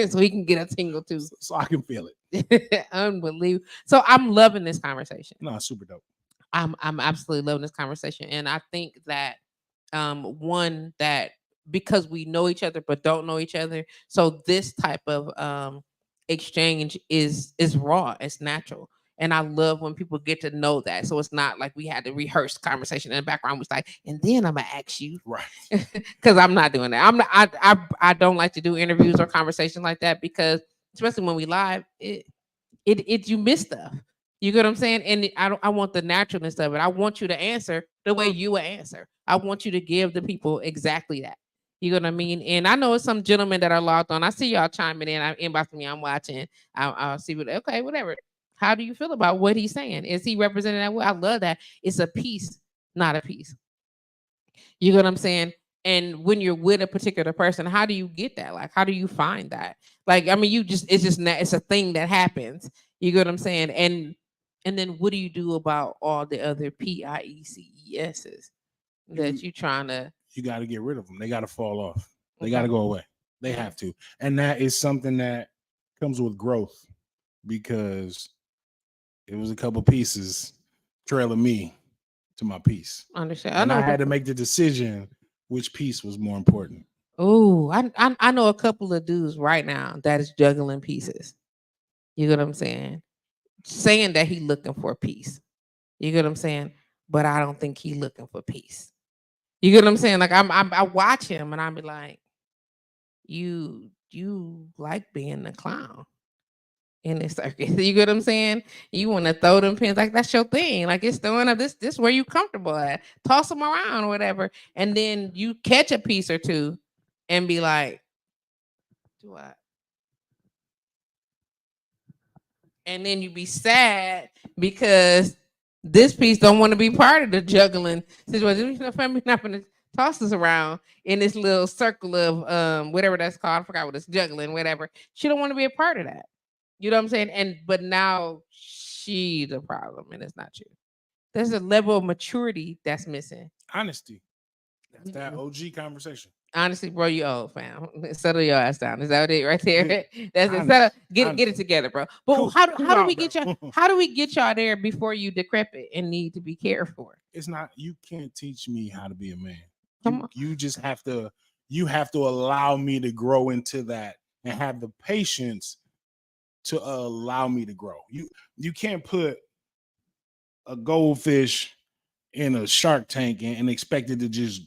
so he can get a tingle too. So I can feel it. Unbelievable. So I'm loving this conversation. No, super dope. I'm absolutely loving this conversation. And I think that one, that because we know each other but don't know each other, so this type of exchange is raw, it's natural. And I love when people get to know that. So it's not like we had to rehearse conversation in the background. Was like, and then I'm gonna ask you, right? Because I'm not doing that. I don't like to do interviews or conversations like that, because especially when we live, it you miss stuff. You get what I'm saying? And I want the naturalness of it. I want you to answer the way you would answer. I want you to give the people exactly that. You know what I mean? And I know it's some gentlemen that are logged on. I see y'all chiming in. I inbox me. I'm watching. I'll see what. Okay, whatever. How do you feel about what he's saying? Is he representing that way? I love that. It's a piece, not a piece. You know what I'm saying? And when you're with a particular person, how do you get that? Like, how do you find that? Like, I mean, it's a thing that happens. You know what I'm saying? And then what do you do about all the other PIECESs that you trying to? You got to get rid of them. They got to fall off. They got to go away. They have to. And that is something that comes with growth, because it was a couple pieces trailing me to my piece. Understand? And I had to make the decision which piece was more important. Oh, I know a couple of dudes right now that is juggling pieces. You know what I'm saying? Saying that he looking for peace. You get what I'm saying? But I don't think he looking for peace. You get what I'm saying? Like I watch him and I be like, you like being a clown in this circus. You get what I'm saying? You want to throw them pins, like that's your thing. Like it's throwing up this where you comfortable at. Toss them around or whatever. And then you catch a piece or two and be like, do I? And then you be sad because this piece don't want to be part of the juggling situation. You know, family not going to toss us around in this little circle of whatever that's called. I forgot what it's juggling, whatever. She don't want to be a part of that. You know what I'm saying? But now she the problem, and it's not you. There's a level of maturity that's missing. Honesty. That's that OG conversation. Honestly, bro, you old, fam. Settle your ass down. Is that what it right there? That's it. Honest, Settle, get honest. it together, bro. But Cool how do out, we bro. get y'all? How do we get y'all there before you decrepit and need to be cared for? It's not. You can't teach me how to be a man. Come on. You just have to. You have to allow me to grow into that and have the patience to allow me to grow. You can't put a goldfish in a shark tank and expect it to just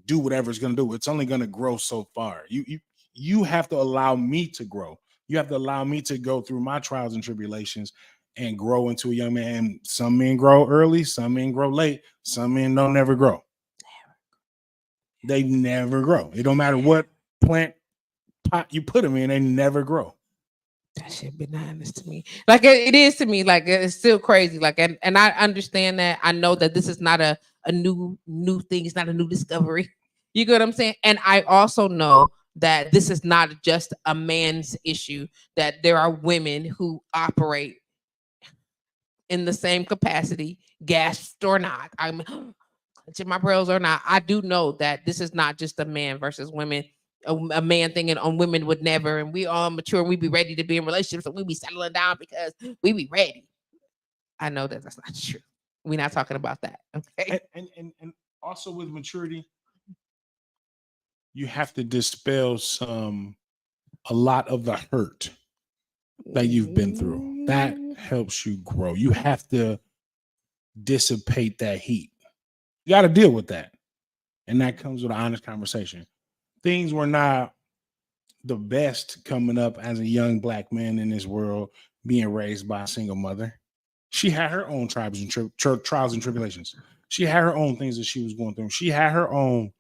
do whatever it's going to do. It's only going to grow so far. You have to allow me to grow. You have to allow me to go through my trials and tribulations and grow into a young man. And some men grow early, some men grow late, some men don't never grow. They never grow. It don't matter what plant pot you put them in, they never grow. That shit bananas to me. Like it is to me. Like it's still crazy. Like and I understand that. I know that this is not a new thing. It's not a new discovery. You get what I'm saying? And I also know that this is not just a man's issue. That there are women who operate in the same capacity, gasped or not. I'm clenching my pearls or not. I do know that this is not just a man versus women. A man thinking on women would never, and we all mature and we be ready to be in relationships, and we be settling down because we be ready. I know that that's not true. We're not talking about that. Okay. And also with maturity, you have to dispel a lot of the hurt that you've been through. That helps you grow. You have to dissipate that heat. You got to deal with that. And that comes with an honest conversation. Things were not the best coming up as a young black man in this world, being raised by a single mother. She had her own trials and tribulations. She had her own things that she was going through. She had her own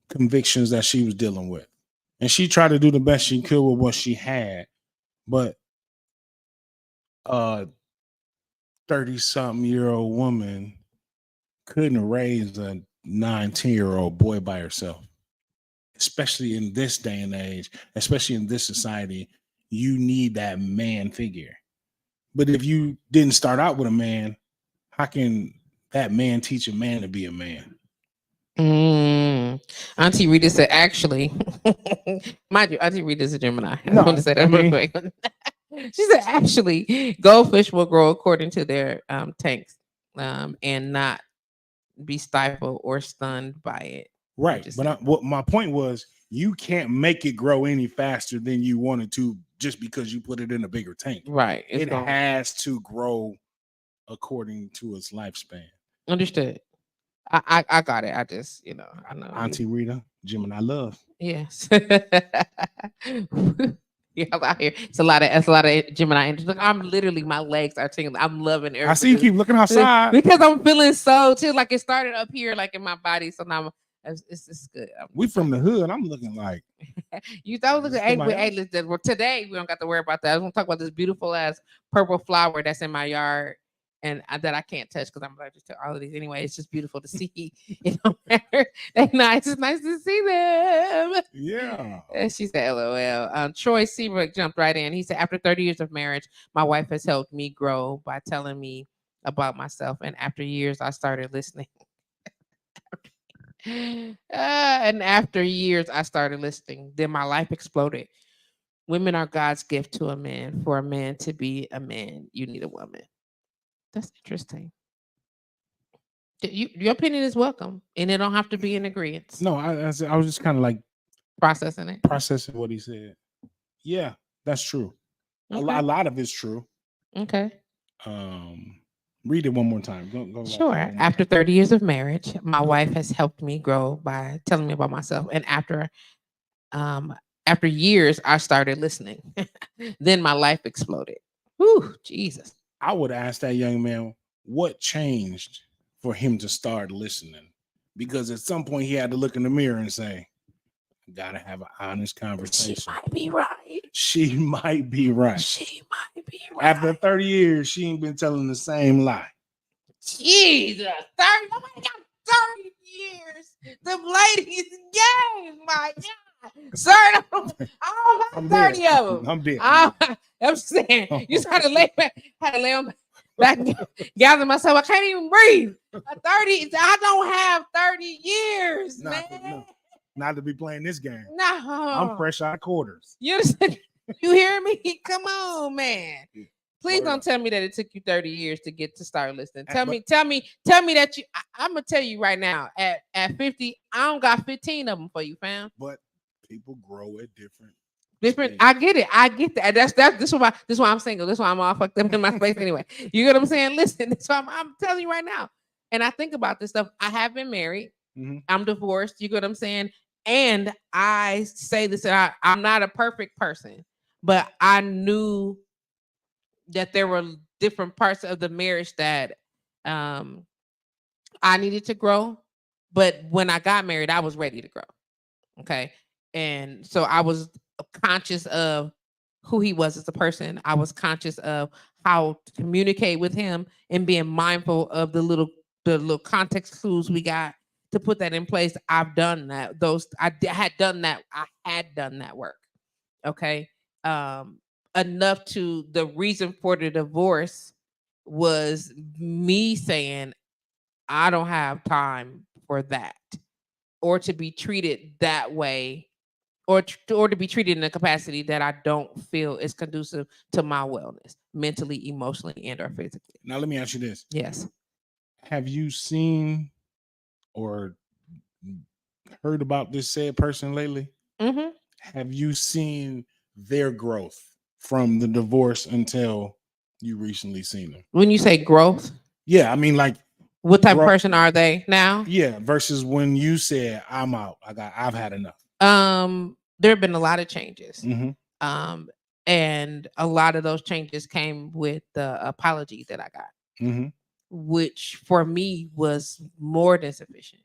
convictions that she was dealing with. And she tried to do the best she could with what she had. But 30-something-year-old woman couldn't raise a 19-year-old boy by herself. Especially in this day and age, especially in this society, you need that man figure. But if you didn't start out with a man, how can that man teach a man to be a man? Auntie Rita said, actually, mind you, Auntie Rita's a Gemini. I want to say that real quick. She said, actually, goldfish will grow according to their tanks and not be stifled or stunned by it. Right. But what my point was, you can't make it grow any faster than you wanted to just because you put it in a bigger tank. Right. It has to grow according to its lifespan. Understood. I got it. I just, I know. Auntie Rita, Gemini love. Yes. Yeah, out here. It's a lot of Gemini energy. Look, I'm literally, my legs are tingling. I'm loving it. I see you keep looking outside because I'm feeling so too. Like it started up here, like in my body. So now it's good. We from the hood. I'm looking like you thought looking. Hey, today we don't got to worry about that. I was gonna talk about this beautiful ass purple flower that's in my yard. And that I can't touch because I'm allergic to all of these anyway. It's just beautiful to see. It don't matter. They're nice. It's nice to see them. Yeah. And she said, LOL. Troy Seabrook jumped right in. He said, after 30 years of marriage, my wife has helped me grow by telling me about myself. And after years, I started listening. And after years, I started listening. Then my life exploded. Women are God's gift to a man. For a man to be a man, you need a woman. That's interesting. Your opinion is welcome, and it don't have to be in agreement. No, I was just kind of like processing what he said. Yeah, that's true. Okay. A lot of it's true. Okay. Read it one more time. Go sure. After 30 years of marriage, my wife has helped me grow by telling me about myself, and after years, I started listening. Then my life exploded. Whew, Jesus. I would ask that young man what changed for him to start listening, because at some point he had to look in the mirror and say, I gotta have an honest conversation. She might be right. She might be right. She might be right. After 30 years, she ain't been telling the same lie. Jesus, 30, oh my God, 30 years. The ladies game, my Sir, I don't I'm got 30 dead. of them. I'm dead. I'm saying, you had to lay on back and gather myself. I can't even breathe. 30, I don't have 30 years, man. Not to be playing this game. No. I'm fresh out of quarters. You hear me? Come on, man. Please don't tell me that it took you 30 years to get to start listening. Tell me that I'm gonna tell you right now. At 50, I don't got 15 of them for you, fam. But people grow at different. I get it. I get that. This is why I'm single. This is why I'm all fucked up in my space anyway. You get what I'm saying? Listen, that's why I'm telling you right now. And I think about this stuff. I have been married. Mm-hmm. I'm divorced. You get what I'm saying? And I say this, and I'm not a perfect person, but I knew that there were different parts of the marriage that I needed to grow. But when I got married, I was ready to grow. Okay. And so I was conscious of who he was as a person. I was conscious of how to communicate with him and being mindful of the little context clues we got to put that in place. I've done that. I had done that work. Okay. Enough to the reason for the divorce was me saying, I don't have time for that, or to be treated that way, or to be treated in a capacity that I don't feel is conducive to my wellness, mentally, emotionally, and or physically. Now, let me ask you this. Yes. Have you seen or heard about this said person lately? Mm-hmm. Have you seen their growth from the divorce until you recently seen them? When you say growth? Yeah, I mean, like, what type of person are they now? Yeah, versus when you said, I'm out. I've had enough. There have been a lot of changes. Mm-hmm. And a lot of those changes came with the apology that I got, mm-hmm. which for me was more than sufficient.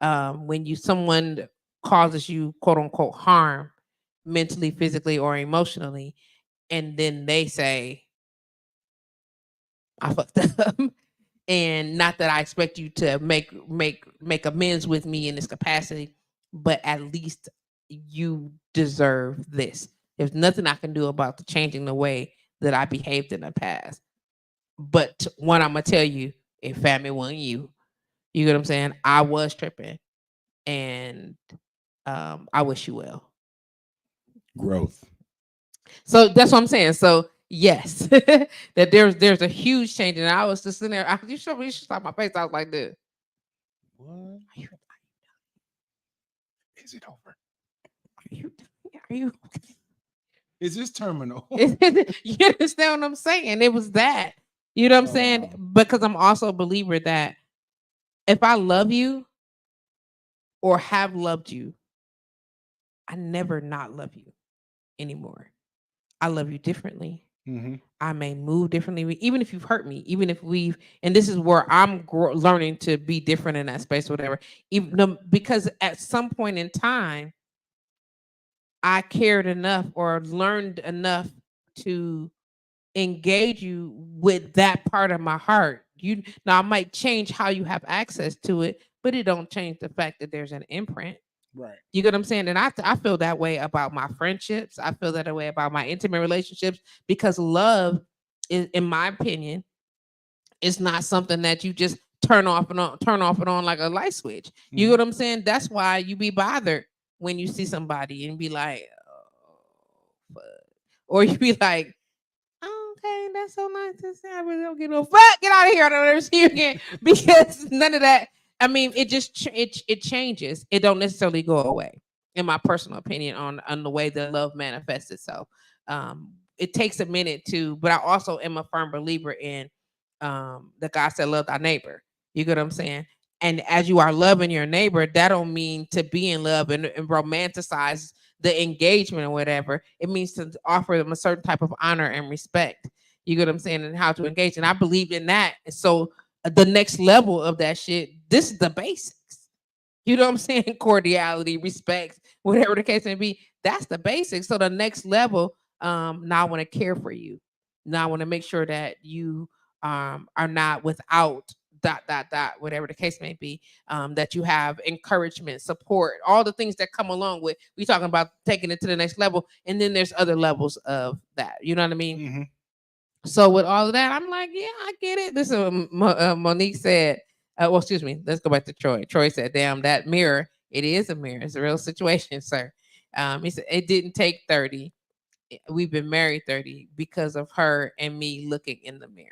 When someone causes you quote unquote harm mentally, physically, or emotionally, and then they say, I fucked up. And not that I expect you to make amends with me in this capacity, but at least you deserve this. There's nothing I can do about the changing the way that I behaved in the past. But one, I'm gonna tell you, if family wasn't you, you get what I'm saying? I was tripping, and I wish you well. Growth. So that's what I'm saying. So yes, that there's a huge change, and I was just sitting there. You should stop my face. I was like this. What? Is it over? Are you? Is this terminal? You understand what I'm saying? It was that. You know what I'm saying? Because I'm also a believer that if I love you or have loved you, I never not love you anymore. I love you differently. Mm-hmm. I may move differently, even if you've hurt me, even if and this is where I'm learning to be different in that space, whatever. Because at some point in time, I cared enough or learned enough to engage you with that part of my heart. Now I might change how you have access to it, but it don't change the fact that there's an imprint. Right. You get what I'm saying? And I feel that way about my friendships. I feel that way about my intimate relationships, because love is, in my opinion, is not something that you just turn off and on like a light switch. Mm-hmm. You get what I'm saying? That's why you be bothered when you see somebody and be like, oh, fuck. Or you be like, okay, that's so nice to say. I really don't get no fuck. Get out of here. I don't ever see you again. Because none of that. I mean, it just it changes. It don't necessarily go away, in my personal opinion, on the way that love manifests itself. It takes a minute but I also am a firm believer in the God said, love thy neighbor. You get what I'm saying? And as you are loving your neighbor, that don't mean to be in love and romanticize the engagement or whatever. It means to offer them a certain type of honor and respect. You get what I'm saying? And how to engage. And I believe in that. And so the next level of that shit, this is the basics. You know what I'm saying? Cordiality, respect, whatever the case may be. That's the basics. So the next level, now I want to care for you. Now I want to make sure that you are not without whatever the case may be, that you have encouragement, support, all the things that come along with, we talking about taking it to the next level. And then there's other levels of that. You know what I mean? Mm-hmm. So with all of that, I'm like, yeah, I get it. This is what Monique said. Well, excuse me. Let's go back to Troy. Troy said, damn, that mirror, it is a mirror. It's a real situation, sir. He said, it didn't take 30. We've been married 30 because of her and me looking in the mirror.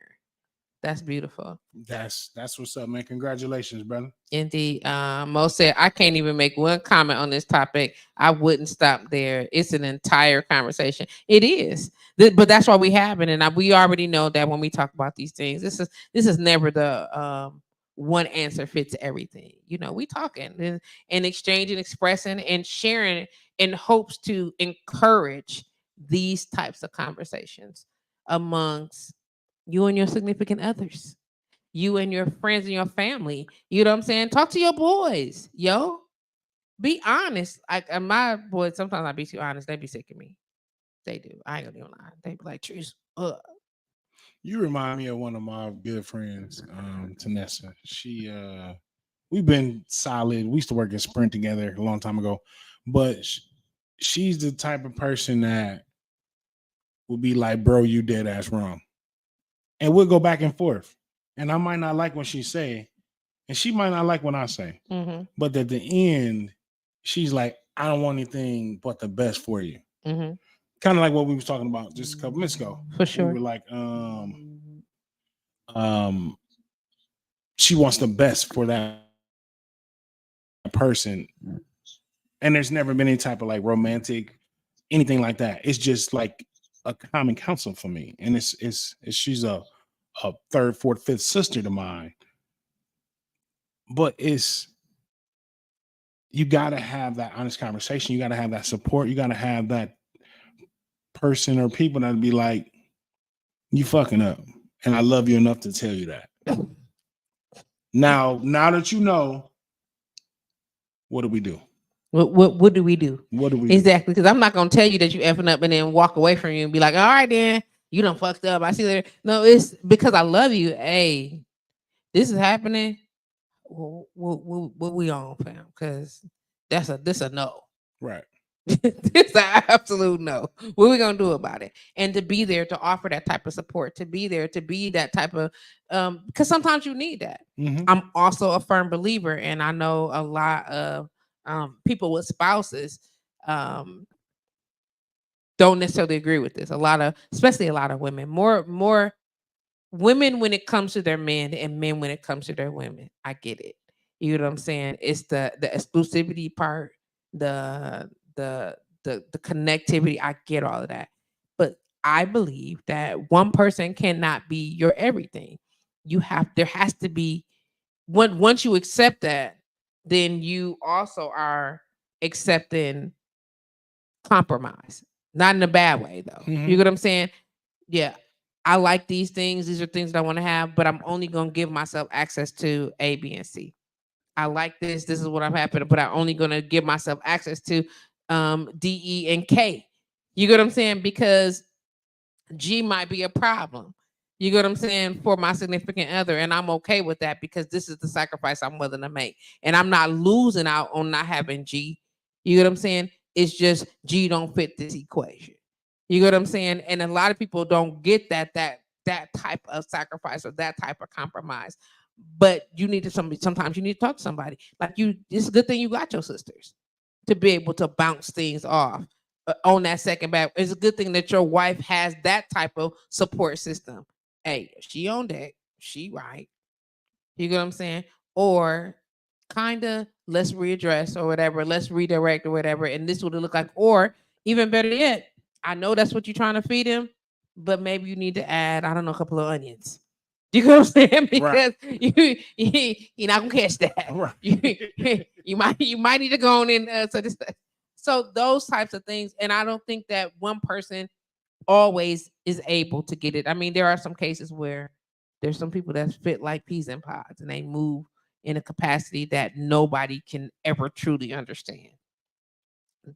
That's beautiful. That's what's up, man. Congratulations, brother. Indeed. Mo said, I can't even make one comment on this topic. I wouldn't stop there. It's an entire conversation. It is. But that's why we have it. And we already know that when we talk about these things, this is never the one answer fits everything. You know, we talking and exchanging, expressing, and sharing in hopes to encourage these types of conversations amongst you and your significant others, you and your friends and your family. You know what I'm saying? Talk to your boys, yo. Be honest. My boys, sometimes I be too honest. They be sick of me. They do. I ain't gonna even lie. They be like, Trees, You remind me of one of my good friends, Tanessa. She we've been solid. We used to work in Sprint together a long time ago, but she's the type of person that will be like, bro, you dead ass wrong. And we'll go back and forth. And I might not like what she say, and she might not like what I say. mm-hmm. But at the end, she's like, I don't want anything but the best for you. Mm-hmm. Kind of like what we was talking about just a couple minutes ago. For sure. We were like, she wants the best for that person. And there's never been any type of like romantic, anything like that. It's just like a common counsel for me. And it's she's a third, fourth, fifth sister to mine. But you gotta have that honest conversation. You gotta have that support. You gotta have that person or people that be like, you fucking up. And I love you enough to tell you that. Now that you know, what do we do? What do we do? What do we exactly? Because I'm not gonna tell you that you effing up and then walk away from you and be like, all right, then you done fucked up. I see that. No, it's because I love you. Hey, this is happening. What we on, fam? Because this a no. Right. It's an absolute no. What are we gonna do about it? And to be there to offer that type of support, to be there to be that type of because sometimes you need that. Mm-hmm. I'm also a firm believer, and I know a lot of people with spouses don't necessarily agree with this. Especially a lot of women, more women when it comes to their men and men when it comes to their women. I get it. You know what I'm saying? It's the exclusivity part, the connectivity. I get all of that. But I believe that one person cannot be your everything. There has to be once you accept that, then you also are accepting compromise. Not in a bad way though. Mm-hmm. You get what I'm saying? Yeah. I like these things. These are things that I want to have, but I'm only going to give myself access to A, B, and C. I like this. This is what I'm happy to, but I'm only going to give myself access to D, E, and K. You get what I'm saying? Because G might be a problem. You get what I'm saying? For my significant other. And I'm okay with that because this is the sacrifice I'm willing to make. And I'm not losing out on not having G. You get what I'm saying? It's just G don't fit this equation. You get what I'm saying? And a lot of people don't get that type of sacrifice or that type of compromise. But you need to sometimes you need to talk to somebody. Like it's a good thing you got your sisters to be able to bounce things off on that second back. It's a good thing that your wife has that type of support system. Hey, she on deck, she right. You get what I'm saying? Or kind of let's readdress or whatever, let's redirect or whatever, and this would look like. Or even better yet, I know that's what you're trying to feed him, but maybe you need to add, I don't know, a couple of onions. You know what I'm saying? Because you're not gonna catch that. Right. You might need to go on in so those types of things. And I don't think that one person always is able to get it. I mean, there are some cases where there's some people that fit like peas in pods and they move in a capacity that nobody can ever truly understand.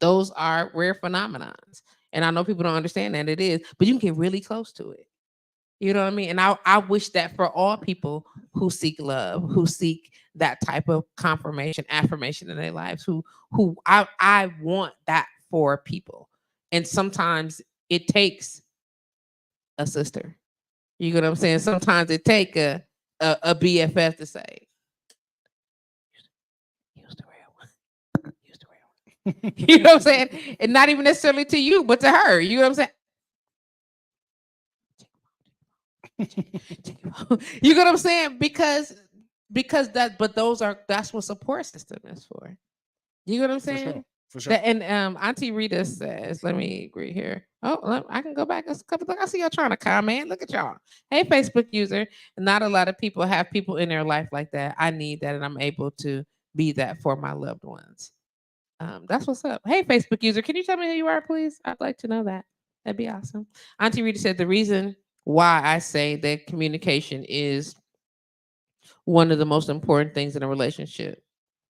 Those are rare phenomenons. And I know people don't understand that it is, but you can get really close to it. You know what I mean? And I wish that for all people who seek love, who seek that type of confirmation, affirmation in their lives, who I want that for people. And sometimes it takes a sister. You know what I'm saying? Sometimes it take a BFF to say, use the real one. Use the real one. You know what I'm saying? And not even necessarily to you, but to her. You know what I'm saying? You know what I'm saying? Because that's what support system is for. You know what I'm saying? For sure. And Auntie Rita says, let me agree here. Oh, I can go back a couple. Look, I see y'all trying to comment. Look at y'all. Hey, Facebook user. Not a lot of people have people in their life like that. I need that, and I'm able to be that for my loved ones. That's what's up. Hey, Facebook user, can you tell me who you are, please? I'd like to know that. That'd be awesome. Auntie Rita said the reason why I say that communication is one of the most important things in a relationship.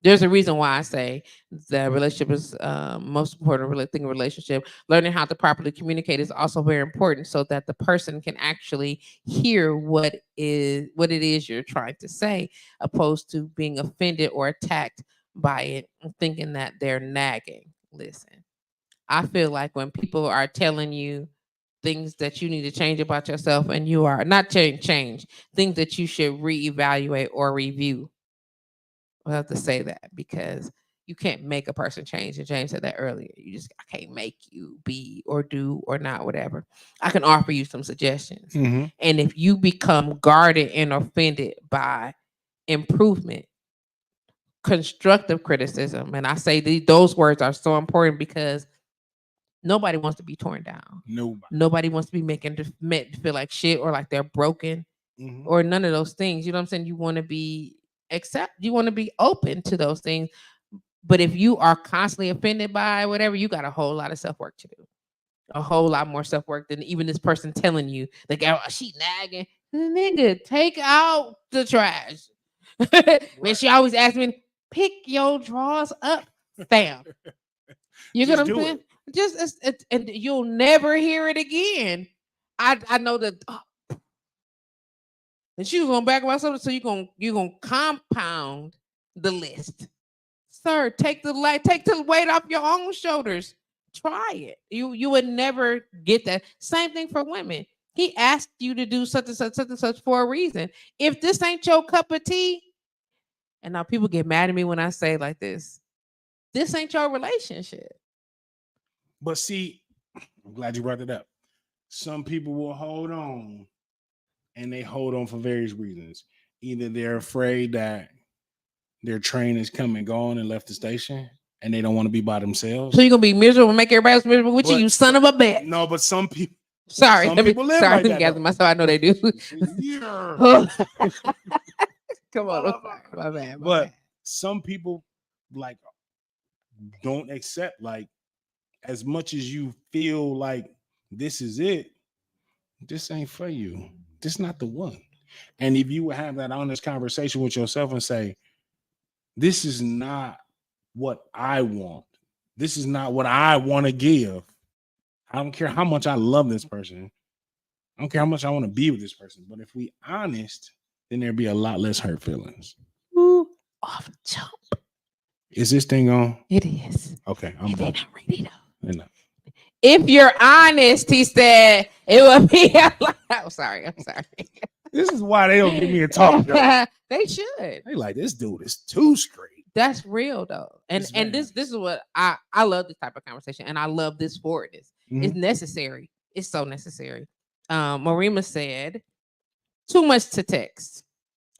There's a reason why I say the relationship is most important thing in a relationship. Learning how to properly communicate is also very important, so that the person can actually hear what it is you're trying to say, opposed to being offended or attacked by it, and thinking that they're nagging. Listen, I feel like when people are telling you things that you need to change about yourself, and you are not change things that you should reevaluate or review. I have to say that because you can't make a person change. And James said that earlier. I can't make you be or do or not, whatever. I can offer you some suggestions. Mm-hmm. And if you become guarded and offended by improvement, constructive criticism, and I say those words are so important because nobody wants to be torn down. Nobody wants to be meant to feel like shit or like they're broken, or none of those things. You know what I'm saying? You want to be you want to be open to those things. But if you are constantly offended by whatever, you got a whole lot of self-work to do. A whole lot more self-work than even this person telling you, like, oh, she nagging. Nigga, take out the trash. Man, she always asks me, pick your drawers up, fam. You get what I'm saying? And you'll never hear it again. I know that. And she was gonna back about something, so you're gonna compound the list. Sir, take the weight off your own shoulders. Try it. You would never get that. Same thing for women. He asked you to do such and such for a reason. If this ain't your cup of tea, and now people get mad at me when I say like this ain't your relationship. But see, I'm glad you brought it up. Some people will hold on, and they hold on for various reasons. Either they're afraid that their train is come and gone and left the station, and they don't want to be by themselves. So you're gonna be miserable and make everybody else miserable with you son of a bitch. No, but some people. Sorry, some people live like that. Myself, I know they do. Yeah. Come on, my bad. But some people like don't accept, like, as much as you feel like this is it, this ain't for you. This not the one. And if you would have that honest conversation with yourself and say, this is not what I want. This is not what I want to give. I don't care how much I love this person. I don't care how much I want to be with this person. But if we honest, then there'd be a lot less hurt feelings. Ooh, off jump. Is this thing on? It is. Okay. I'm not ready though. If you're honest, he said, it would be a lot. I'm sorry. This is why they don't give me a talk show. They should. They like, this dude is too straight. That's real though. And this is what I love, this type of conversation, and I love this for this. Mm-hmm. It's necessary. It's so necessary. Marima said, too much to text.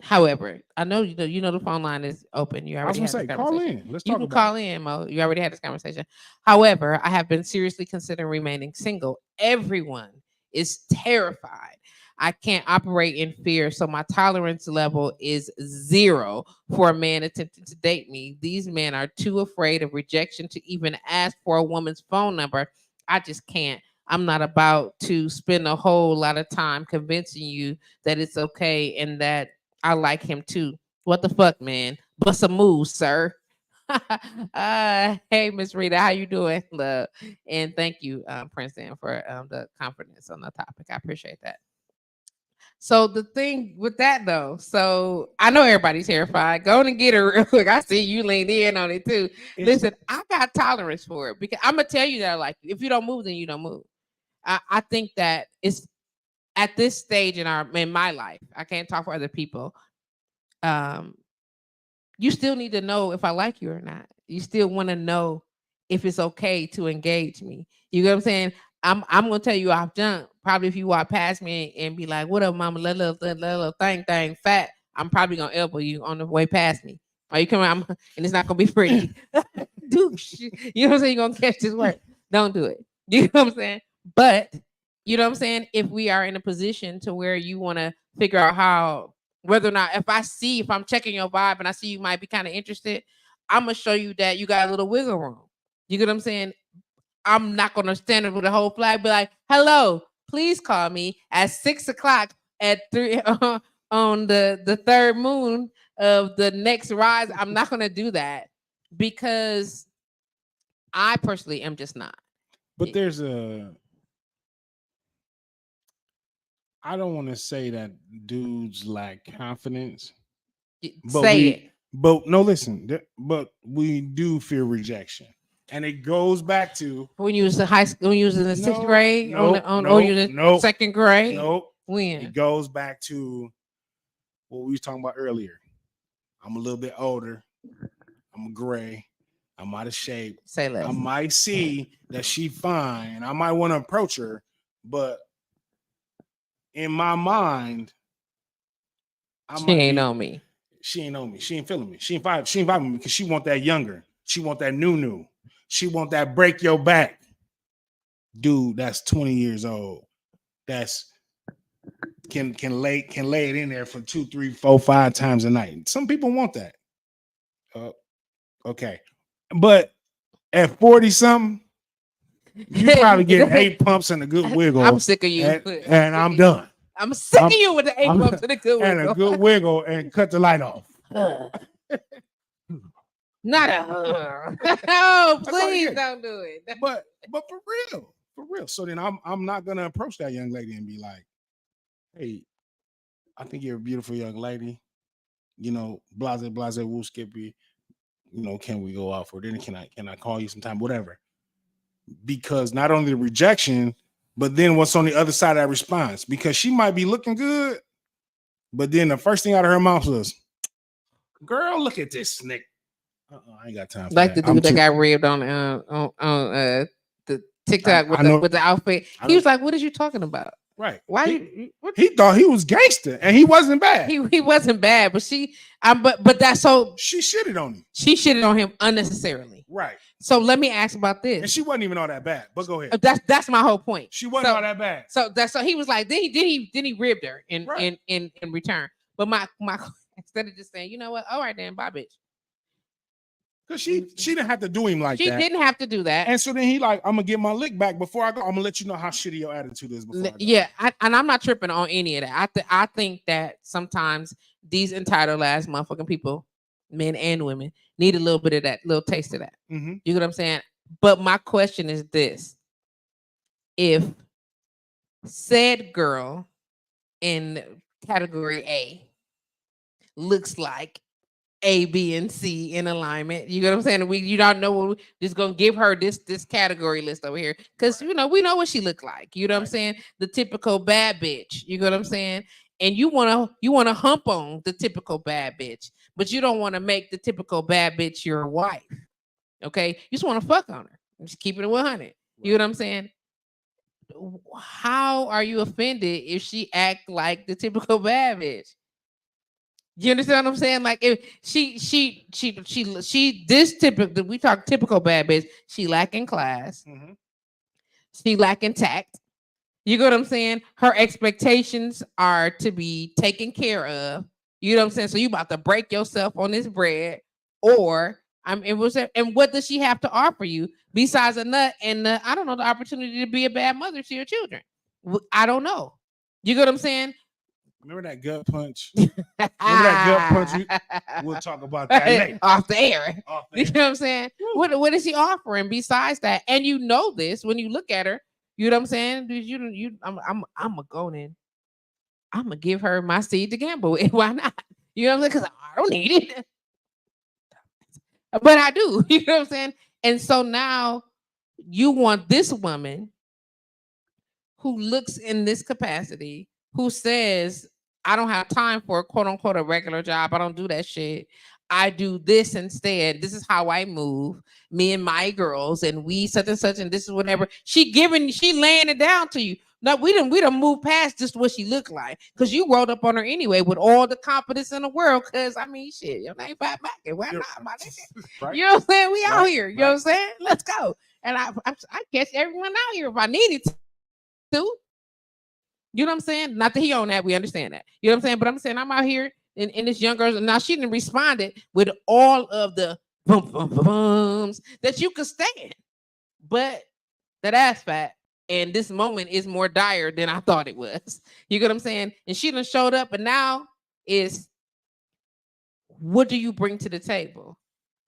However, I know you know the phone line is open. You already call in. You can call in, Mo. You already had this conversation. However, I have been seriously considering remaining single. Everyone is terrified. I can't operate in fear, so my tolerance level is 0 for a man attempting to date me. These men are too afraid of rejection to even ask for a woman's phone number. I just can't. I'm not about to spend a whole lot of time convincing you that it's okay and that I like him too. What the fuck, man? Bust a move, sir. Hey, Miss Rita, how you doing, love? And thank you, Princeton, for the confidence on the topic. I appreciate that. So the thing with that though, so I know everybody's terrified. Go on and get her real quick. I see you leaned in on it too. Listen, I got tolerance for it because I'm gonna tell you that like if you don't move, then you don't move. I think that it's at this stage in my life. I can't talk for other people. You still need to know if I like you or not. You still want to know if it's okay to engage me. You get what I'm saying? I'm gonna tell you off jump. Probably if you walk past me and be like, "What up, mama? Little thing, fat." I'm probably gonna elbow you on the way past me. Are you coming? And it's not gonna be pretty. Dude, you know what I'm saying? You're gonna catch this word. Don't do it. You know what I'm saying? But you know what I'm saying? If we are in a position to where you want to figure out how whether or not if I'm checking your vibe and I see you might be kind of interested, I'm gonna show you that you got a little wiggle room. You get what I'm saying? I'm not gonna stand up with a whole flag, be like, "Hello, please call me at 6:00 at 3 on the third moon of the next rise." I'm not gonna do that because I personally am just not. But there's I don't want to say that dudes lack confidence. But no, listen. But we do fear rejection, and it goes back to when you was in high school, when you was in the sixth grade, or you was in second grade. Nope. When it goes back to what we was talking about earlier. I'm a little bit older. I'm gray. I'm out of shape. Say less. I might see that she fine. I might want to approach her, but in my mind, she ain't on me. She ain't on me. She ain't feeling me. She ain't vibing me because she want that younger. She want that new. She want that break your back. Dude, that's 20 years old. That's can lay it in there for 2, 3, 4, 5 times a night. Some people want that. Okay. But at 40 something, you probably get 8 pumps and a good wiggle. I'm sick of you. And I'm done. I'm sick of you with the 8 pumps and a good wiggle. And a good wiggle and cut the light off. Not a oh, please don't do it. But for real. So then I'm not gonna approach that young lady and be like, "Hey, I think you're a beautiful young lady. You know, blase, woo, skippy. You know, can we go out for dinner? Can I call you sometime? Whatever." Because not only the rejection, but then what's on the other side of that response? Because she might be looking good, but then the first thing out of her mouth was, "Girl, look at this snake." I ain't got time for like that. the dude that got ribbed on the TikTok with the outfit. He was like, "What are you talking about?" Right. Why he thought he was gangster and he wasn't bad. He wasn't bad, but but that's so she shitted on him. She shitted on him unnecessarily. Right. So let me ask about this. And she wasn't even all that bad. But go ahead. That's my whole point. She wasn't all that bad. So he was like, then he ribbed her in return. But my instead of just saying, you know what, all right then, bye bitch. Because she didn't have to do him like that. She didn't have to do that. And so then he like, I'm gonna get my lick back before I go. I'm gonna let you know how shitty your attitude is before I go. Yeah, and I'm not tripping on any of that. I think that sometimes these entitled ass motherfucking people, men and women, need a little bit of that, little taste of that. Mm-hmm. You know what I'm saying? But my question is this: if said girl in category A looks like A, B, and C in alignment, you know what I'm saying? You don't know what just gonna give her this category list over here because we know what she look like. You know what I'm saying? The typical bad bitch. You know what I'm saying? And you wanna hump on the typical bad bitch, but you don't want to make the typical bad bitch your wife. Okay, you just want to fuck on her. Just keep it 100. You know what I'm saying? How are you offended if she act like the typical bad bitch? You understand what I'm saying? Like if she this typical, we talk typical bad bitch, she lacking class, she lacking tact. You know what I'm saying? Her expectations are to be taken care of. You know what I'm saying? So you about to break yourself on this bread, or and what does she have to offer you besides a nut and I don't know, the opportunity to be a bad mother to your children? I don't know. You know what I'm saying? Remember that gut punch? We'll talk about that later. Off the air. You know what I'm saying? What is she offering besides that? And you know this when you look at her. You know what I'm saying? I'm a go in. I'm gonna give her my seed to gamble with. Why not? You know what I'm saying? Because I don't need it, but I do. You know what I'm saying? And so now you want this woman who looks in this capacity, who says, I don't have time for a quote unquote a regular job. I don't do that shit. I do this instead. This is how I move. Me and my girls, and we such and such, and this is whatever. She laying it down to you. No, we done moved past just what she looked like. Because you rolled up on her anyway with all the confidence in the world. Because I mean shit, your name FatMackin. Why not, my nigga? Right. You know what I'm saying? We out here. You know what I'm saying? Let's go. And I catch everyone out here if I needed to. You know what I'm saying? Not that he on that, we understand that. You know what I'm saying? But I'm saying I'm out here in this young girl. Now she didn't responded with all of the bums that you could stand. But that ass fat. And this moment is more dire than I thought it was. You get what I'm saying? And she done showed up, and now is what do you bring to the table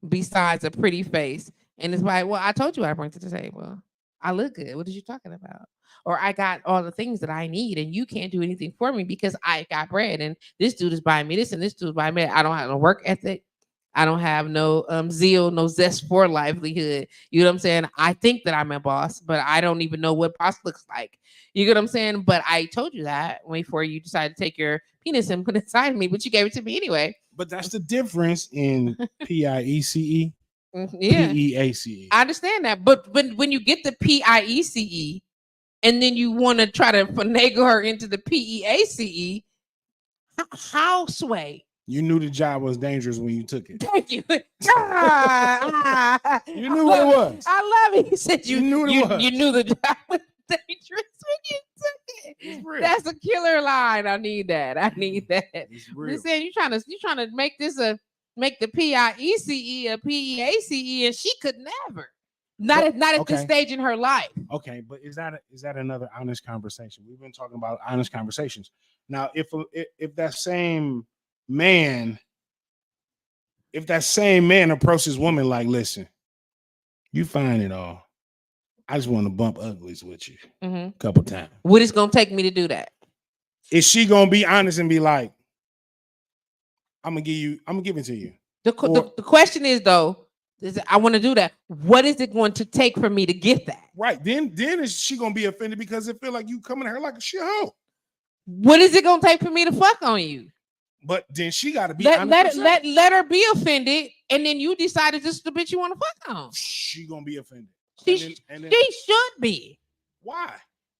besides a pretty face? And it's like, well, I told you what I bring to the table. I look good. What are you talking about? Or I got all the things that I need, and you can't do anything for me because I got bread, and this dude is buying me this, and this dude is buying me that. I don't have no work ethic. I don't have no zeal, no zest for livelihood. You know what I'm saying? I think that I'm a boss, but I don't even know what boss looks like. You get what I'm saying? But I told you that before you decided to take your penis and put it inside me, but you gave it to me anyway. But that's the difference in PIECE, yeah. PEACE. I understand that. But when you get the PIECE and then you want to try to finagle her into the PEACE, how sway? You knew the job was dangerous when you took it. Thank you. You knew what it was. I love it. You said you knew it was. You knew the job was dangerous when you took it. That's a killer line. I need that. I need that. Listen, you trying to make the PIECE a PEACE, and she could never. Not at this stage in her life. Okay, but is that another honest conversation? We've been talking about honest conversations. Now, if that same man approaches woman like, listen, you find it all. I just want to bump uglies with you a couple times. What is gonna take me to do that? Is she gonna be honest and be like, I'm gonna give it to you? The question is though, I want to do that. What is it going to take for me to get that? Right. Then is she gonna be offended because it feel like you coming at her like a shit hoe? What is it gonna take for me to fuck on you? But then she got to be let her be offended, and then you decided this is the bitch you want to fuck on. She gonna be offended. She should be. Why?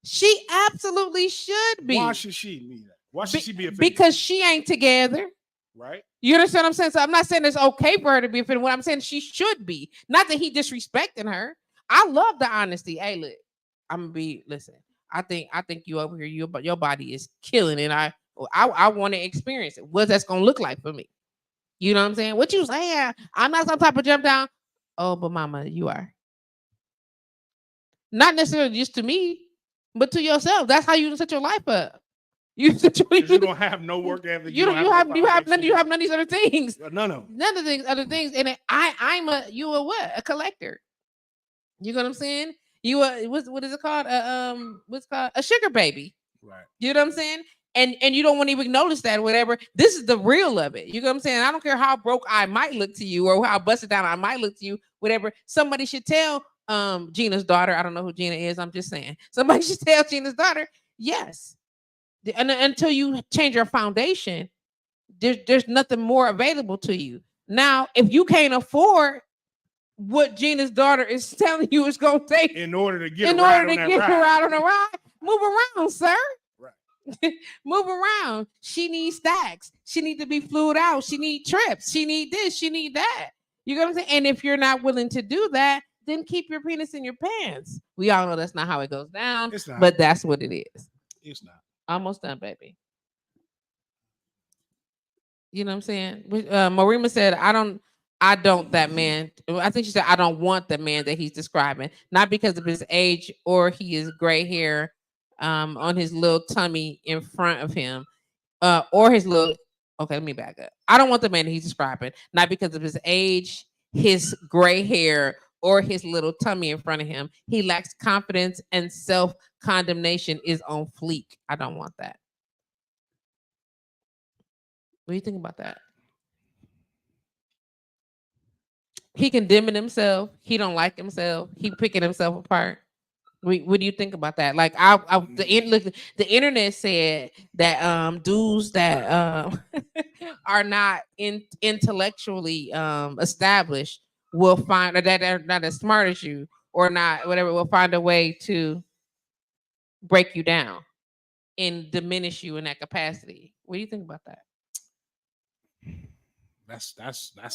She absolutely should be. Why should she be that? Why should she be offended? Because she ain't together. Right. You understand what I'm saying? So I'm not saying it's okay for her to be offended. What I'm saying, she should be. Not that he disrespecting her. I love the honesty. Hey, look, listen. I think you over here, your body is killing it. I want to experience it. What that's gonna look like for me. You know what I'm saying? What you saying? I'm not some type of jump down. Oh, but mama, you are. Not necessarily just to me, but to yourself. That's how you set your life up. You don't have no work ethic. You have none of these other things. None of these other things. And you a what? A collector. You know what I'm saying? You what is it called? What's it called? A sugar baby. Right. You know what I'm saying? And you don't want to even notice that, whatever. This is the real of it. You know what I'm saying? I don't care how broke I might look to you or how busted down I might look to you, whatever. Somebody should tell Gina's daughter. I don't know who Gina is. I'm just saying. Somebody should tell Gina's daughter, yes. And until you change your foundation, there's nothing more available to you. Now, if you can't afford what Gina's daughter is telling you it's gonna take in order to get her out on a ride, move around, sir. Right. Move around. She needs stacks. She needs to be flued out. She needs trips. She need this. She need that. You know what I'm saying? And if you're not willing to do that, then keep your penis in your pants. We all know that's not how it goes down, but that's what it is. It's not. Almost done, baby. You know what I'm saying? Marima said, I don't that man. I think she said, I don't want the man that he's describing. Not because of his age or he is gray hair on his little tummy in front of him. Or his little, okay, let me back up. I don't want the man that he's describing. Not because of his age, his gray hair, or his little tummy in front of him. He lacks confidence and self-condemnation is on fleek. I don't want that. What do you think about that? He condemning himself. He don't like himself. He picking himself apart. What do you think about that? Like, the internet said that dudes that are not intellectually established will find, or that they're not as smart as you or not whatever, will find a way to break you down and diminish you in that capacity. What do you think about that? That's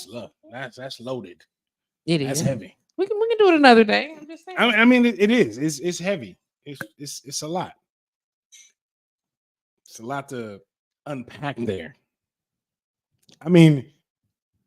love. That's loaded. It That's is heavy. We can do it another day. I'm just saying. I mean, it is. It's heavy. It's a lot. It's a lot to unpack there. I mean,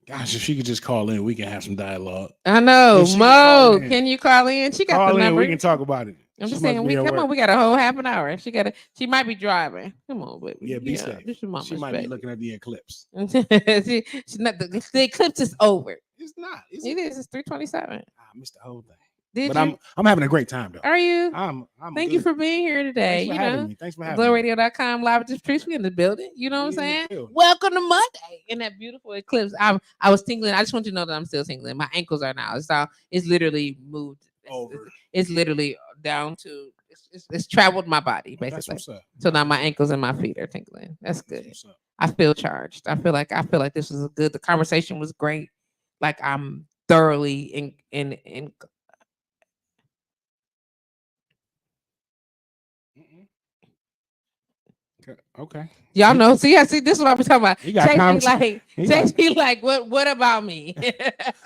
gosh, if she could just call in, we can have some dialogue. I know, If she Mo. Can you call in? She got call the in, number. we can talk about it. I'm just She must saying, be at come work. on, we got a whole half an hour. She might be driving. Come on, baby. Yeah, be safe. This is mama's She might baby. be looking at the eclipse. She's not, the eclipse is over. It's not. It is. It's 3:27. I missed the whole thing. Did but you? I'm having a great time though. Are you? I'm Thank good. you for being here today. Thanks for having me. Thanks for having me. BlowRadio.com, live with JustPatrice. We in the building. You know what I'm We in the saying? building. Welcome to Monday in that beautiful eclipse. I was tingling. I just want you to know that I'm still tingling. My ankles are now. It's literally moved Over. It's literally down to it's traveled my body basically. That's what's up. So now my ankles and my feet are tingling. That's good. That's what's up. I feel charged. I feel like this was good. The conversation was great. Like I'm thoroughly in Okay. Y'all know. See, this is what I'm talking about. JP like, what about me?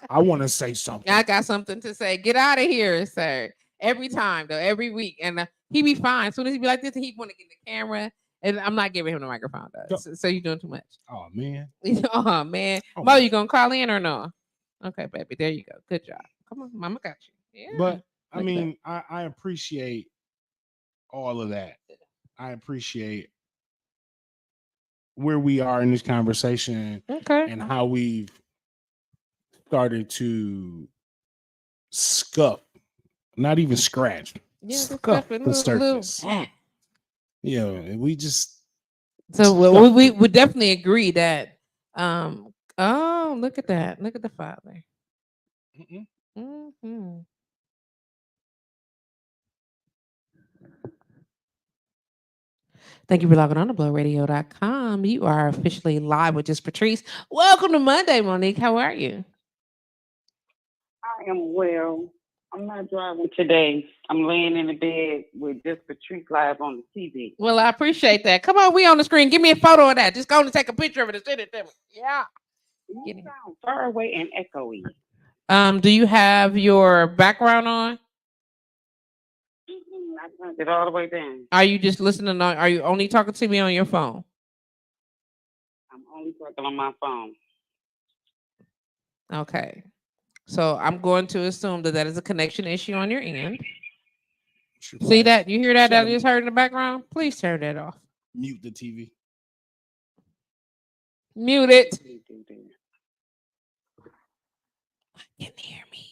I want to say something. I got something to say. Get out of here, sir. Every time though, every week, and he be fine. As soon as he be like this, he want to get the camera, and I'm not giving him the microphone though. So you're doing too much. Oh man. Oh man. Mo, you gonna call in or no? Okay, baby. There you go. Good job. Come on, mama got you. Yeah. But I mean, I appreciate all of that. I appreciate where we are in this conversation, and how we've started to scuff, not even scratch, scuff the surface. Yeah, we just we would definitely agree that. Oh, look at that! Look at the father. Mm-hmm. Thank you for logging on to BlowRadio.com. You are officially live with JustPatrice. Welcome to Monday, Monique. How are you? I am well. I'm not driving today. I'm laying in the bed with JustPatrice live on the TV. Well, I appreciate that. Come on, we on the screen. Give me a photo of that. Just go and take a picture of it and send it to me. Yeah. You sound far away and echoey. Do you have your background on? I turned it all the way down. Are you just listening on? Are you only talking to me on your phone? I'm only talking on my phone. Okay. So I'm going to assume that is a connection issue on your end. See that? You hear that? That I just heard in the background? Please turn that off. Mute the TV. Mute it. I can hear me.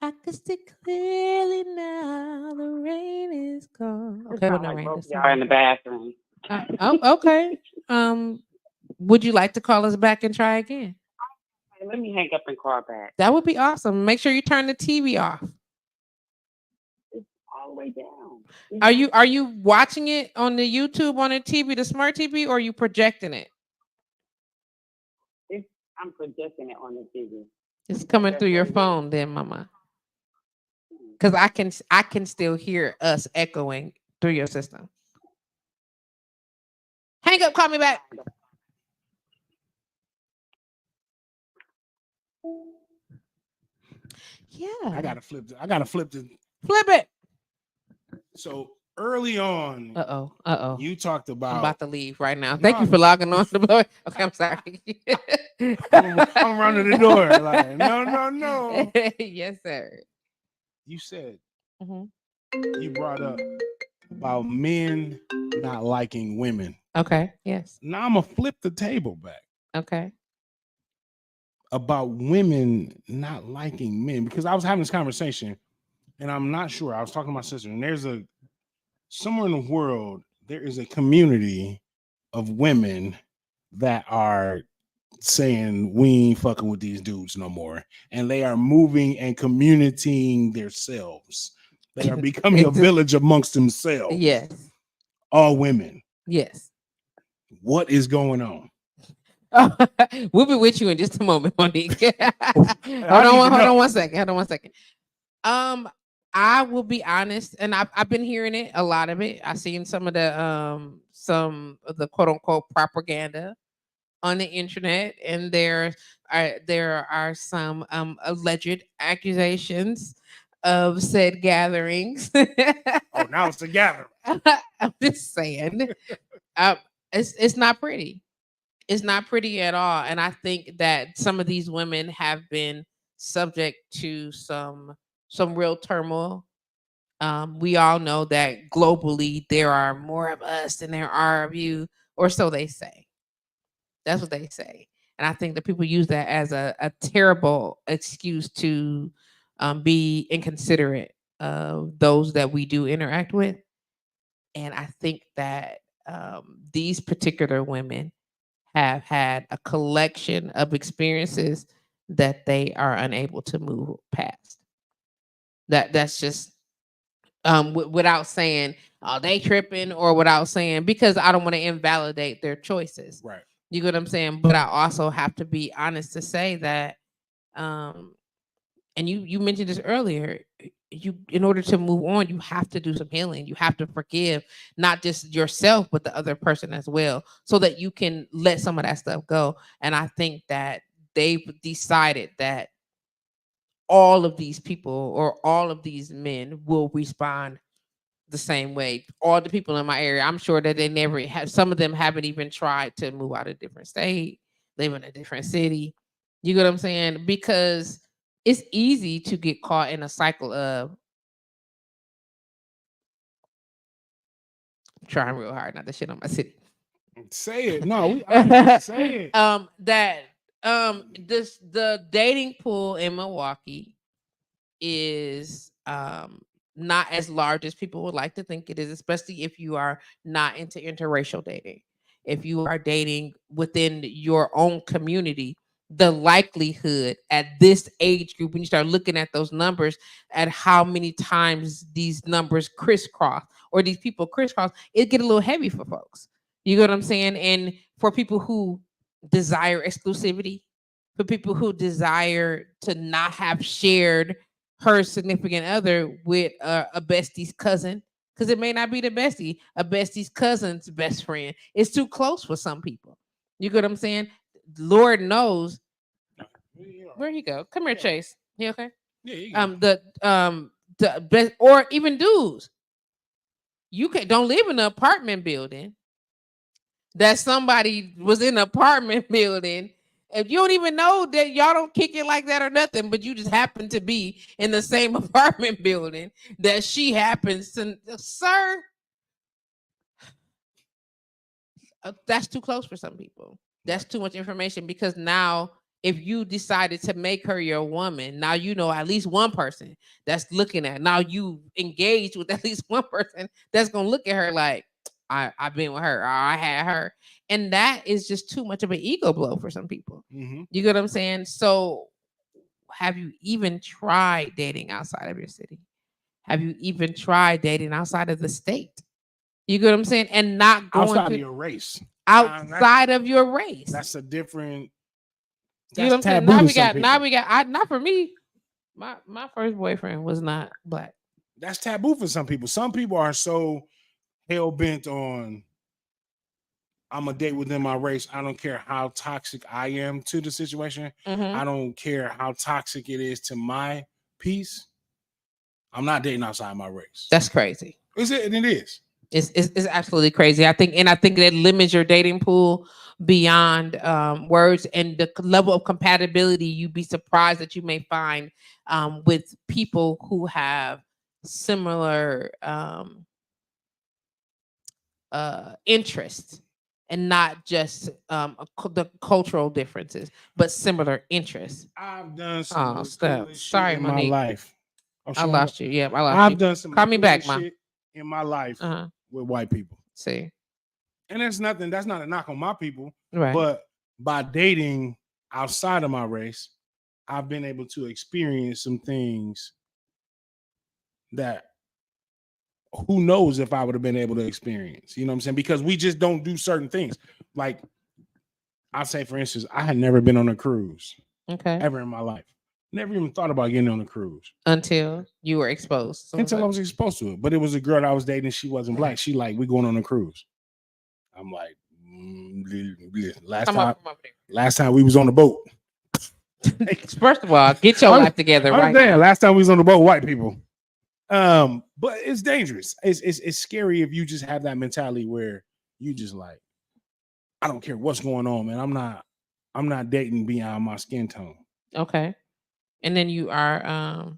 I can see clearly now. The rain is gone. Okay, well, no rain. Y'all in the bathroom. Okay. Would you like to call us back and try again? Hey, let me hang up and call back. That would be awesome. Make sure you turn the TV off. It's all the way down. Are you watching it on the YouTube on the TV, the smart TV, or are you projecting it? I'm projecting it on the TV. It's coming through your phone, then, Mama. Because I can still hear us echoing through your system. Hang up, call me back. Yeah. I gotta flip the Flip it. So early on, you talked about. I'm about to leave right now. Thank you for logging on to Blow. Okay, I'm sorry. I'm running the door. Like, no. Yes, sir. You said you brought up about men not liking women. Okay. Yes. Now I'm gonna flip the table back. Okay. About women not liking men, because I was having this conversation, and I'm not sure. I was talking to my sister, and there's a somewhere in the world there is a community of women that are saying we ain't fucking with these dudes no more, and they are moving and communitying themselves. They are becoming a village amongst themselves. Yes. All women. Yes. What is going on? We'll be with you in just a moment, Monique. hold on one second. I will be honest, and I've been hearing it, a lot of it. I've seen some of the quote unquote propaganda on the internet, and there are some alleged accusations of said gatherings. Oh, now it's a gathering. I'm just saying, it's not pretty. It's not pretty at all, and I think that some of these women have been subject to some real turmoil. We all know that globally there are more of us than there are of you, or so they say. That's what they say. And I think that people use that as a terrible excuse to be inconsiderate of those that we do interact with. And I think that these particular women have had a collection of experiences that they are unable to move past. That's just without saying, "Oh, they tripping," or without saying, because I don't want to invalidate their choices. Right. You get what I'm saying? But I also have to be honest to say that, um, and you mentioned this earlier. You, in order to move on, you have to do some healing. You have to forgive not just yourself, but the other person as well, so that you can let some of that stuff go. And I think that they've decided that all of these people or all of these men will respond the same way. All the people in my area, I'm sure that they never have, some of them haven't even tried to move out of a different state, live in a different city. You get what I'm saying? Because it's easy to get caught in a cycle of trying real hard not to shit on my city. Say it. No, we say it. The dating pool in Milwaukee is not as large as people would like to think it is, especially if you are not into interracial dating. If you are dating within your own community, the likelihood at this age group, when you start looking at those numbers, at how many times these numbers crisscross or these people crisscross, it get a little heavy for folks. You get what I'm saying? And for people who desire exclusivity, for people who desire to not have shared her significant other with a bestie's cousin, because it may not be the bestie, a bestie's cousin's best friend. It's too close for some people. You get what I'm saying? Lord knows. Where he go? Come here, Chase. You okay? Yeah, you The best, or even dudes. You don't live in an apartment building that somebody was in an apartment building. If you don't even know that y'all don't kick it like that or nothing, but you just happen to be in the same apartment building that she happens to, sir, that's too close for some people. That's too much information, because now if you decided to make her your woman, now you know at least one person that's looking at. Now you engaged with at least one person that's gonna look at her like, I've been with her, or I had her. And that is just too much of an ego blow for some people. Mm-hmm. You get what I'm saying? So have you even tried dating outside of your city? Have you even tried dating outside of the state? You get what I'm saying? And not going outside of your race. Outside of your race. That's a different. You know what I'm saying? Now we got not for me. My first boyfriend was not black. That's taboo for some people. Some people are so hell bent on, I'm a date within my race. I don't care how toxic I am to the situation. Mm-hmm. I don't care how toxic it is to my peace. I'm not dating outside my race. That's crazy. Is it? And it is. It's absolutely crazy. I think that limits your dating pool beyond words, and the level of compatibility. You'd be surprised that you may find with people who have similar interests, and not just the cultural differences, but similar interests. I've done some Sorry, in my life. I lost you. Yeah, I lost you. I've done some. Call me back, Ma. Shit in my life with white people. See, and that's not a knock on my people, right? But by dating outside of my race, I've been able to experience some things that who knows if I would have been able to experience. You know what I'm saying? Because we just don't do certain things. Like I'll say, for instance, I had never been on a cruise ever in my life. Never even thought about getting on a cruise until you were exposed. Until I was exposed to it. But it was a girl that I was dating. She wasn't black. She like, we going on a cruise. I'm like, last time we was on the boat. First of all, get your life together, right? Last time we was on the boat, white people. But it's dangerous. It's scary if you just have that mentality where you just like, I don't care what's going on, man. I'm not dating beyond my skin tone. Okay. And then you are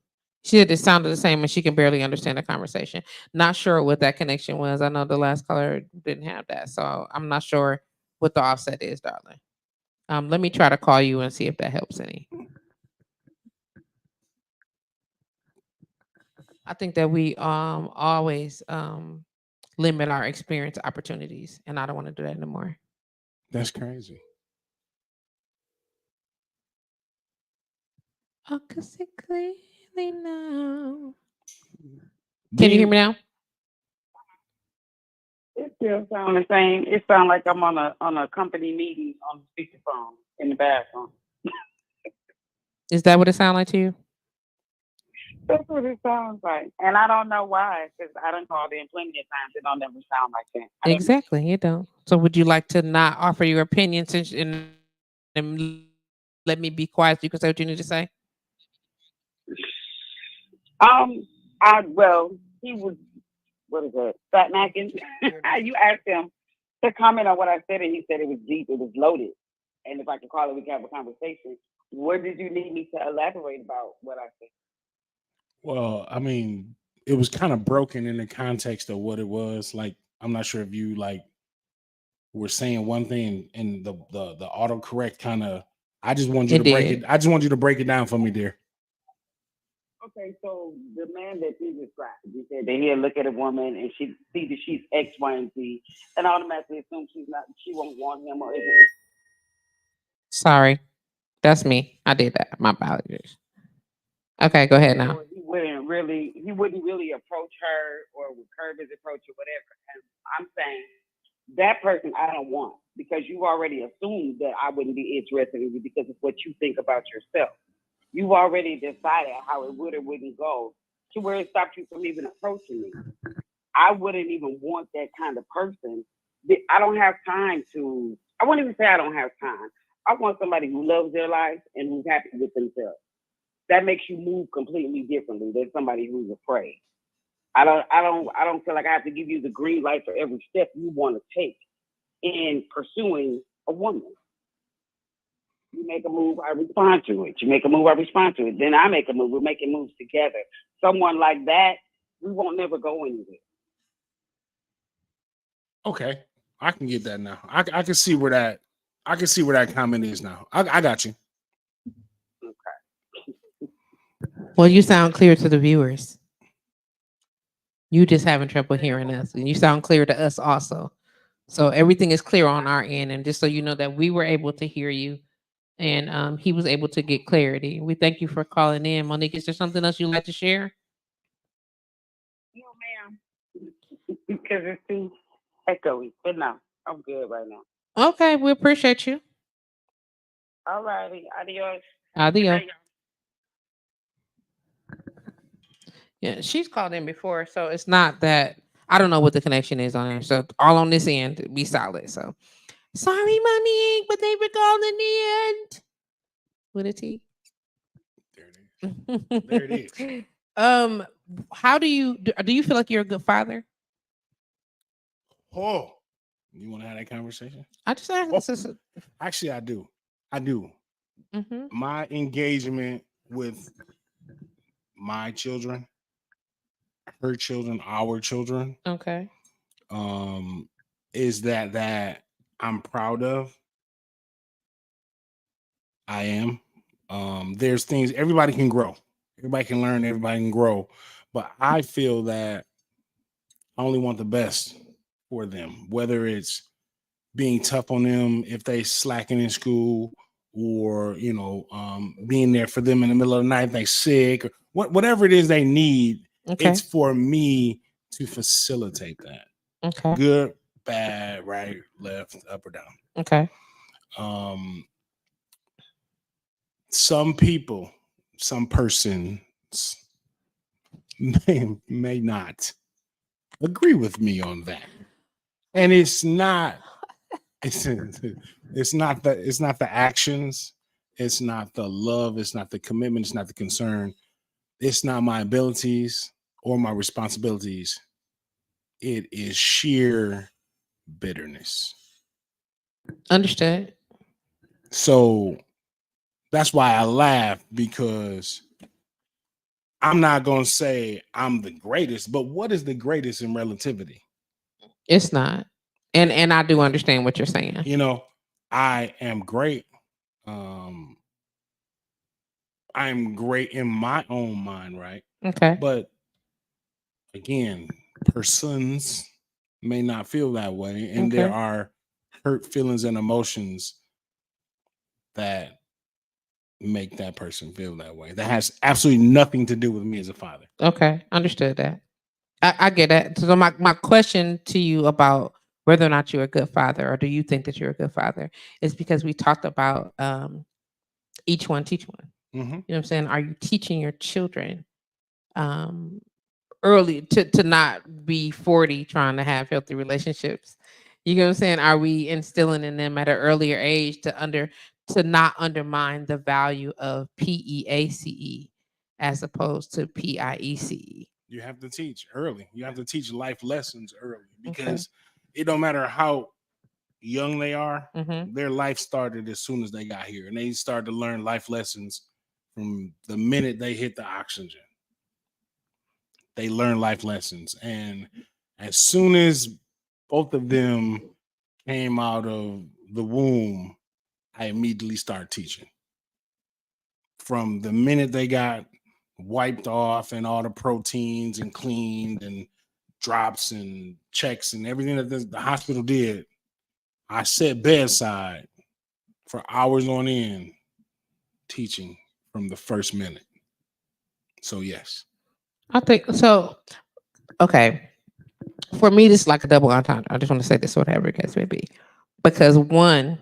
she said it sounded the same and she can barely understand the conversation. Not sure what that connection was. I know the last caller didn't have that. So I'm not sure what the offset is, darling. Let me try to call you and see if that helps any. I think that we always limit our experience opportunities, and I don't want to do that anymore. That's crazy. I can see clearly now. Can you hear me now? It still sounds the same. It sounds like I'm on a company meeting on the speakerphone in the bathroom. Is that what it sounds like to you? That's what it sounds like. And I don't know why, because I done called in plenty of times. It don't never sound like that. Exactly, you don't. So would you like to not offer your opinion and let me be quiet so you can say what you need to say? He was, what is it, FatMackin? You asked him to comment on what I said, and he said it was deep, it was loaded. And if I could call it, we could have a conversation. What did you need me to elaborate about what I said? Well, I mean, it was kind of broken in the context of what it was. Like, I'm not sure if you like were saying one thing and the autocorrect kind of. I just want you to break it. I just want you to break it down for me, dear. Okay, so the man that you described, you said that he'll look at a woman and she see that she's X, Y, and Z, and automatically assume she won't want him or isn't. Sorry, that's me. I did that. My apologies. Okay, go ahead now. He wouldn't really approach her or would curb his approach or whatever. And I'm saying that person I don't want because you've already assumed that I wouldn't be interested in you because of what you think about yourself. You've already decided how it would or wouldn't go to where it stopped you from even approaching me. I wouldn't even want that kind of person. I don't have time to, I wouldn't even say I don't have time. I want somebody who loves their life and who's happy with themselves. That makes you move completely differently than somebody who's afraid. I don't feel like I have to give you the green light for every step you want to take in pursuing a woman. You make a move, I respond to it. You make a move, I respond to it. Then I make a move. We're making moves together. Someone like that, we won't never go anywhere. Okay, I can get that now. I can see where that comment is now. I got you. Okay. Well, you sound clear to the viewers. You just having trouble hearing us, and you sound clear to us also. So everything is clear on our end, and just so you know that we were able to hear you. And he was able to get clarity. We thank you for calling in. Monique, is there something else you'd like to share? No, ma'am. Because it's too echoey. But no, I'm good right now. Okay, we appreciate you. All righty. Adios. Adios. Yeah, she's called in before, so it's not that. I don't know what the connection is on there. So all on this end, be solid. So sorry, Monique, but they were called in the end. With a T. There it is. There it is. How do you feel like you're a good father? Oh, you want to have that conversation? I just asked. Actually, I do. Mm-hmm. My engagement with my children, her children, our children, Okay. is that I'm proud of. I am. There's things everybody can grow. Everybody can learn, everybody can grow. But I feel that I only want the best for them, whether it's being tough on them if they slacking in school, or being there for them in the middle of the night if they sick, or whatever it is they need. Okay. It's for me to facilitate that. Okay. Good, bad, right, left, up or down. Okay. Some people, some persons may not agree with me on that, and it's not the actions, it's not the love, it's not the commitment, it's not the concern, it's not my abilities or my responsibilities. It is sheer bitterness. Understood. So that's why I laugh, because I'm not going to say I'm the greatest, but what is the greatest in relativity? It's not. And I do understand what you're saying. I am great. I'm great in my own mind, right? Okay. But again, persons may not feel that way. And there are hurt feelings and emotions that make that person feel that way. That has absolutely nothing to do with me as a father. Okay. Understood that. I get that. So my question to you about whether or not you're a good father, or do you think that you're a good father, is because we talked about each one teach one. You know what I'm saying? Are you teaching your children early to not be 40 trying to have healthy relationships? You know what I'm saying? Are we instilling in them at an earlier age to not undermine the value of PEACE as opposed to PIECE? You have to teach early. You have to teach life lessons early, because it don't matter how young they are. Their life started as soon as they got here, and they started to learn life lessons from the minute they hit the oxygen. They learn life lessons, and as soon as both of them came out of the womb, I immediately started teaching. From the minute they got wiped off and all the proteins and cleaned and drops and checks and everything that the hospital did, I sat bedside for hours on end teaching from the first minute. So yes. I think so. Okay. For me, this is like a double entendre. I just want to say this, whatever the case may be. Because one,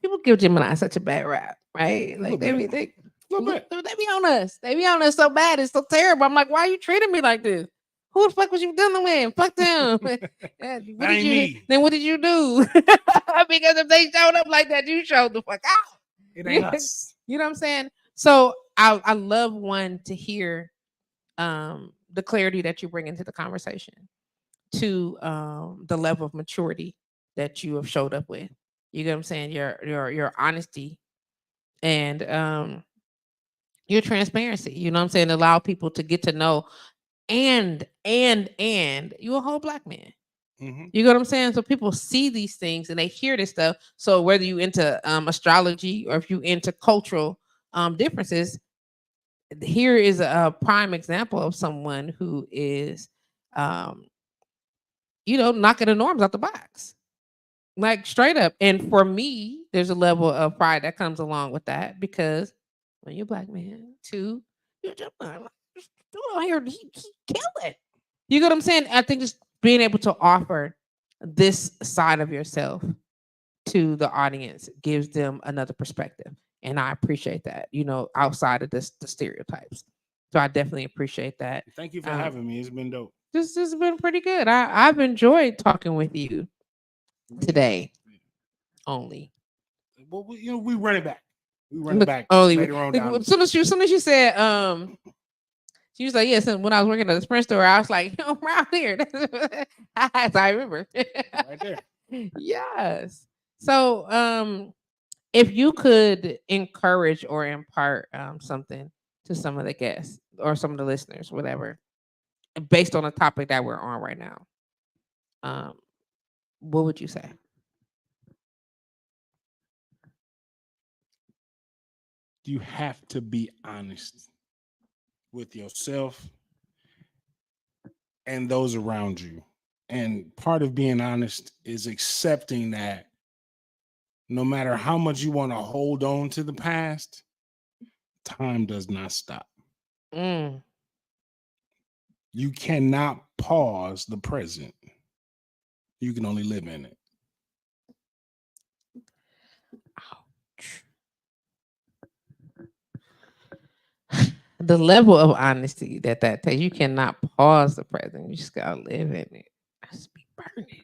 people give Gemini such a bad rap, right? Like they be on us. They be on us so bad. It's so terrible. I'm like, why are you treating me like this? Who the fuck was you dealing with? Fuck them. Then what did you do? Because if they showed up like that, you showed the fuck out. It ain't us. You know what I'm saying? So I love to hear the clarity that you bring into the conversation, to the level of maturity that you have showed up with. You get what I'm saying? Your honesty and your transparency. You know what I'm saying? Allow people to get to know, and you a whole Black man. You know what I'm saying? So people see these things and they hear this stuff. So whether you into astrology or if you into cultural differences, here is a prime example of someone who is knocking the norms out the box. Like straight up. And for me, there's a level of pride that comes along with that, because when you're a Black man, too, you're just out here, he kill it. You get what I'm saying? I think just being able to offer this side of yourself to the audience gives them another perspective. And I appreciate that, outside of the stereotypes. So I definitely appreciate that. Thank you for having me. It's been dope. This has been pretty good. I've enjoyed talking with you today. Only. Well, we run it back. We run it back later on down. As soon as you said, she was like, yes. And when I was working at the Sprint store, I was like, I'm around here. I remember. Right there. Yes. So, if you could encourage or impart something to some of the guests or some of the listeners, whatever, based on the topic that we're on right now, what would you say? You have to be honest with yourself and those around you. And part of being honest is accepting that no matter how much you want to hold on to the past, time does not stop. Mm. You cannot pause the present. You can only live in it. The level of honesty that takes, you cannot pause the present. You just gotta live in it. I just be burning.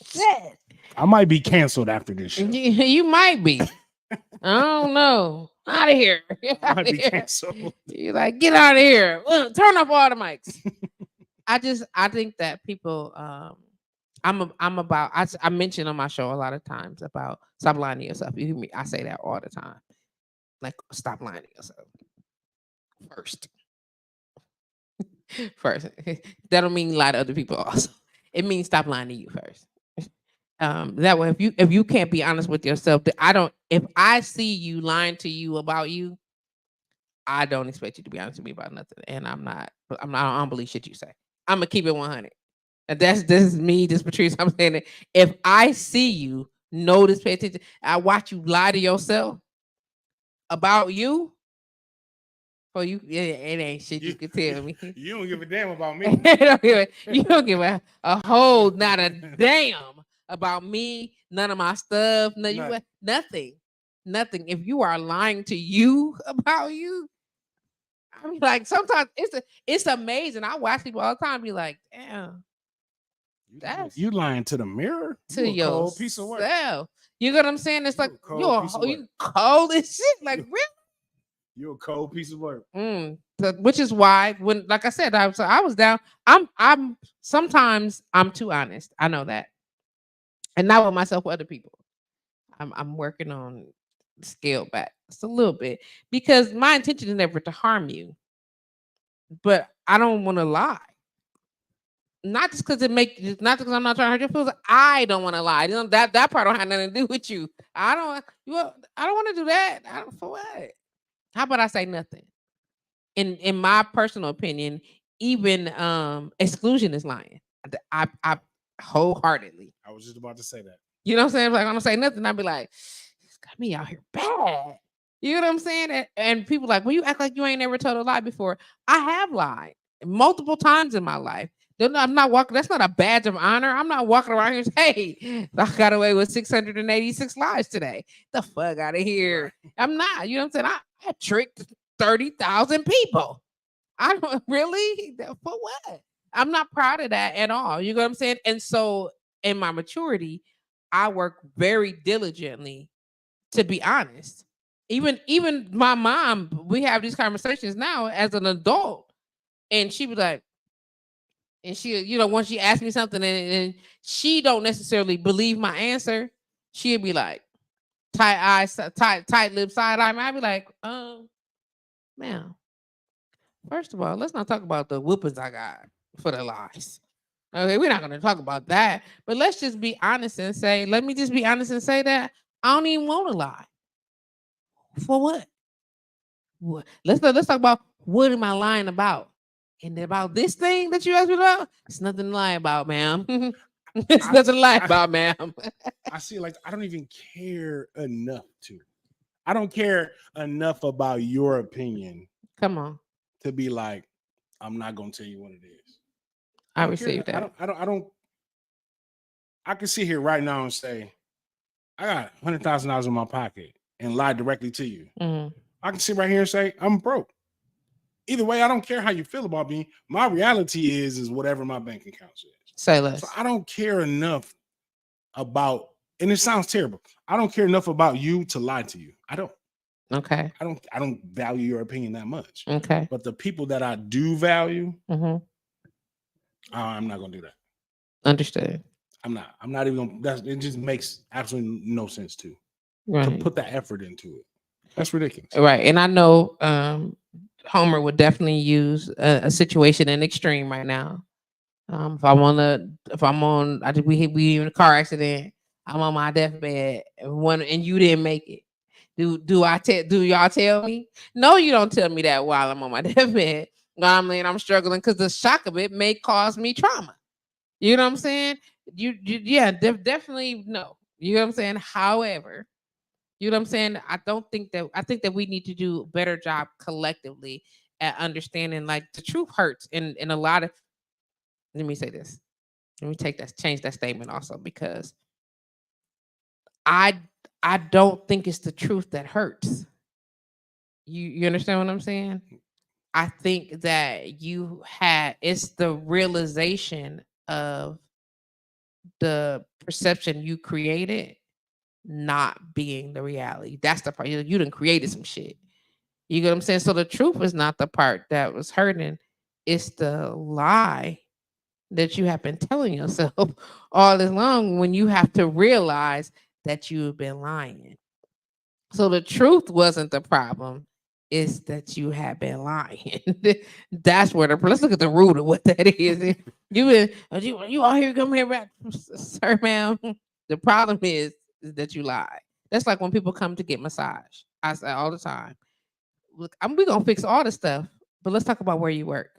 Shit. I might be canceled after this show. You might be. I don't know. Out of here. I might be canceled. You're like, get out of here. Turn off all the mics. I think that people I mentioned on my show a lot of times about stop lying to yourself. You hear me? I say that all the time. Like, stop lying to yourself. First. That don't mean lie to other people also. It means stop lying to you first. That way, if you can't be honest with yourself, if I see you lying to you about you, I don't expect you to be honest with me about nothing. And I don't believe shit you say. I'm gonna keep it 100. And this is me, JustPatrice. I'm saying that if I see you, notice, pay attention, I watch you lie to yourself about you. For you, it ain't shit you can tell me. You don't give a damn about me. You don't give a whole not a damn about me, none of my stuff, nothing. If you are lying to you about you, I mean, like, sometimes it's amazing. I watch people all the time be like, damn, that's you lying to the mirror, to you a cold piece of work. You know what I'm saying? It's like you cold as shit. Like, really? You're a cold piece of work. Which is why, when, like I said, I was down. I'm sometimes I'm too honest. I know that, and not with myself, with other people. I'm working on scale back just a little bit, because my intention is never to harm you, but I don't want to lie. Not just because not because I'm not trying to hurt your feelings. I don't want to lie. That part don't have nothing to do with you. I don't want to do that. For what? How about I say nothing? In my personal opinion, even exclusion is lying. I wholeheartedly. I was just about to say that. You know what I'm saying? Like, I'm gonna say nothing. I'd be like, it's got me out here bad. You know what I'm saying? And people like, well, you act like you ain't never told a lie before. I have lied multiple times in my life. I'm not walking. That's not a badge of honor. I'm not walking around here saying, hey, I got away with 686 lies today. The fuck out of here. I'm not. You know what I'm saying? I tricked 30,000 people. I don't really, for what? I'm not proud of that at all. You know what I'm saying? And so in my maturity, I work very diligently to be honest. Even my mom, we have these conversations now as an adult, and she was like, and she, you know, once she asked me something and she don't necessarily believe my answer, she'd be like, tight eyes, tight lips, side eye. I'd be like, ma'am, first of all, let's not talk about the whoopings I got for the lies. Okay, we're not going to talk about that. But let's just be honest and say, let me just be honest and say that I don't even want to lie. For what? Let's talk about, what am I lying about? And about this thing that you asked me about, it's nothing to lie about, ma'am. It's nothing to lie about, ma'am. I see, like, I don't even care enough to. I don't care enough about your opinion. Come on. To be like, I'm not gonna tell you what it is. I received that. I can sit here right now and say, I got $100,000 in my pocket and lie directly to you. Mm-hmm. I can sit right here and say, I'm broke. Either way, I don't care how you feel about me. My reality is whatever my bank account says. Say less. So I don't care enough about, and it sounds terrible, I don't care enough about you to lie to you. I don't. Okay. I don't value your opinion that much. Okay. But the people that I do value, mm-hmm. I'm not gonna do that. Understood. I'm not even gonna. It just makes absolutely no sense to put that effort into it. That's ridiculous. Right. And I know Homer would definitely use a situation in extreme right now. If I'm on, I think we in a car accident. I'm on my deathbed, and you didn't make it. Do y'all tell me? No, you don't tell me that while I'm on my deathbed. I'm struggling because the shock of it may cause me trauma. You know what I'm saying? Yeah, definitely no. You know what I'm saying? However, you know what I'm saying? I think that we need to do a better job collectively at understanding like the truth hurts in a lot of. Let me say this. Let me change that statement also because I I don't think it's the truth that hurts. You understand what I'm saying? I think that it's the realization of the perception you created not being the reality. That's the part you done created some shit. You get what I'm saying? So the truth is not the part that was hurting. It's the lie that you have been telling yourself all this long when you have to realize that you've been lying. So the truth wasn't the problem. It's that you have been lying. That's where let's look at the root of what that is. You all here come here back, sir, ma'am. The problem is that you lie. That's like when people come to get massage. I say all the time, look, we're gonna fix all the stuff, but let's talk about where you work.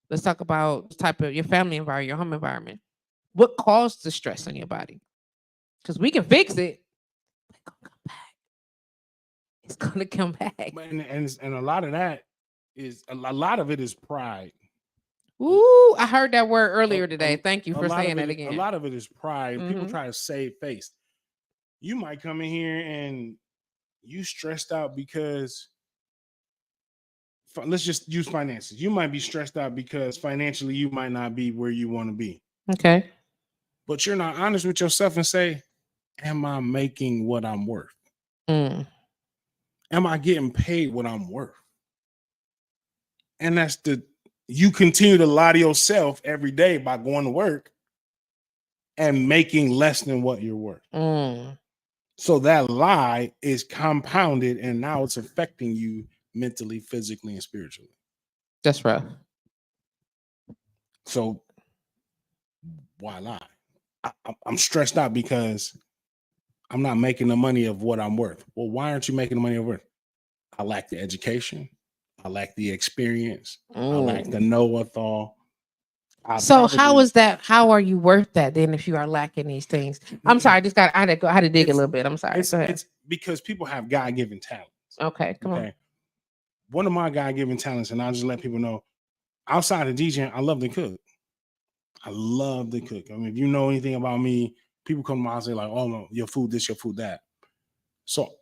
Let's talk about the type of your family environment, your home environment. What caused the stress on your body? Because we can fix it. It's gonna come back. And a lot of that is a lot of it is pride. Ooh, I heard that word earlier today. Thank you for saying that again. A lot of it is pride. People try to save face. You might come in here and you stressed out because let's just use finances. You might be stressed out because financially you might not be where you want to be. Okay. But you're not honest with yourself and say, am I making what I'm worth? Am I getting paid what I'm worth? And you continue to lie to yourself every day by going to work and making less than what you're worth. So that lie is compounded and now it's affecting you mentally, physically, and spiritually. That's rough. So why lie? I'm stressed out because I'm not making the money of what I'm worth. Well, why aren't you making the money of worth? I lack the education. I lack the experience. I lack the know-withal. So how is that? How are you worth that then if you are lacking these things? I'm sorry, I had to dig a little bit. I'm sorry. It's because people have God-given talents. Okay, come on. One of my God-given talents, and I'll just let people know, outside of DJing, I love to cook. I love to cook. I mean, if you know anything about me, people come to my house and say like, oh, no, your food this, your food that. So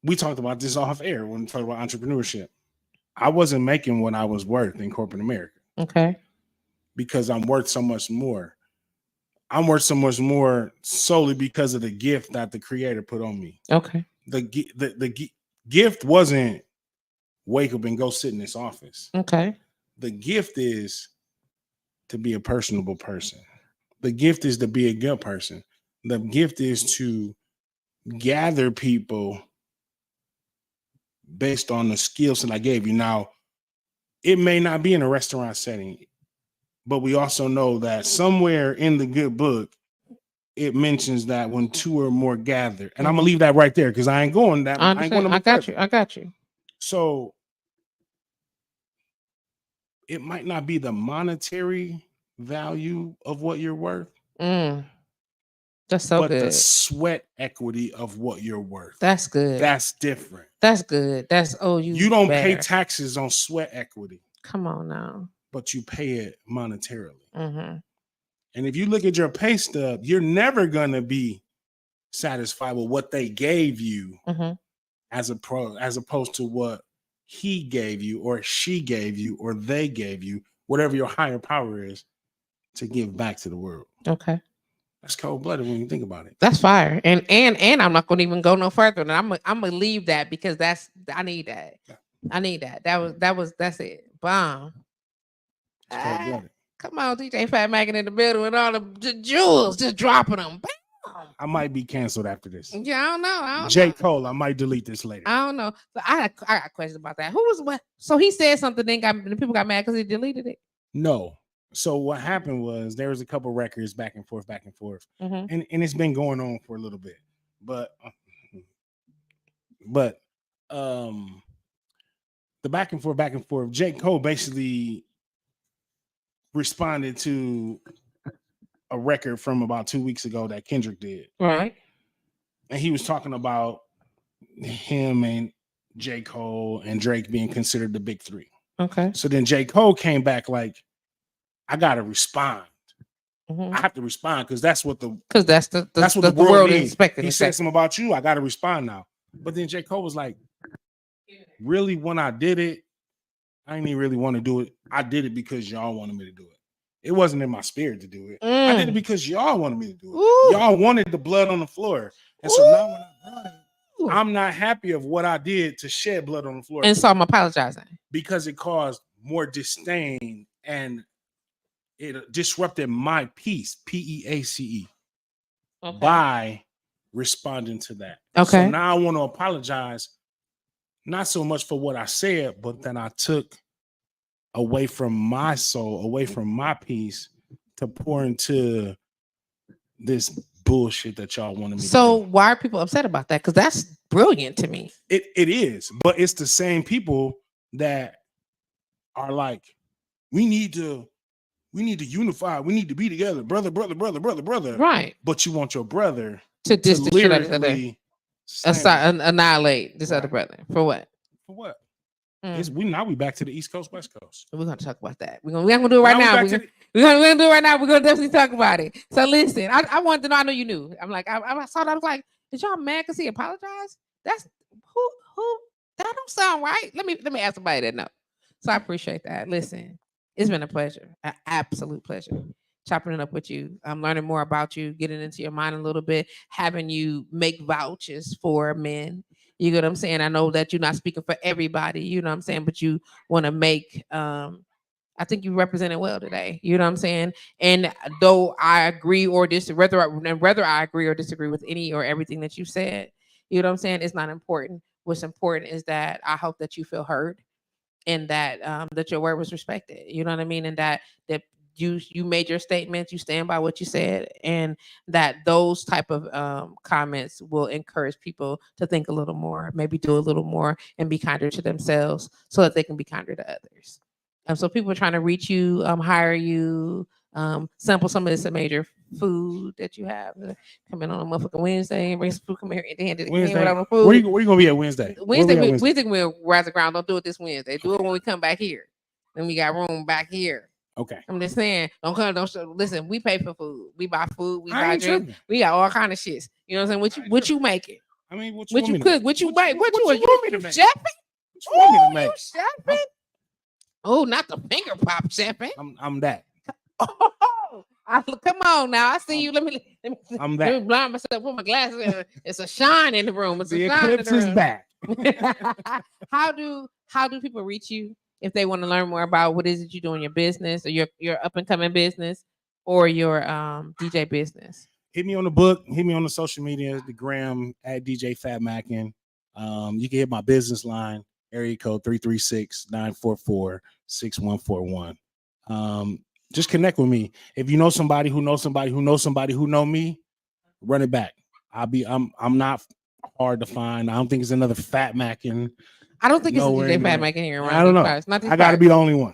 we talked about this off air when we talked about entrepreneurship. I wasn't making what I was worth in corporate America. Okay. Because I'm worth so much more. I'm worth so much more solely because of the gift that the creator put on me. Okay. The gift wasn't wake up and go sit in this office. Okay. The gift is to be a personable person. The gift is to be a good person. The gift is to gather people based on the skills that I gave you. Now, it may not be in a restaurant setting, but we also know that somewhere in the good book, it mentions that when two or more gather, and I'm gonna leave that right there because I ain't going that. I got you. So it might not be the monetary value of what you're worth. That's so good. But the sweat equity of what you're worth. That's good. That's different. That's good. That's you don't pay taxes on sweat equity. Come on now. But you pay it monetarily. And if you look at your pay stub, you're never gonna be satisfied with what they gave you as opposed to what he gave you or she gave you or they gave you, whatever your higher power is, to give back to the world. Okay. That's cold-blooded when you think about it. That's fire. And I'm not going to even go no further. And I'm gonna leave that because I need that. I need that. That's it. Bomb. Come on, DJ FatMackin in the middle with all the jewels, just dropping them. Bam. I might be canceled after this. Yeah, I don't know. J. Cole, I might delete this later. I don't know. So I got questions about that. Who was what? So he said something, then people got mad because he deleted it. No. So what happened was there was a couple records back and forth, and it's been going on for a little bit. But But the back and forth, J. Cole basically responded to a record from about 2 weeks ago that Kendrick did. Right. And he was talking about him and J. Cole and Drake being considered the big three. Okay. So then J. Cole came back like, I gotta respond. Mm-hmm. I have to respond because that's what the that's what the world needs. is expecting. He said something about you. I gotta respond now. But then J. Cole was like, really, when I did it, I didn't even really want to do it. I did it because y'all wanted me to do it. It wasn't in my spirit to do it. I did it because y'all wanted me to do it. Ooh. Y'all wanted the blood on the floor. And so now when I brought it, I'm not happy of what I did to shed blood on the floor. And so I'm apologizing. Because it caused more disdain and it disrupted my peace, PEACE, Okay. by responding to that. Okay. So now I want to apologize, not so much for what I said, but that I took away from my soul, away from my peace to pour into this bullshit that y'all wanted me to do. So why are people upset about that? Because that's brilliant to me. It is, but it's the same people that are like, we need to unify. We need to be together, brother. Right. But you want your brother To distance lyrically annihilate this other brother. For what? For what? We back to the East Coast, West Coast. We're gonna talk about that. We're gonna do it right now. We're gonna do it right now. We're gonna definitely talk about it. So listen, I wanted to know. I know you knew. I'm like, I saw that. I was like, is y'all mad because he apologized? That's who that don't sound right. Let me ask somebody that know. So I appreciate that. Listen, it's been a pleasure, an absolute pleasure chopping it up with you. I'm learning more about you, getting into your mind a little bit, having you make vouchers for men. You know what I'm saying? I know that you're not speaking for everybody, you know what I'm saying, but you want to make I think you represented well today. You know what I'm saying? And though I agree or disagree, whether I agree or disagree with any or everything that you said, you know what I'm saying? It's not important. What's important is that I hope that you feel heard and that that your word was respected. You know what I mean? And that you made your statements, you stand by what you said, and that those type of comments will encourage people to think a little more, maybe do a little more, and be kinder to themselves so that they can be kinder to others. So people are trying to reach you, hire you, sample some of this major food that you have. Come in on a motherfucking Wednesday and bring some food. Come here at the end of the Wednesday. Without food. Where you gonna be at Wednesday? Wednesday we'll rise the ground. Don't do it this Wednesday. Do it when we come back here. Then we got room back here. Okay. I'm just saying, listen, we pay for food. We buy food, we buy drinks. We got all kind of shits. You know what I'm saying? What you making? I mean, what you cook? What you bake? What you want me to make? Chefing? What you want me to make? Chefing? Oh, not the finger pop chefing. I'm that. Oh, come on now. I see you. Let me I'm that. Let me blind myself. Put my glasses in. It's a shine in the room. It's the a shine eclipse in the room. is back. How do people reach you if they want to learn more about what is it you do in your business or your up and coming business or your DJ business? Hit me on the book. Hit me on the social media, the gram at DJ FatMackin. You can hit my business line, area code 336-944-6141. Just connect with me. If you know somebody who knows somebody who knows somebody who know me, run it back. I'm not hard to find. I don't think it's another FatMackin. I don't think it's a DJ FatMackin here around. I don't know. I got to be the only one.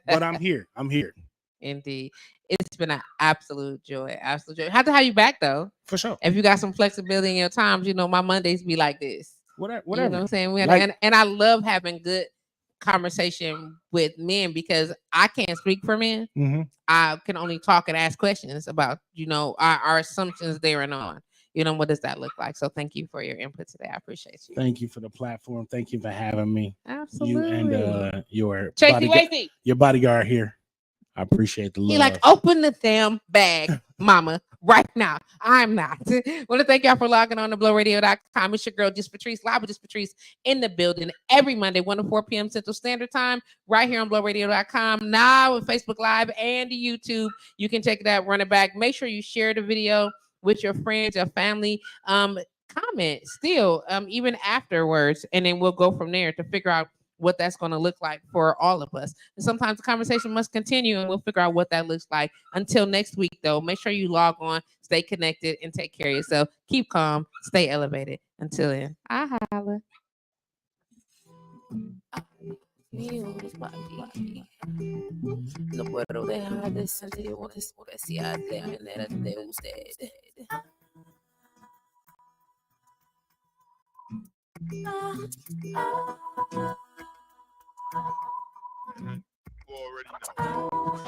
But I'm here. Indeed. It's been an absolute joy. Absolute joy. Have to have you back though. For sure. If you got some flexibility in your times, you know, my Mondays be like this. Whatever. You know what I'm saying? And I love having good conversation with men because I can't speak for men. Mm-hmm. I can only talk and ask questions about, you know, our assumptions there and on. You know, what does that look like? So thank you for your input today. I appreciate you. Thank you for the platform. Thank you for having me. Absolutely. You and your bodyguard here. I appreciate the love. He like, open the damn bag, mama, right now. I'm not. Want to thank y'all for logging on to blowradio.com. It's your girl, JustPatrice, live with JustPatrice in the building every Monday, 1 to 4 p.m. Central Standard Time, right here on blowradio.com. Now with Facebook Live and YouTube. You can check it out, run it back. Make sure you share the video with your friends, your family. Comment still, even afterwards, and then we'll go from there to figure out what that's going to look like for all of us. And sometimes the conversation must continue and we'll figure out what that looks like. Until next week, though, make sure you log on, stay connected, and take care of yourself. Keep calm, stay elevated. Until then, I holla. No puedo dejar de sentir una especial de manera de usted. You already know.